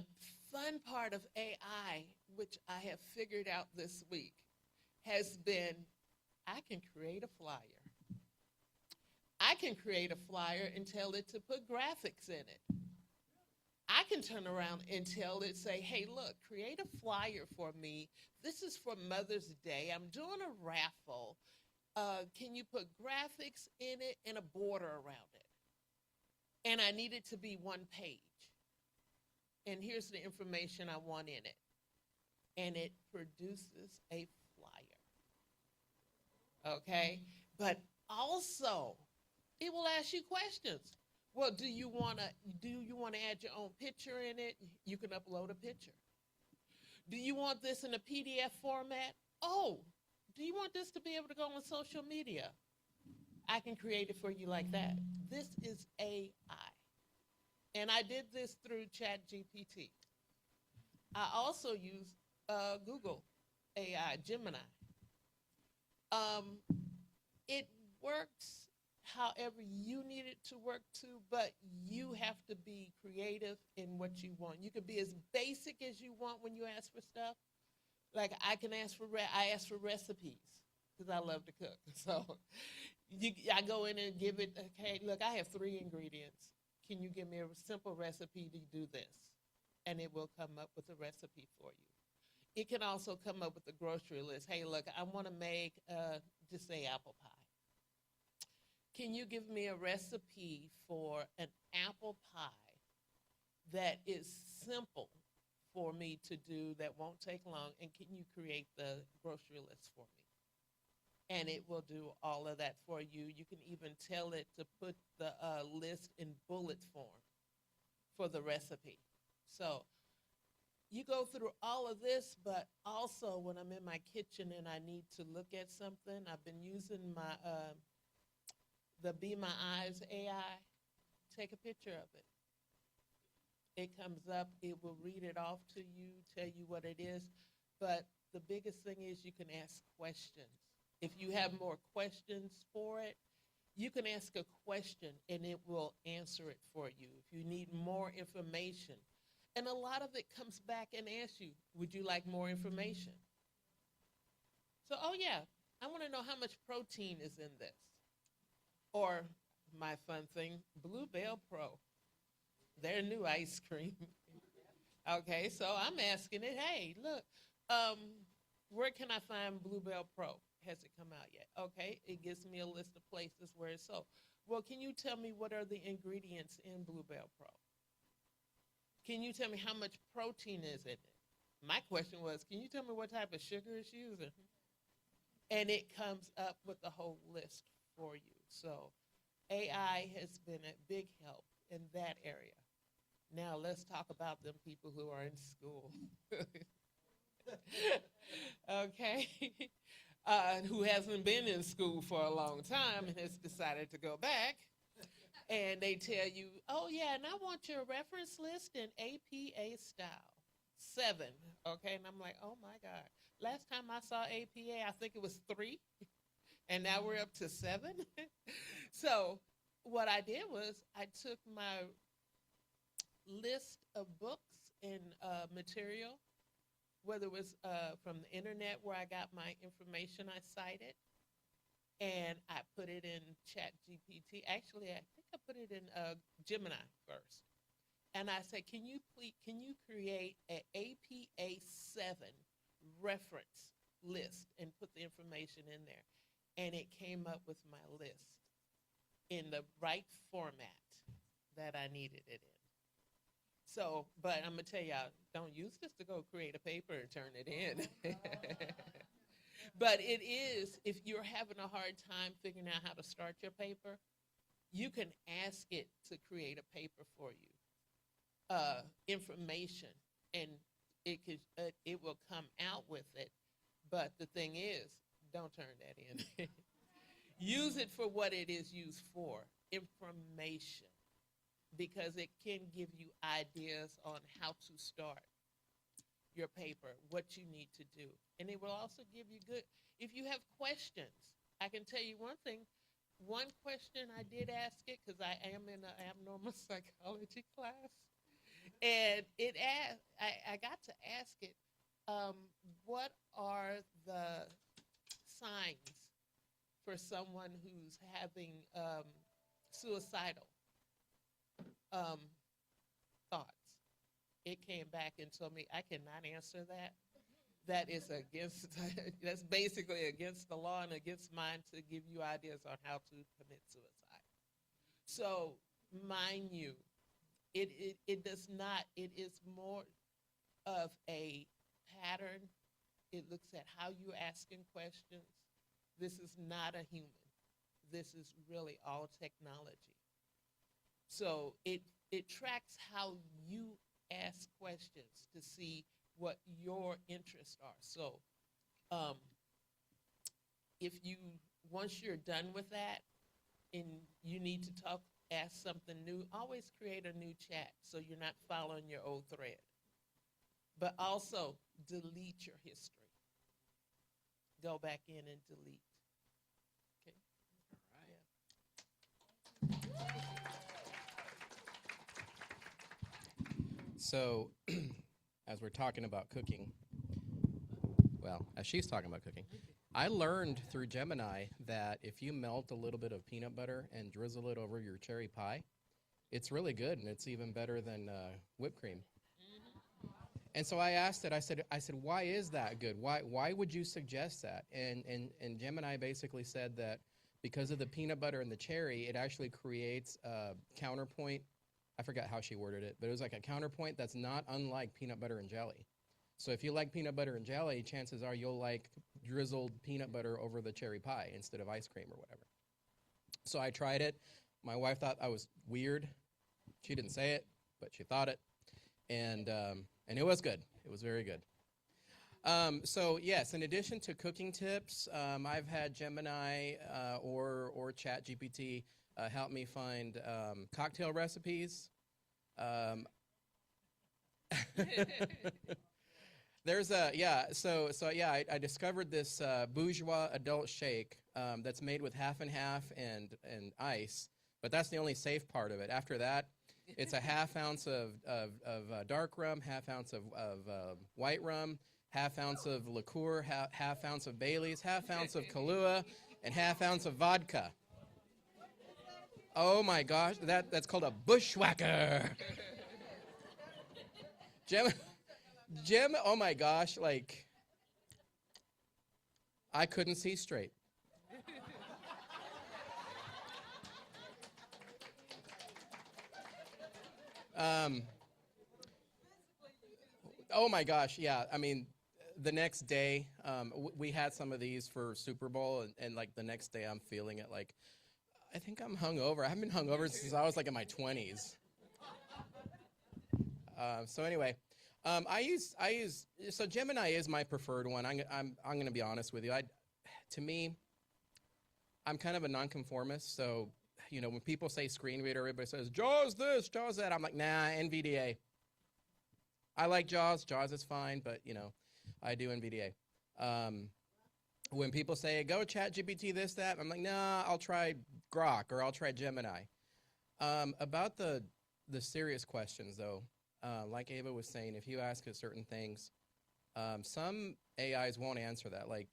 fun part of AI, which I have figured out this week, has been I can create a flyer. I can create a flyer and tell it to put graphics in it. I can turn around and tell it, say, hey, look, create a flyer for me. This is for Mother's Day. I'm doing a raffle. Can you put graphics in it and a border around it? And I need it to be one page. And here's the information I want in it. And it produces a flyer. Okay? But also, it will ask you questions. Well, do you want to add your own picture in it? You can upload a picture. Do you want this in a PDF format? Oh, do you want this to be able to go on social media? I can create it for you like that. This is AI. And I did this through ChatGPT. I also use Google AI, Gemini. It works however you need it to work too, but you have to be creative in what you want. You could be as basic as you want when you ask for stuff. Like I can ask for I ask for recipes because I love to cook. So I go in and give it. Okay, look, I have 3 ingredients. Can you give me a simple recipe to do this? And it will come up with a recipe for you. It can also come up with a grocery list. Hey, look, I want to make just say apple pie. Can you give me a recipe for an apple pie that is simple for me to do, that won't take long, and can you create the grocery list for me? And it will do all of that for you. You can even tell it to put the list in bullet form for the recipe. So you go through all of this, but also when I'm in my kitchen and I need to look at something, I've been using my the Be My Eyes AI. Take a picture of it. It comes up, it will read it off to you, tell you what it is. But the biggest thing is you can ask questions. If you have more questions for it, you can ask a question and it will answer it for you. If you need more information, and a lot of it comes back and asks you, would you like more information? So, oh yeah, I want to know how much protein is in this. Or my fun thing, Bluebell Pro, their new ice cream. Okay, so I'm asking it, hey, look, where can I find Bluebell Pro? Has it come out yet? Okay, it gives me a list of places where it's sold. Well, can you tell me what are the ingredients in Bluebell Pro? Can you tell me how much protein is in it? My question was, can you tell me what type of sugar it's using? And it comes up with the whole list for you. So AI has been a big help in that area. Now let's talk about them people who are in school. Okay. Who hasn't been in school for a long time and has decided to go back. And they tell you, oh yeah, and I want your reference list in APA style. 7, okay? And I'm like, oh my God. Last time I saw APA, I think it was 3. And now we're up to 7. So what I did was I took my list of books and material, whether it was from the internet where I got my information, I cited, and I put it in ChatGPT. Actually, I think I put it in Gemini first. And I said, can you create an APA 7 reference list and put the information in there? And it came up with my list in the right format that I needed it in. So, but I'm going to tell y'all, don't use this to go create a paper and turn it in. But it is, if you're having a hard time figuring out how to start your paper, you can ask it to create a paper for you, information, and it will come out with it. But the thing is, don't turn that in. Use it for what it is used for, information, because it can give you ideas on how to start your paper, what you need to do. And it will also give you good, if you have questions, I can tell you one thing, one question I did ask it, because I am in an abnormal psychology class, and it asked, I got to ask it, what are the signs for someone who's having suicidal thoughts? It came back and told me I cannot answer that. That is against, that's basically against the law and against mine to give you ideas on how to commit suicide. So, mind you, it does not, it is more of a pattern. It looks at how you're asking questions. This is not a human. This is really all technology. So it tracks how you ask questions to see what your interests are. So if you, once you're done with that and you need to ask something new, always create a new chat so you're not following your old thread. but also delete your history. Go back in and delete. Okay. So, as we're talking about cooking, well, as she's talking about cooking, I learned through Gemini that if you melt a little bit of peanut butter and drizzle it over your cherry pie, it's really good, and it's even better than whipped cream. And so I asked it. I said, why is that good? Why would you suggest that? And Gemini basically said that because of the peanut butter and the cherry, it actually creates a counterpoint. I forgot how she worded it, but it was like a counterpoint that's not unlike peanut butter and jelly. So if you like peanut butter and jelly, chances are you'll like drizzled peanut butter over the cherry pie instead of ice cream or whatever. So I tried it. My wife thought I was weird. She didn't say it, but she thought it. And it was good. It was very good. So yes, in addition to cooking tips, I've had Gemini or ChatGPT help me find cocktail recipes. There's I discovered this bourgeois adult shake that's made with half and half and ice, but that's the only safe part of it. After that, it's a half ounce of dark rum, half ounce of white rum, half ounce of liqueur, half ounce of Bailey's, half ounce of Kahlua, and half ounce of vodka. Oh my gosh, that's called a bushwhacker. Jim, oh my gosh, like, I couldn't see straight. Oh my gosh, yeah. I mean, the next day, we had some of these for Super Bowl, and like the next day I'm feeling it like, I think I'm hungover. I haven't been hungover since I was like in my 20s. So anyway, so Gemini is my preferred one. I'm going to be honest with you. To me, I'm kind of a nonconformist. So, when people say screen reader, everybody says, JAWS this, JAWS that. I'm like, nah, NVDA. I like JAWS. JAWS is fine, but, I do NVDA. When people say, go ChatGPT this, that, I'm like, nah, I'll try Grok or I'll try Gemini. About the serious questions, though, like Ava was saying, if you ask it certain things, some AIs won't answer that. Like,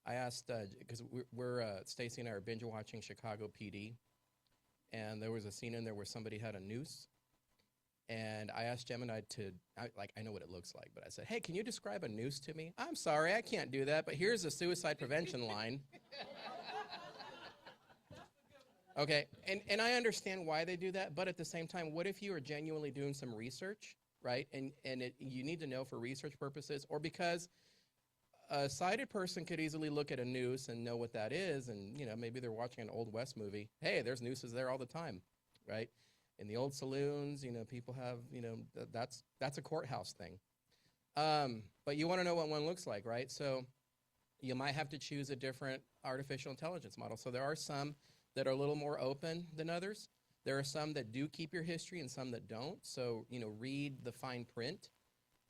I asked, because Stacy and I are binge watching Chicago PD, and there was a scene in there where somebody had a noose, and I asked Gemini I know what it looks like, but I said, hey, can you describe a noose to me? I'm sorry, I can't do that, but here's a suicide prevention line. Okay, and I understand why they do that, but at the same time, what if you are genuinely doing some research, right? And you need to know for research purposes, or because a sighted person could easily look at a noose and know what that is, and maybe they're watching an Old West movie. Hey, there's nooses there all the time, right? In the old saloons, people have, that's a courthouse thing. But you want to know what one looks like, right? So you might have to choose a different artificial intelligence model. So there are some that are a little more open than others. There are some that do keep your history and some that don't. So, read the fine print.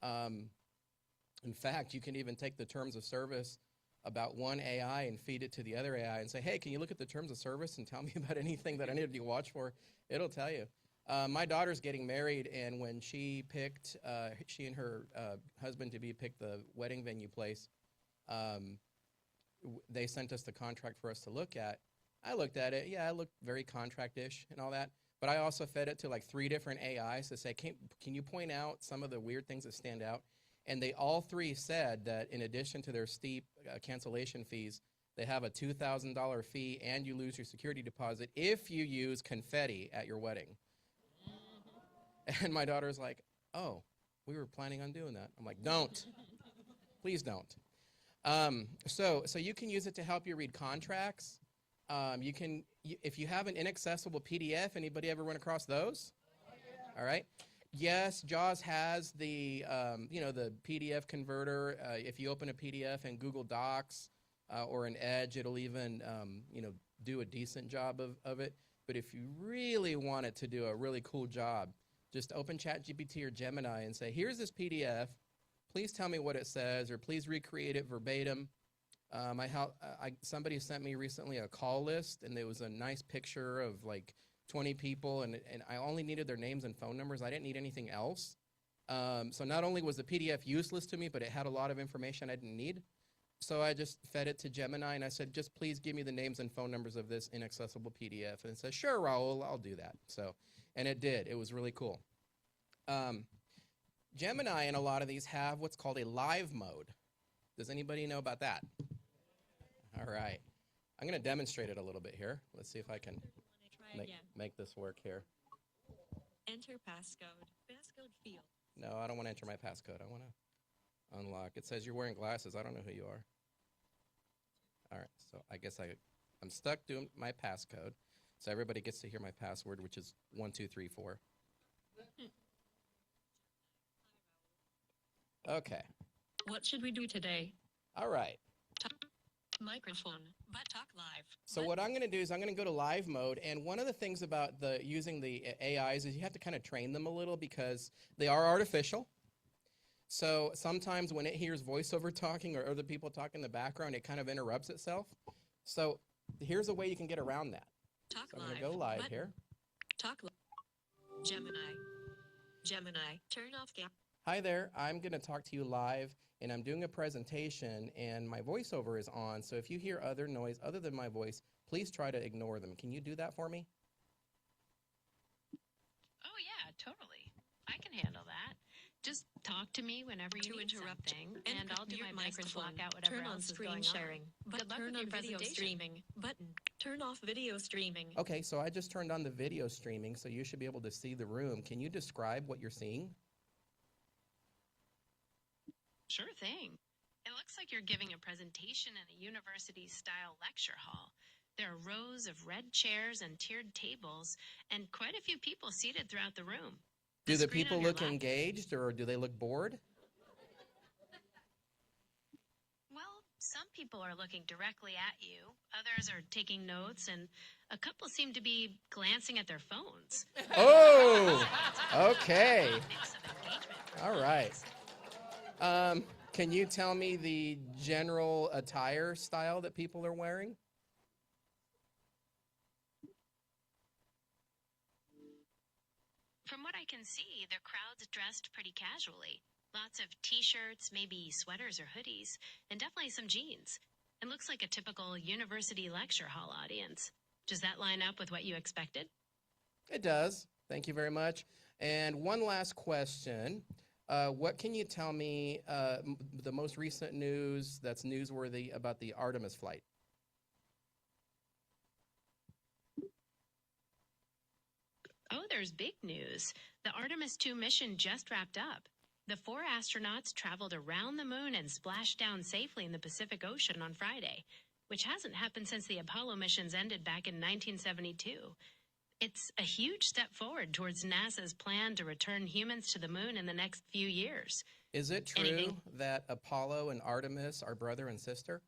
In fact, you can even take the terms of service about one AI and feed it to the other AI and say, hey, can you look at the terms of service and tell me about anything that I need to watch for? It'll tell you. My daughter's getting married, and when she and her husband-to-be picked the wedding venue place, they sent us the contract for us to look at. I looked at it. Yeah, it looked very contract-ish and all that. But I also fed it to like 3 different AIs to say, can you point out some of the weird things that stand out? And they all 3 said that in addition to their steep cancellation fees, they have a $2,000 fee and you lose your security deposit if you use confetti at your wedding. And my daughter's like, oh, we were planning on doing that. I'm like, don't. Please don't. So you can use it to help you read contracts. If you have an inaccessible PDF, anybody ever run across those? All right. Yes, JAWS has the PDF converter. If you open a PDF in Google Docs or an Edge, it'll even do a decent job of it. But if you really want it to do a really cool job, just open ChatGPT or Gemini and say, here's this PDF. Please tell me what it says, or please recreate it verbatim. Somebody sent me recently a call list, and there was a nice picture of like 20 people, and I only needed their names and phone numbers. I didn't need anything else. So not only was the PDF useless to me, but it had a lot of information I didn't need. So I just fed it to Gemini, and I said, just please give me the names and phone numbers of this inaccessible PDF. And it said, sure, Raul, I'll do that. So, and it did. It was really cool. Gemini and a lot of these have what's called a live mode. Does anybody know about that? All right. I'm going to demonstrate it a little bit here. Let's see if I can make this work here. Enter passcode. Passcode field. No, I don't want to enter my passcode. I want to unlock. It says you're wearing glasses. I don't know who you are. All right, so I guess I'm stuck doing my passcode. So everybody gets to hear my password, which is 1234. Okay. What should we do today? All right. Microphone, but talk live. So what I'm going to do is I'm going to go to live mode, and one of the things about using the AIs is you have to kind of train them a little because they are artificial. So sometimes when it hears voiceover talking or other people talking in the background, it kind of interrupts itself. So here's a way you can get around that. Talk so I'm going to go live here. Talk live. Gemini, turn off game. Hi there, I'm going to talk to you live, and I'm doing a presentation, and my voiceover is on, so if you hear other noise other than my voice, please try to ignore them. Can you do that for me? Oh, yeah, totally. I can handle that. Just talk to me whenever you need something, and I'll do my best to block out whatever turn on else is screen going sharing, on. but Good luck turn with on your video presentation. streaming button. Turn off video streaming. Okay, so I just turned on the video streaming, so you should be able to see the room. Can you describe what you're seeing? Sure thing. It looks like you're giving a presentation in a university-style lecture hall. There are rows of red chairs and tiered tables, and quite a few people seated throughout the room. Do the screen people on your look lap- engaged, or do they look bored? Well, some people are looking directly at you, others are taking notes, and a couple seem to be glancing at their phones. Oh, okay. All right. Can you tell me the general attire style that people are wearing? From what I can see, the crowd's dressed pretty casually. Lots of t-shirts, maybe sweaters or hoodies, and definitely some jeans. It looks like a typical university lecture hall audience. Does that line up with what you expected? It does. Thank you very much. And one last question. What can you tell me the most recent news that's newsworthy about the Artemis flight? Oh, there's big news. The Artemis 2 mission just wrapped up. The 4 astronauts traveled around the moon and splashed down safely in the Pacific Ocean on Friday, which hasn't happened since the Apollo missions ended back in 1972. It's a huge step forward towards NASA's plan to return humans to the moon in the next few years. Is it true that Apollo and Artemis are brother and sister?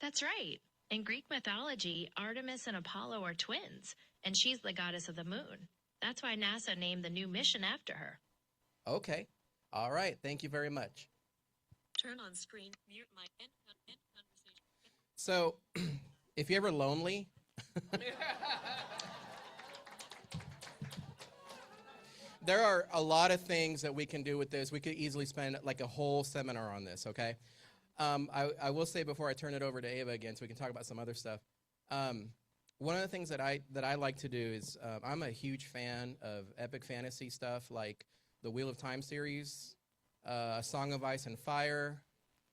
That's right. In Greek mythology, Artemis and Apollo are twins, and she's the goddess of the moon. That's why NASA named the new mission after her. Okay. All right. Thank you very much. Turn on screen. Mute my end conversation. So, if you're ever lonely, there are a lot of things that we can do with this. We could easily spend like a whole seminar on this, okay? I will say before I turn it over to Ava again so we can talk about some other stuff. One of the things that I like to do is I'm a huge fan of epic fantasy stuff like the Wheel of Time series, A Song of Ice and Fire,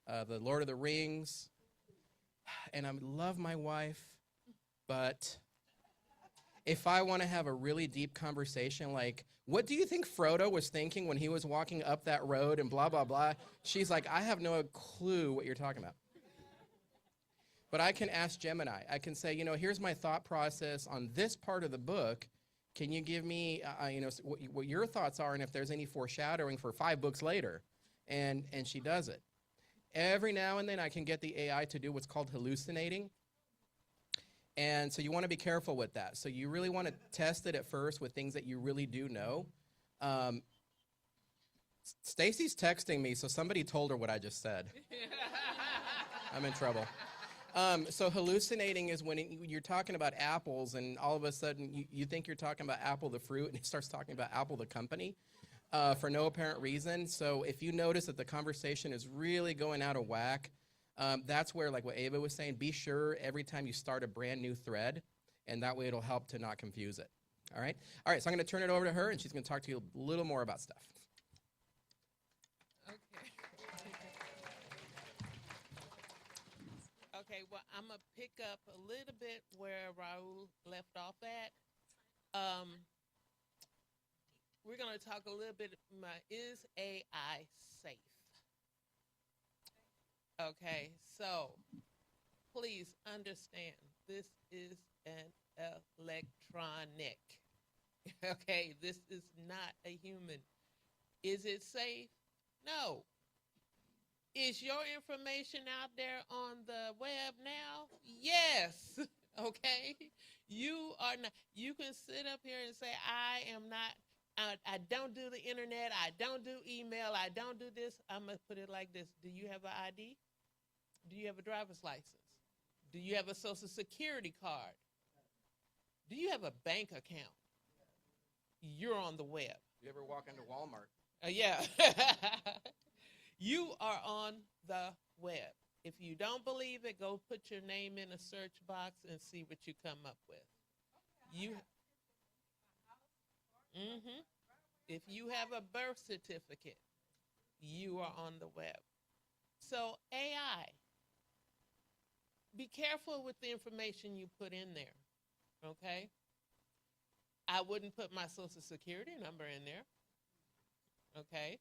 the Lord of the Rings, and I love my wife, but if I want to have a really deep conversation like, what do you think Frodo was thinking when he was walking up that road and blah, blah, blah, she's like, I have no clue what you're talking about. But I can ask Gemini. I can say, here's my thought process on this part of the book. Can you give me, what your thoughts are and if there's any foreshadowing for 5 books later? And she does it. Every now and then I can get the AI to do what's called hallucinating. And so you want to be careful with that. So you really want to test it at first with things that you really do know. Stacy's texting me, so somebody told her what I just said. I'm in trouble. So hallucinating is when you're talking about apples and all of a sudden you think you're talking about Apple the fruit and it starts talking about Apple the company for no apparent reason. So if you notice that the conversation is really going out of whack, that's where, like what Ava was saying, be sure every time you start a brand new thread, and that way it'll help to not confuse it. All right? All right, so I'm going to turn it over to her, and she's going to talk to you a little more about stuff. Okay, well, I'm going to pick up a little bit where Raul left off at. We're going to talk a little bit about, is AI safe? Okay, so please understand, this is an electronic. Okay, this is not a human. Is it safe? No. Is your information out there on the web now? Yes. Okay. You are not. You can sit up here and say, I am not. I don't do the internet. I don't do email. I don't do this. I'm going to put it like this. Do you have an ID? Do you have a driver's license? Do you have a social security card? Do you have a bank account? You're on the web. You ever walk into Walmart? Yeah. You are on the web. If you don't believe it, go put your name in a search box and see what you come up with. If you have a birth certificate, you are on the web. So AI, be careful with the information you put in there, okay? I wouldn't put my social security number in there, okay?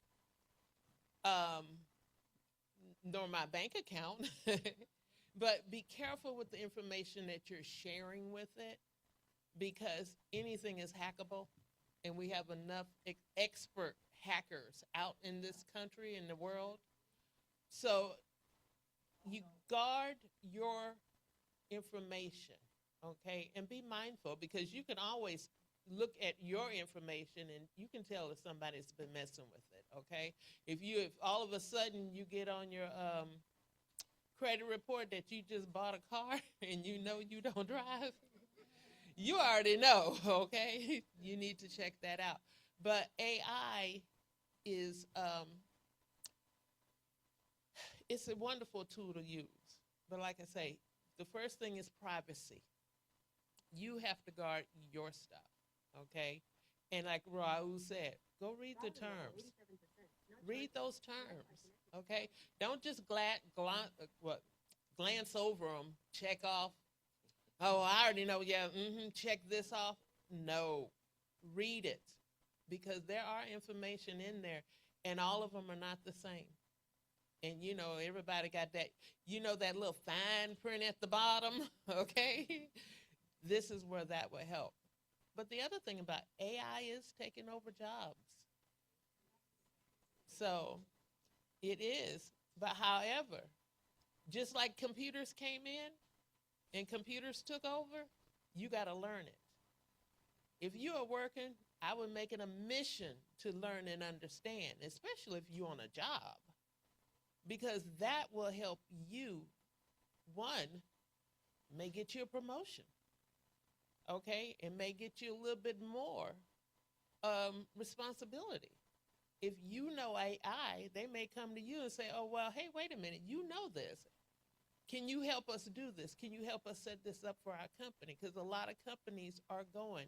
Nor my bank account. But be careful with the information that you're sharing with it, because anything is hackable, and we have enough expert hackers out in this country and the world. So you guard your information, okay? And be mindful, because you can always look at your information and you can tell if somebody's been messing with it, okay? If all of a sudden you get on your credit report that you just bought a car and you know you don't drive, you already know, okay? You need to check that out. But AI is, it's a wonderful tool to use. But like I say, the first thing is privacy. You have to guard your stuff, okay? And like Raul said, go read the terms. Read those terms, okay? Don't just glance over them, check off. Oh, I already know, yeah, check this off. No, read it, because there are information in there, and all of them are not the same. And, you know, everybody got that, you know, that little fine print at the bottom, okay? This is where that will help. But the other thing about AI is taking over jobs. So it is. But however, just like computers came in and computers took over, you got to learn it. If you are working, I would make it a mission to learn and understand, especially if you're on a job, because that will help you, one, may get you a promotion, okay? It may get you a little bit more responsibility. If you know AI, they may come to you and say, oh, well, hey, wait a minute, you know this. Can you help us do this? Can you help us set this up for our company? Because a lot of companies are going,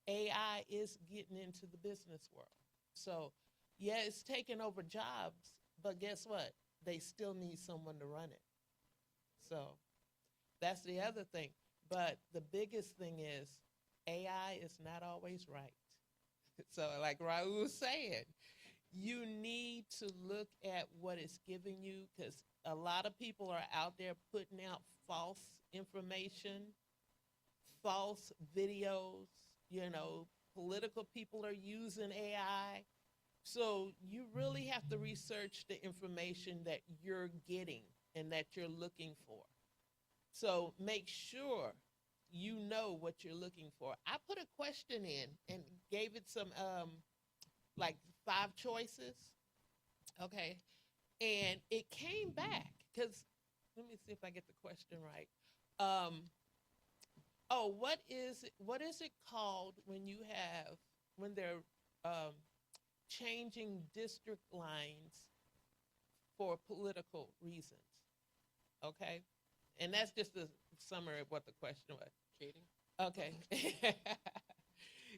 AI is getting into the business world. So, yeah, it's taking over jobs, but guess what? They still need someone to run it. So that's the other thing. But the biggest thing is AI is not always right. So like Raul said, you need to look at what it's giving you, because a lot of people are out there putting out false information, false videos, you know, political people are using AI. So you really have to research the information that you're getting and that you're looking for. So make sure you know what you're looking for. I put a question in and gave it some, like 5 choices. Okay. And it came back because, let me see if I get the question right. What is it called when they're changing district lines for political reasons? Okay. And that's just a summary of what the question was. Cheating? Okay.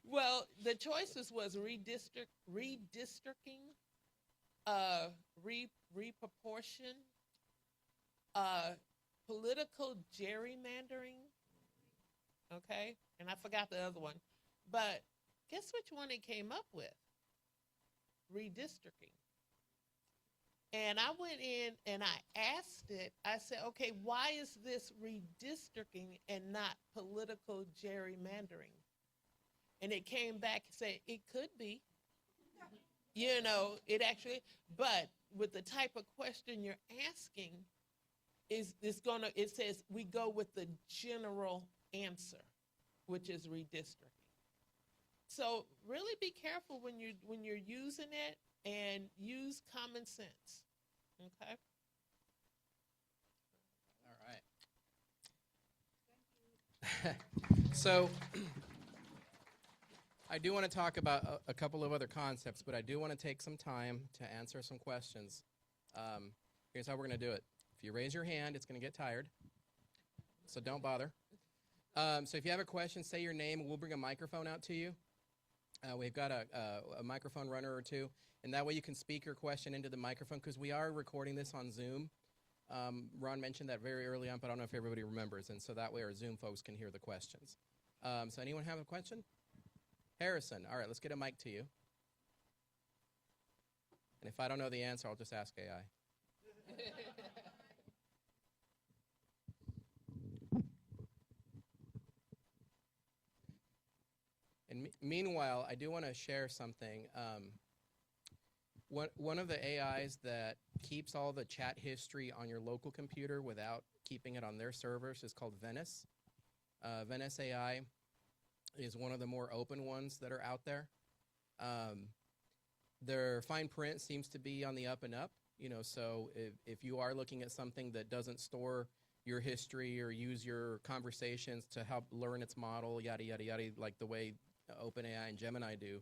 Well, the choices was redistricting, reproportion, political gerrymandering, okay? And I forgot the other one. But guess which one it came up with? Redistricting. And I went in and I asked it, I said, okay, why is this redistricting and not political gerrymandering? And it came back and said, it could be. You know, it actually, but with the type of question you're asking, it says we go with the general answer, which is redistricting. So really be careful when you're using it, and use common sense. Okay? All right. So I do want to talk about a couple of other concepts, but I do want to take some time to answer some questions. Here's how we're going to do it. If you raise your hand, it's going to get tired, so don't bother. So if you have a question, say your name, and we'll bring a microphone out to you. We've got a microphone runner or two, and that way you can speak your question into the microphone, because we are recording this on Zoom. Ron mentioned that very early on, but I don't know if everybody remembers, and so that way our Zoom folks can hear the questions. So anyone have a question? Harrison. All right, let's get a mic to you. And if I don't know the answer, I'll just ask AI. And meanwhile, I do want to share something. One of the AIs that keeps all the chat history on your local computer without keeping it on their servers is called Venice. Venice AI is one of the more open ones that are out there. Their fine print seems to be on the up and up. You know, so if you are looking at something that doesn't store your history or use your conversations to help learn its model, yada, yada, yada, like the way OpenAI and Gemini do,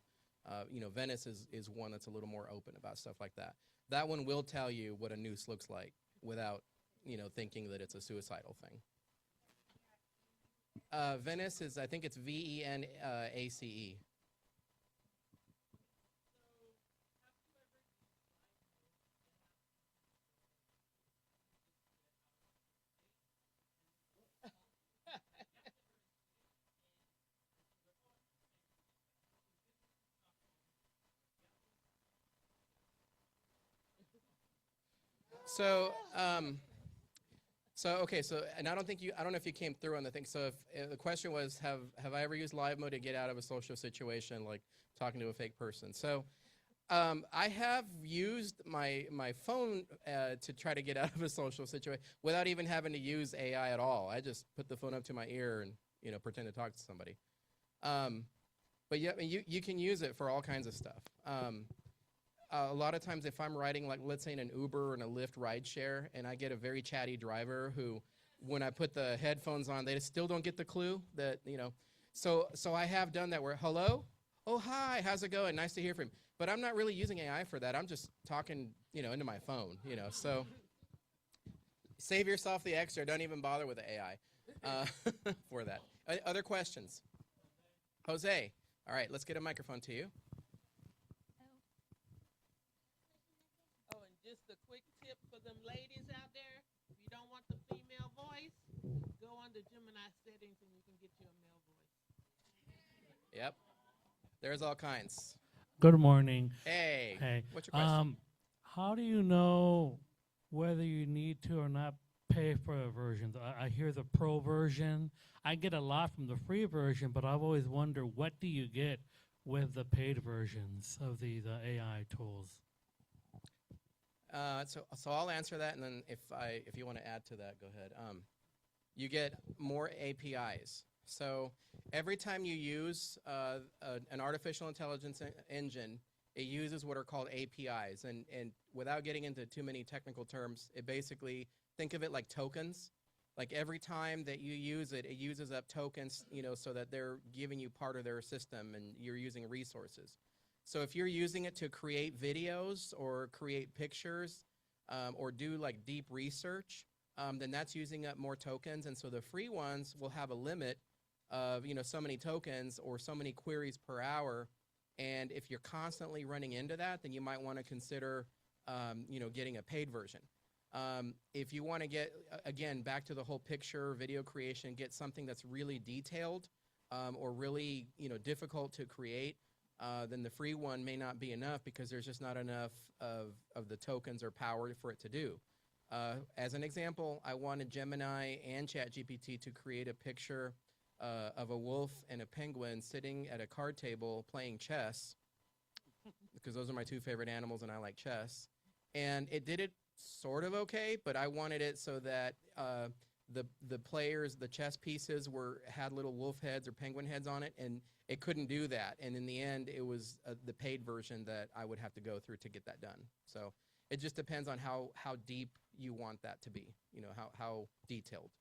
you know, Venice is one that's a little more open about stuff like that. That one will tell you what a noose looks like without, you know, thinking that it's a suicidal thing. Venice is, I think it's VENACE. And I don't know if you came through on the thing. So if the question was, have I ever used live mode to get out of a social situation, like talking to a fake person? So I have used my phone to try to get out of a social situation without even having to use AI at all. I just put the phone up to my ear and, you know, pretend to talk to somebody. But yeah, you can use it for all kinds of stuff. A lot of times if I'm riding, like, let's say in an Uber or in a Lyft ride share, and I get a very chatty driver who, when I put the headphones on, they still don't get the clue that, you know. So I have done that where, hello? Oh, hi, how's it going? Nice to hear from you. But I'm not really using AI for that. I'm just talking, you know, into my phone, you know. So save yourself the extra. Don't even bother with the AI for that. Other questions? Jose. All right, let's get a microphone to you. Just a quick tip for them ladies out there. If you don't want the female voice, go under Gemini settings and you can get you a male voice. Yep. There's all kinds. Good morning. Hey. Hey. What's your question? How do you know whether you need to or not pay for the versions? I hear the pro version. I get a lot from the free version, but I've always wondered, what do you get with the paid versions of the AI tools? So I'll answer that, and then if you want to add to that, go ahead. you get more APIs. So every time you use an artificial intelligence engine, it uses what are called APIs. And without getting into too many technical terms, it basically, think of it like tokens. Like every time that you use it, it uses up tokens, so that they're giving you part of their system and you're using resources. So if you're using it to create videos or create pictures or do like deep research, then that's using up more tokens. And so the free ones will have a limit of, so many tokens or so many queries per hour. And if you're constantly running into that, then you might want to consider, getting a paid version. If you want to get, again, back to the whole picture, video creation, get something that's really detailed or really, difficult to create, then the free one may not be enough because there's just not enough of the tokens or power for it to do. As an example, I wanted Gemini and ChatGPT to create a picture of a wolf and a penguin sitting at a card table playing chess, because those are my two favorite animals and I like chess. And it did it sort of okay, but I wanted it so that the players, the chess pieces had little wolf heads or penguin heads on it, and it couldn't do that. And in the end, it was the paid version that I would have to go through to get that done. So it just depends on how deep you want that to be, how detailed.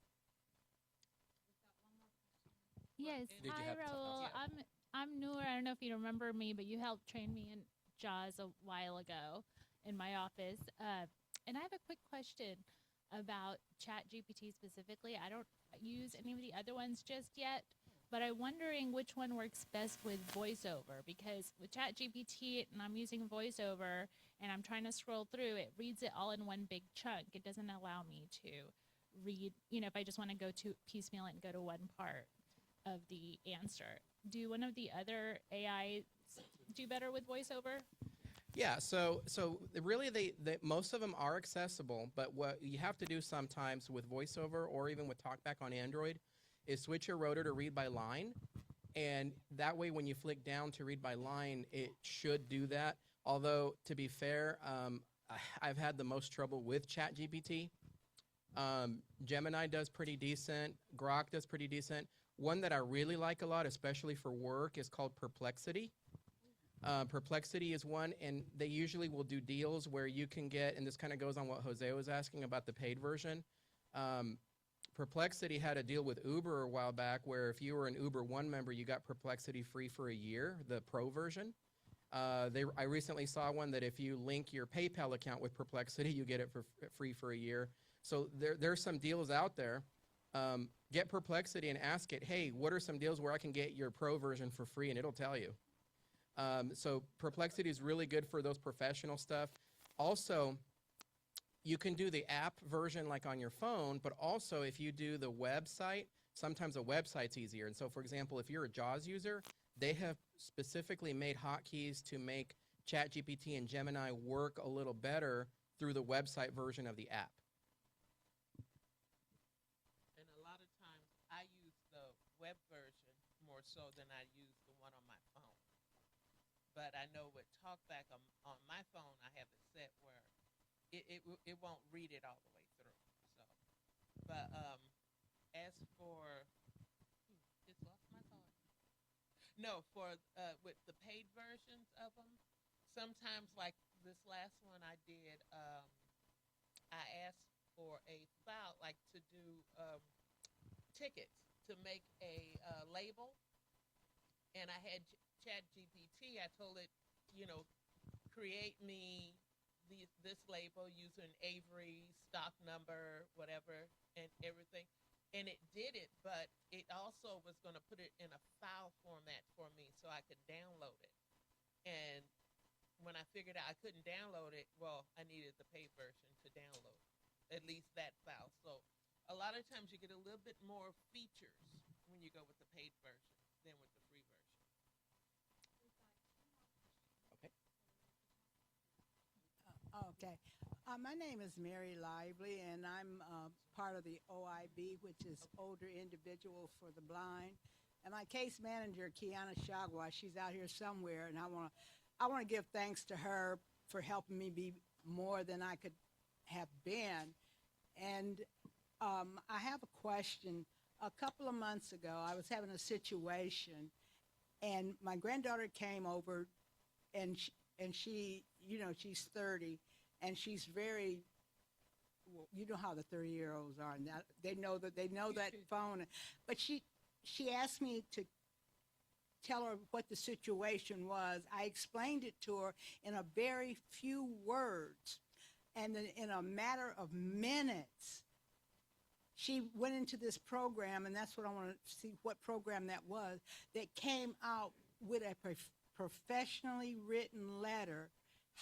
Yes. Did you Hi, have something Raul. else? I'm newer. I don't know if you remember me, but you helped train me in JAWS a while ago in my office. And I have a quick question about ChatGPT specifically. I don't use any of the other ones just yet, but I'm wondering which one works best with VoiceOver, because with ChatGPT, and I'm using VoiceOver, and I'm trying to scroll through, it reads it all in one big chunk. It doesn't allow me to read, if I just want to go to piecemeal it and go to one part of the answer. Do one of the other AIs do better with VoiceOver? Yeah, so really most of them are accessible, but what you have to do sometimes with VoiceOver or even with TalkBack on Android is switch your rotor to read by line, and that way when you flick down to read by line, it should do that. Although, to be fair, I've had the most trouble with ChatGPT. Gemini does pretty decent. Grok does pretty decent. One that I really like a lot, especially for work, is called Perplexity. Perplexity is one, and they usually will do deals where you can get, and this kind of goes on what Jose was asking about the paid version. Perplexity had a deal with Uber a while back where if you were an Uber One member, you got Perplexity free for a year, the pro version. I recently saw one that if you link your PayPal account with Perplexity, you get it for free for a year. So there's some deals out there. Get Perplexity and ask it, hey, what are some deals where I can get your pro version for free, and it'll tell you. So Perplexity is really good for those professional stuff. Also, you can do the app version like on your phone, but also if you do the website, sometimes a website's easier. And so, for example, if you're a JAWS user, they have specifically made hotkeys to make ChatGPT and Gemini work a little better through the website version of the app. And a lot of times I use the web version more so than I use the one on my phone. But I know with TalkBack on my phone, I have it set where it won't read it all the way through. So, but as for, just lost my thought. No, for with the paid versions of them, sometimes like this last one I did, I asked for a file like to do tickets to make a label, and I had ChatGPT. I told it, create me this label using Avery stock number, whatever, and everything. And it did it, but it also was going to put it in a file format for me so I could download it. And when I figured out I couldn't download it, well, I needed the paid version to download at least that file. So a lot of times you get a little bit more features when you go with the paid version than with the free version. Okay. My name is Mary Lively, and I'm part of the OIB, which is Older Individual for the Blind. And my case manager, Kiana Shagwa, she's out here somewhere, and I want to give thanks to her for helping me be more than I could have been. And I have a question. A couple of months ago, I was having a situation, and my granddaughter came over, and she she's 30, and she's very, well, you know how the 30-year-olds are. Now they know that phone, but she asked me to tell her what the situation was. I explained it to her in a very few words, and then in a matter of minutes, she went into this program, and that's what I want to see what program that was, that came out with a professionally written letter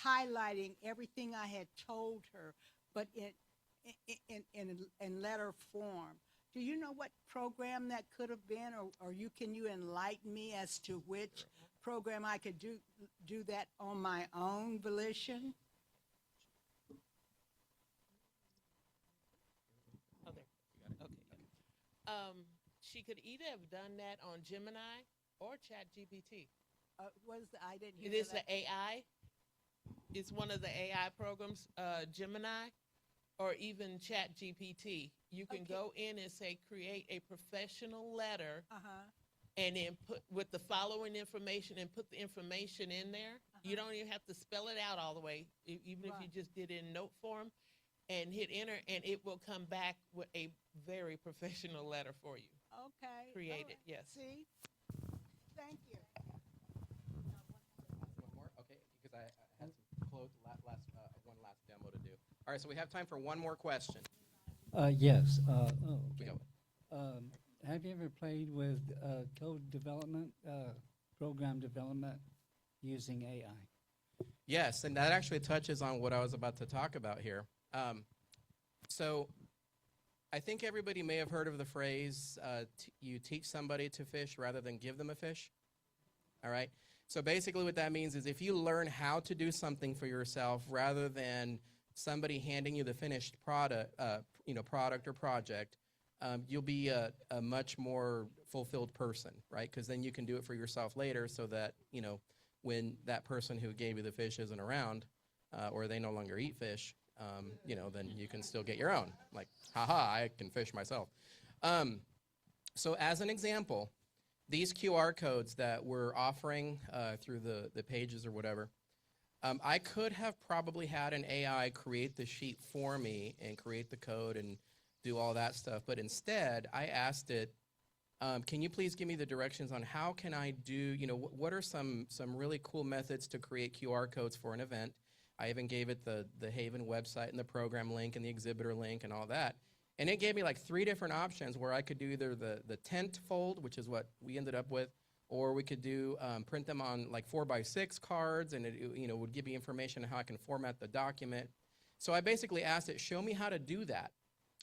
highlighting everything I had told her, but in letter form. Do you know what program that could have been, or can you enlighten me as to which program I could do that on my own volition? Okay. She could either have done that on Gemini or ChatGPT. I didn't hear It is that. the AI. It's one of the AI programs, Gemini, or even ChatGPT. You can go in and say, create a professional letter, and then put with the following information and put the information in there. You don't even have to spell it out all the way, even if you just did it in note form, and hit enter, and it will come back with a very professional letter for you. Okay. Created, yes. See? Thank you. One more? Okay, because I had some one last demo to do. All right, so we have time for one more question. Yes. Okay. Have you ever played with code development, program development using AI? Yes, and that actually touches on what I was about to talk about here. So I think everybody may have heard of the phrase, you teach somebody to fish rather than give them a fish. All right? So basically what that means is if you learn how to do something for yourself rather than somebody handing you the finished product or project, you'll be a much more fulfilled person, right? Because then you can do it for yourself later so that, when that person who gave you the fish isn't around or they no longer eat fish, then you can still get your own. Like, haha, I can fish myself. So as an example, these QR codes that we're offering through the pages or whatever, I could have probably had an AI create the sheet for me and create the code and do all that stuff. But instead, I asked it, can you please give me the directions on how can I do, what are some really cool methods to create QR codes for an event? I even gave it the HAVIN website and the program link and the exhibitor link and all that. And it gave me like 3 different options where I could do either the tent fold, which is what we ended up with, or we could do print them on like 4x6 cards, and it would give me information on how I can format the document. So I basically asked it, show me how to do that.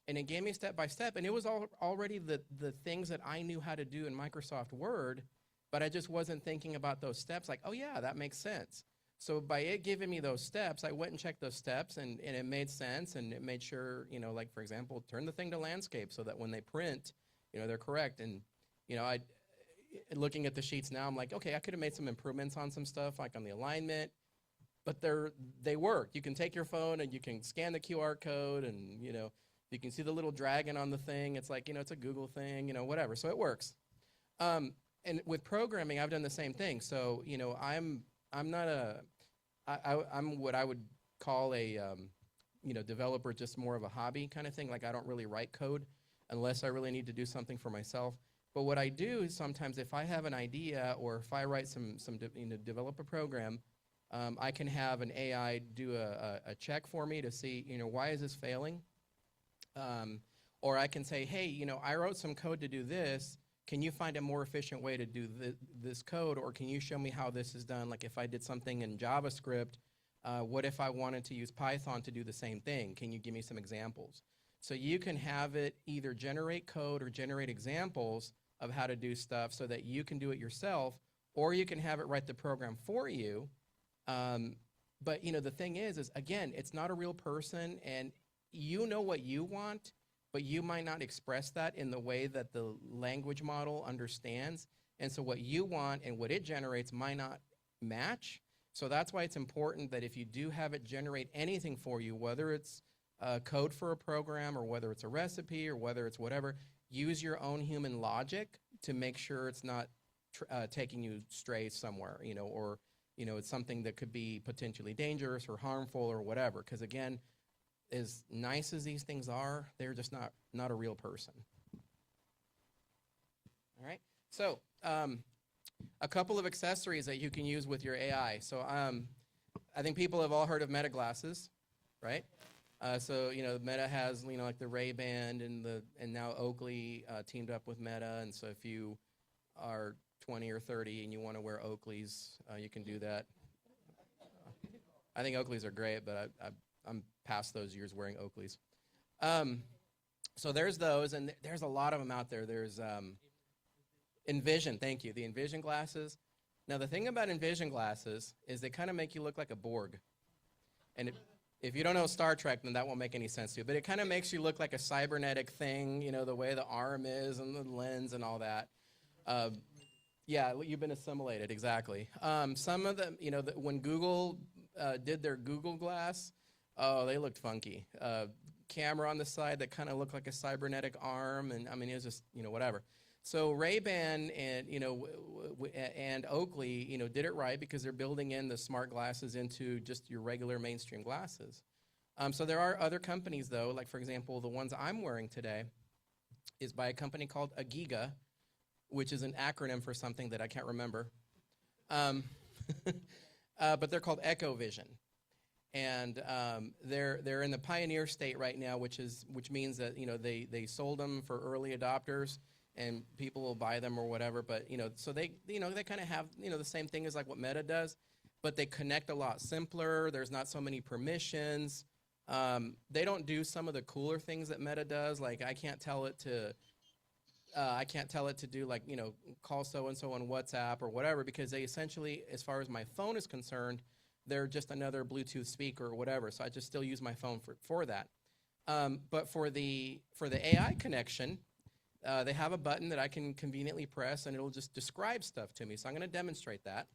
And it gave me step by step, and it was already the things that I knew how to do in Microsoft Word, but I just wasn't thinking about those steps like, oh yeah, that makes sense. So by it giving me those steps, I went and checked those steps, and it made sense, and it made sure, like for example, turn the thing to landscape so that when they print, they're correct. And, looking at the sheets now, I'm like, okay, I could have made some improvements on some stuff, like on the alignment, but they work. You can take your phone and you can scan the QR code, and, you can see the little dragon on the thing. It's like, it's a Google thing, whatever. So it works. And with programming, I've done the same thing. So, I'm what I would call a, developer, just more of a hobby kind of thing. Like I don't really write code unless I really need to do something for myself. But what I do is sometimes if I have an idea or if I write develop a program, I can have an AI do a check for me to see, why is this failing? Or I can say, hey, I wrote some code to do this. Can you find a more efficient way to do this code, or can you show me how this is done? Like if I did something in JavaScript, what if I wanted to use Python to do the same thing? Can you give me some examples? So you can have it either generate code or generate examples of how to do stuff so that you can do it yourself, or you can have it write the program for you. But the thing is again, it's not a real person, and you know what you want, but you might not express that in the way that the language model understands. And so what you want and what it generates might not match. So that's why it's important that if you do have it generate anything for you, whether it's code for a program, or whether it's a recipe, or whether it's whatever, use your own human logic to make sure it's not taking you stray somewhere, or it's something that could be potentially dangerous or harmful or whatever. Because again, as nice as these things are, they're just not a real person. All right. So a couple of accessories that you can use with your AI. So I think people have all heard of Meta glasses, right? So Meta has like the Ray-Ban and now Oakley teamed up with Meta, and so if you are 20 or 30 and you want to wear Oakleys, you can do that. I think Oakleys are great, but I'm past those years wearing Oakleys. So there's those, and there's a lot of them out there. There's Envision, thank you, the Envision glasses. Now the thing about Envision glasses is they kind of make you look like a Borg. And if you don't know Star Trek, then that won't make any sense to you. But it kind of makes you look like a cybernetic thing, the way the arm is and the lens and all that. Yeah, you've been assimilated, exactly. Some of them, when Google did their Google Glass, oh, they looked funky. Camera on the side that kind of looked like a cybernetic arm, and I mean, it was just, whatever. So Ray-Ban and, and Oakley, did it right because they're building in the smart glasses into just your regular mainstream glasses. So there are other companies, though, like, for example, the ones I'm wearing today is by a company called Agiga, which is an acronym for something that I can't remember. But they're called EchoVision. And they're in the pioneer state right now, which means that they sold them for early adopters, and people will buy them or whatever. But so they kind of have the same thing as like what Meta does, but they connect a lot simpler. There's not so many permissions. They don't do some of the cooler things that Meta does. Like I can't tell it to do like call so and so on WhatsApp or whatever, because they essentially, as far as my phone is concerned, they're just another Bluetooth speaker or whatever. So I just still use my phone for that. But for the AI connection, they have a button that I can conveniently press, and it'll just describe stuff to me. So I'm going to demonstrate that.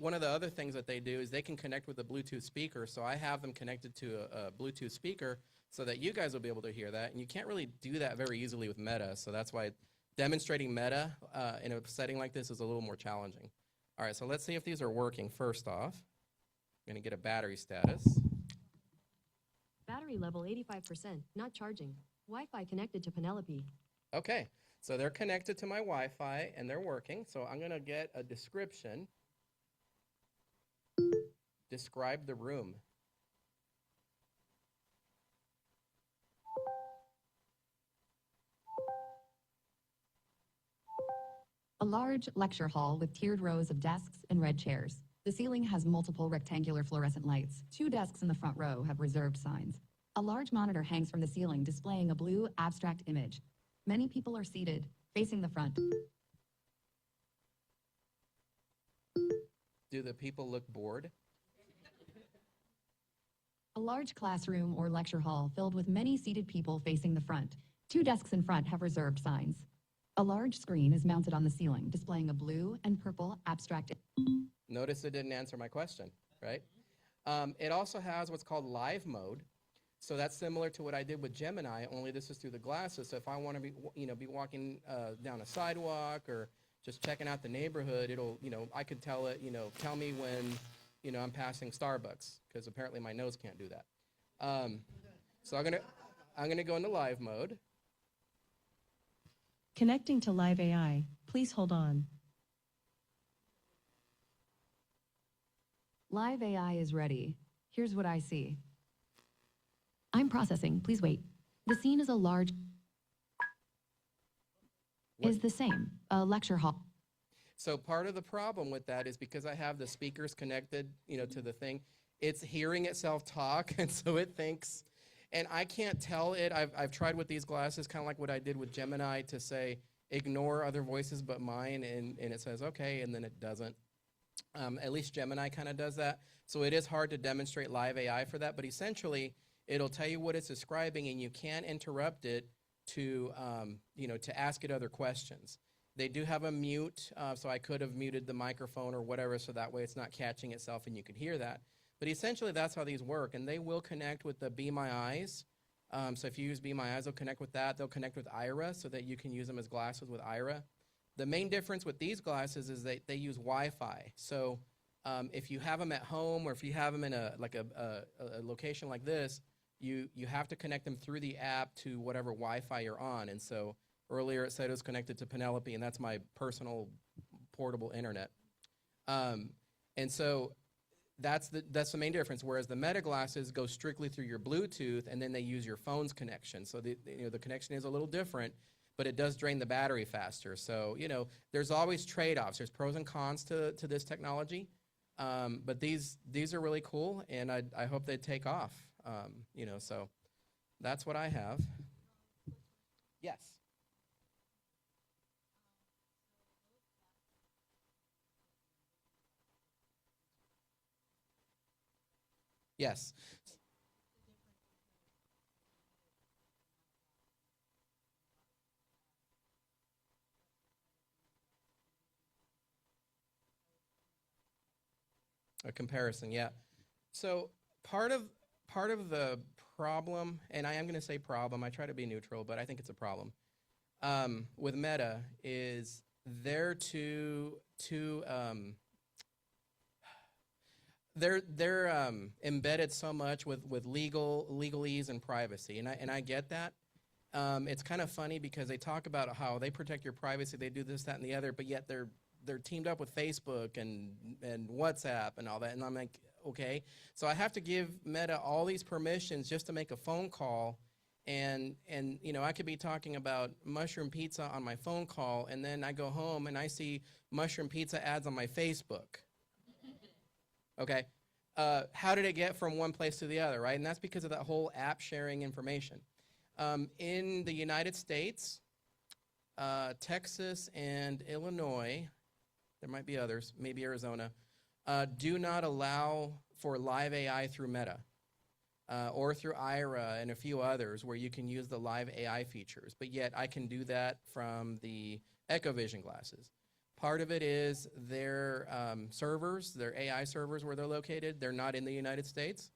One of the other things that they do is they can connect with a Bluetooth speaker. So I have them connected to a Bluetooth speaker so that you guys will be able to hear that. And you can't really do that very easily with Meta. So that's why demonstrating Meta in a setting like this is a little more challenging. All right, so let's see if these are working first off. I'm going to get a battery status. Battery level 85%, not charging. Wi-Fi connected to Penelope. Okay, so they're connected to my Wi-Fi and they're working. So I'm going to get a description. Describe the room. A large lecture hall with tiered rows of desks and red chairs. The ceiling has multiple rectangular fluorescent lights. 2 desks in the front row have reserved signs. A large monitor hangs from the ceiling displaying a blue abstract image. Many people are seated, facing the front. Do the people look bored? A large classroom or lecture hall filled with many seated people facing the front. 2 desks in front have reserved signs. A large screen is mounted on the ceiling, displaying a blue and purple abstract. Notice it didn't answer my question, right? It also has what's called live mode. So that's similar to what I did with Gemini, only this is through the glasses. So if I want to be walking down a sidewalk or just checking out the neighborhood, it'll, I could tell it, tell me when, I'm passing Starbucks, because apparently my nose can't do that. So I'm gonna go into live mode. Connecting to live AI. Please hold on. Live AI is ready. Here's what I see. I'm processing. Please wait. The scene is a large... Is the same. A lecture hall. So part of the problem with that is because I have the speakers connected, to the thing, it's hearing itself talk, and so it thinks, and I can't tell it. I've tried with these glasses, kind of like what I did with Gemini, to say, ignore other voices but mine, and it says, okay, and then it doesn't. At least Gemini kind of does that. So it is hard to demonstrate live AI for that, but essentially, it'll tell you what it's describing, and you can interrupt it to, to ask it other questions. They do have a mute, so I could have muted the microphone or whatever, so that way it's not catching itself and you could hear that. But essentially, that's how these work, and they will connect with the Be My Eyes. So if you use Be My Eyes, they'll connect with that. They'll connect with Ira so that you can use them as glasses with Ira. The main difference with these glasses is that they use Wi-Fi. So if you have them at home or if you have them in a location like this, you have to connect them through the app to whatever Wi-Fi you're on. And so earlier it said it was connected to Penelope, and that's my personal portable internet. And so that's the main difference. Whereas the Meta glasses go strictly through your Bluetooth, and then they use your phone's connection. So the connection is a little different, but it does drain the battery faster. So there's always trade-offs. There's pros and cons to this technology, but these are really cool, and I hope they take off. So that's what I have. Yes. Yes. A comparison, yeah. So part of the problem, and I am going to say problem, I try to be neutral, but I think it's a problem, with Meta is they're they're embedded so much with legalese and privacy, and I get that. It's kind of funny because they talk about how they protect your privacy, they do this, that, and the other, but yet they're teamed up with Facebook and WhatsApp and all that, and I'm like, okay. So I have to give Meta all these permissions just to make a phone call, and I could be talking about mushroom pizza on my phone call, and then I go home and I see mushroom pizza ads on my Facebook. Okay, how did it get from one place to the other, right? And that's because of that whole app sharing information. In the United States, Texas and Illinois, there might be others, maybe Arizona, do not allow for live AI through Meta or through Ira and a few others where you can use the live AI features, but yet I can do that from the EchoVision glasses. Part of it is their servers, their AI servers where they're located, they're not in the United States.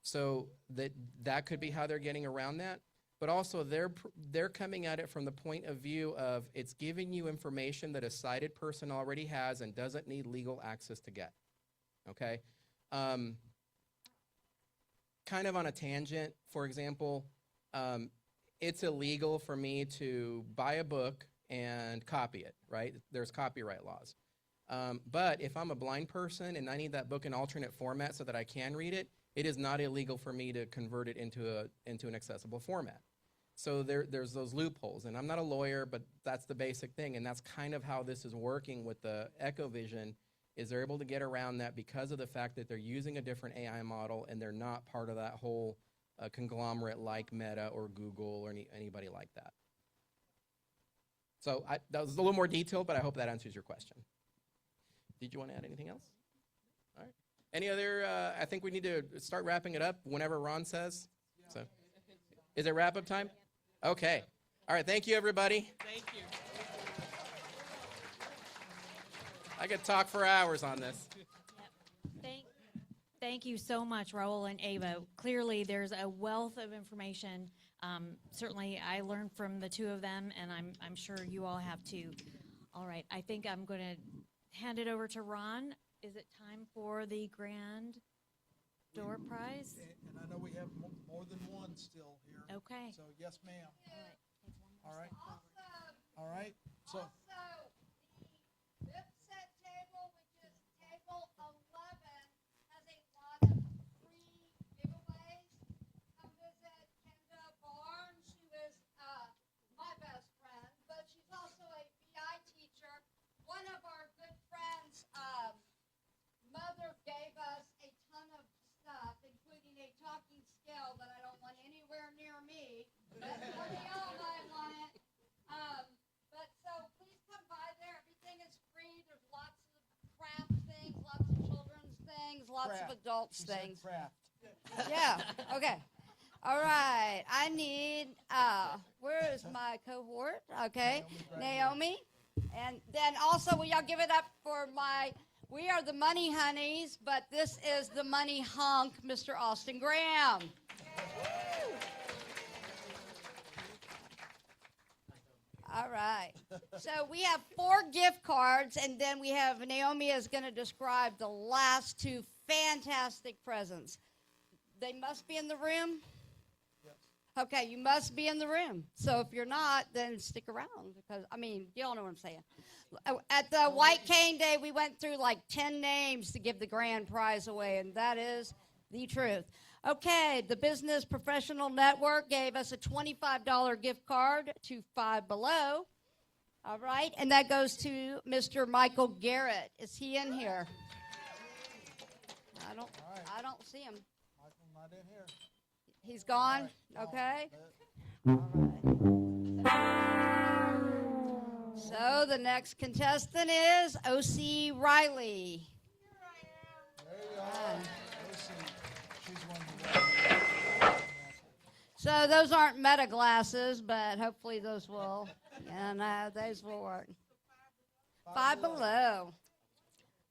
So that could be how they're getting around that. But also they're coming at it from the point of view of it's giving you information that a sighted person already has and doesn't need legal access to get. Okay? Kind of on a tangent, for example, it's illegal for me to buy a book and copy it, right? There's copyright laws. But if I'm a blind person and I need that book in alternate format so that I can read it, it is not illegal for me to convert it into an accessible format. So there's those loopholes, and I'm not a lawyer, but that's the basic thing, and that's kind of how this is working with the EchoVision, is they're able to get around that because of the fact that they're using a different AI model and they're not part of that whole conglomerate like Meta or Google or anybody like that. So that was a little more detailed, but I hope that answers your question. Did you want to add anything else? All right. Any other, I think we need to start wrapping it up whenever Ron says. So, is it wrap-up time? Okay. All right, thank you, everybody. Thank you. I could talk for hours on this. Thank you so much, Raul and Ava. Clearly, there's a wealth of information. Certainly, I learned from the two of them, and I'm sure you all have too. All right, I think I'm going to hand it over to Ron. Is it time for the grand door prize? And I know we have more than one still here. Okay. So yes, ma'am. All right. All right. So. Gave us a ton of stuff, including a talking scale that I don't want anywhere near me. But let me all know I want it. But so please come by there. Everything is free. There's lots of craft things, lots of children's things, lots of adults things. Craft. Yeah. Okay. All right. I need. Where is my cohort? Okay. Naomi. And then also, will y'all give it up for my We are the Money Honeys, but this is the Money Hunk, Mr. Austin Graham. All right. So we have 4 gift cards, and then we have Naomi is going to describe the last 2 fantastic presents. They must be in the room? Yes. Okay, you must be in the room. So if you're not, then stick around because, I mean, you all know what I'm saying. At the White Cane Day, we went through like 10 names to give the grand prize away, and that is the truth. Okay, the Business Professional Network gave us a $25 gift card to Five Below. All right, and that goes to Mr. Michael Garrett. Is he in here? I don't see him. Michael not in here. He's gone? Right. Okay. All right. So the next contestant is O.C. Riley. There you are. O.C. She's one of the So those aren't meta glasses, but hopefully those will. Yeah, no, those will work. Five Below.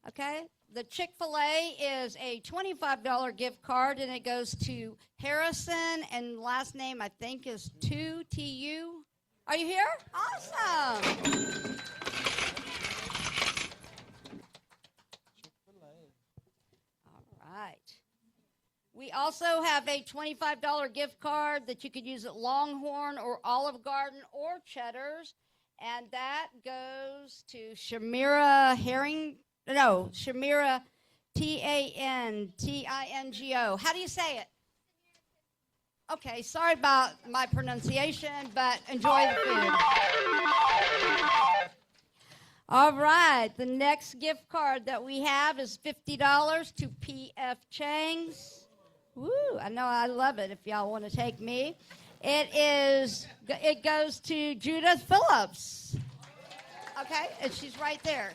Okay. The Chick-fil-A is a $25 gift card, and it goes to Harrison, and last name I think is 2TU. Are you here? Awesome. All right. We also have a $25 gift card that you could use at Longhorn or Olive Garden or Cheddar's, and that goes to Shamira Shamira Tantingo. How do you say it? Okay, sorry about my pronunciation, but enjoy the food. All right, the next gift card that we have is $50 to P.F. Chang's. Woo, I know I love it if y'all want to take me. It goes to Judith Phillips. Okay, and she's right there.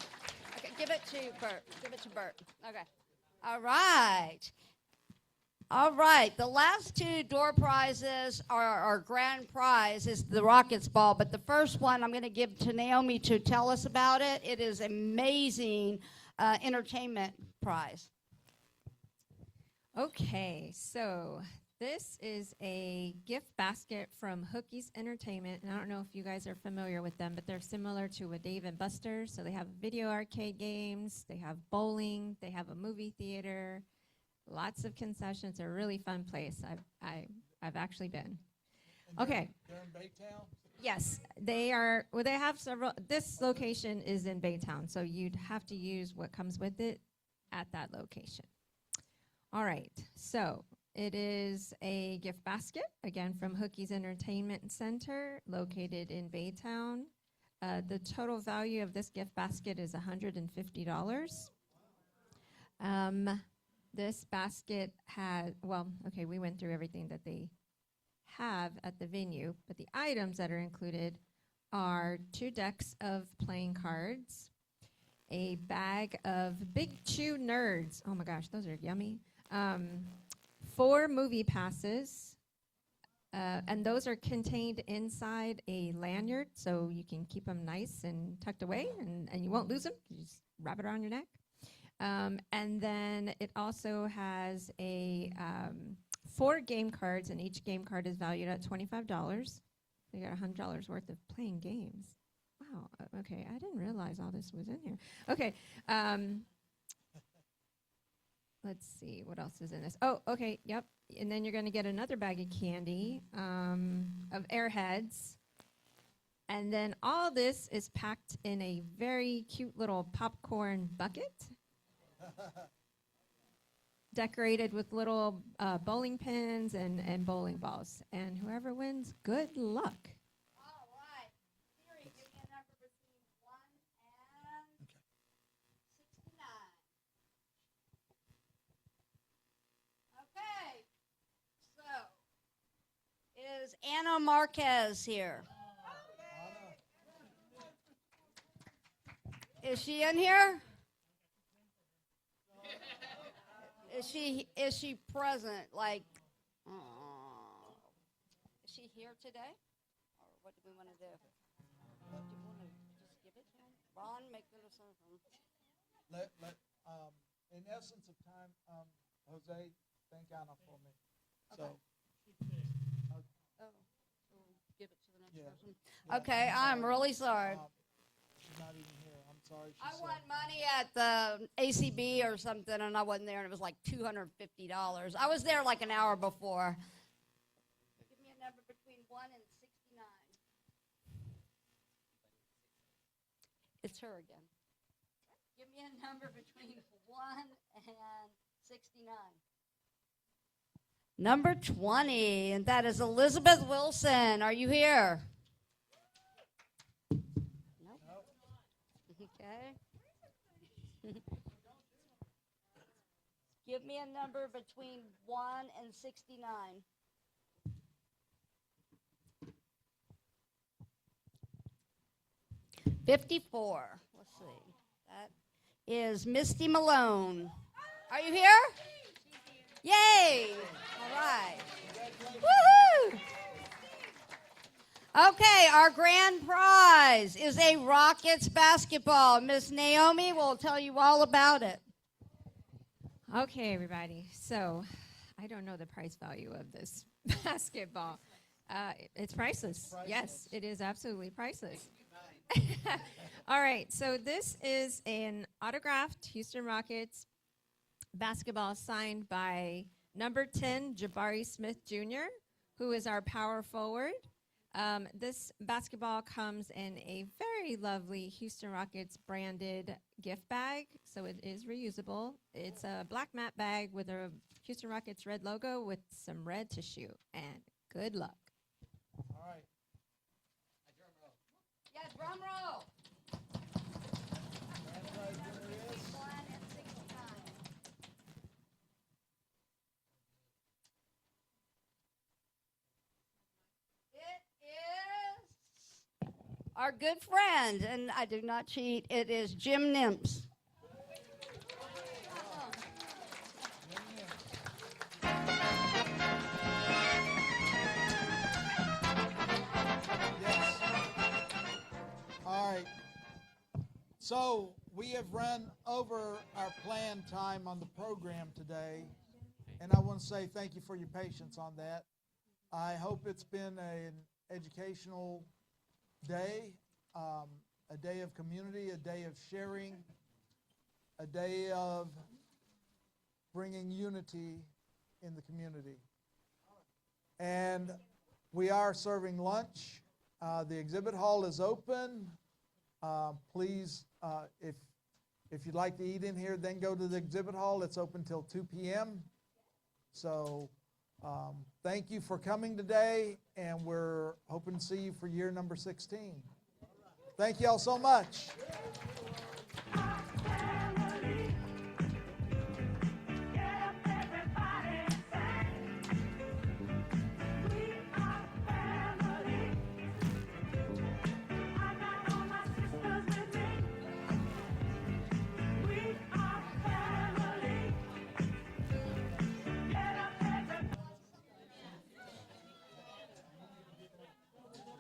Okay, give it to Bert. Give it to Bert. Okay. All right. All right. The last 2 door prizes are our grand prize is the Rockets ball, but the first one I'm going to give to Naomi to tell us about it. It is amazing entertainment prize. Okay, so this is a gift basket from Hookie's Entertainment, and I don't know if you guys are familiar with them, but they're similar to a Dave & Buster's. So they have video arcade games, they have bowling, they have a movie theater, lots of concessions. They're a really fun place. I've actually been. Okay. They're in Baytown? Yes, they are. Well, they have several. This location is in Baytown, so you'd have to use what comes with it at that location. All right, so it is a gift basket, again, from Hookie's Entertainment Center, located in Baytown. The total value of this gift basket is $150. This basket had, we went through everything that they have at the venue, but the items that are included are 2 decks of playing cards, a bag of Big Chew Nerds. Oh my gosh, those are yummy. 4 movie passes, and those are contained inside a lanyard, so you can keep them nice and tucked away, and you won't lose them. You just wrap it around your neck. And then it also has a 4 game cards, and each game card is valued at $25. You got $100 worth of playing games. Wow. Okay, I didn't realize all this was in here. Okay. Let's see, what else is in this? Oh, okay, yep. And then you're going to get another bag of candy, of Airheads. And then all this is packed in a very cute little popcorn bucket, decorated with little bowling pins and bowling balls. And whoever wins, good luck. All right. Siri, give me a number between 1 and 69. Okay. So, is Anna Marquez here? Is she in here? Is she present? Like, is she here today? Or what do we want to do? Do you want to just give it to him? Ron, make the decision. in essence of time, Jose, thank Anna for me. So, Give it to the next Yeah. person. Yeah, Okay, I'm really sorry. she's not even here. I'm sorry. I won money at the ACB or something, and I wasn't there, and it was like $250. I was there like an hour before. Give me a number between 1 and 69. It's her again. Give me a number between 1 and 69. Number 20, and that is Elizabeth Wilson. Are you here? Nope. Okay. Give me a number between 1 and 69. $54. Let's see. That is Misty Malone. Are you here? Yay! All right. Woohoo! Okay, our grand prize is a Rockets basketball. Miss Naomi will tell you all about it. Okay, everybody. So, I don't know the price value of this basketball. It's priceless. Yes, it is absolutely priceless. All right, so this is an autographed Houston Rockets basketball signed by number 10, Jabari Smith Jr., who is our power forward. This basketball comes in a very lovely Houston Rockets branded gift bag, so it is reusable. It's a black matte bag with a Houston Rockets red logo with some red tissue, and good luck. All right. Yeah, drum roll. Our good friend, and I do not cheat, it is Jim Nimps. All right. So we have run over our planned time on the program today, and I want to say thank you for your patience on that. I hope it's been an educational day, a day of community, a day of sharing, a day of bringing unity in the community. And we are serving lunch. The exhibit hall is open. Please, if you'd like to eat in here, then go to the exhibit hall. It's open till 2 p.m. So thank you for coming today, and we're hoping to see you for year number 16. Thank you all so much.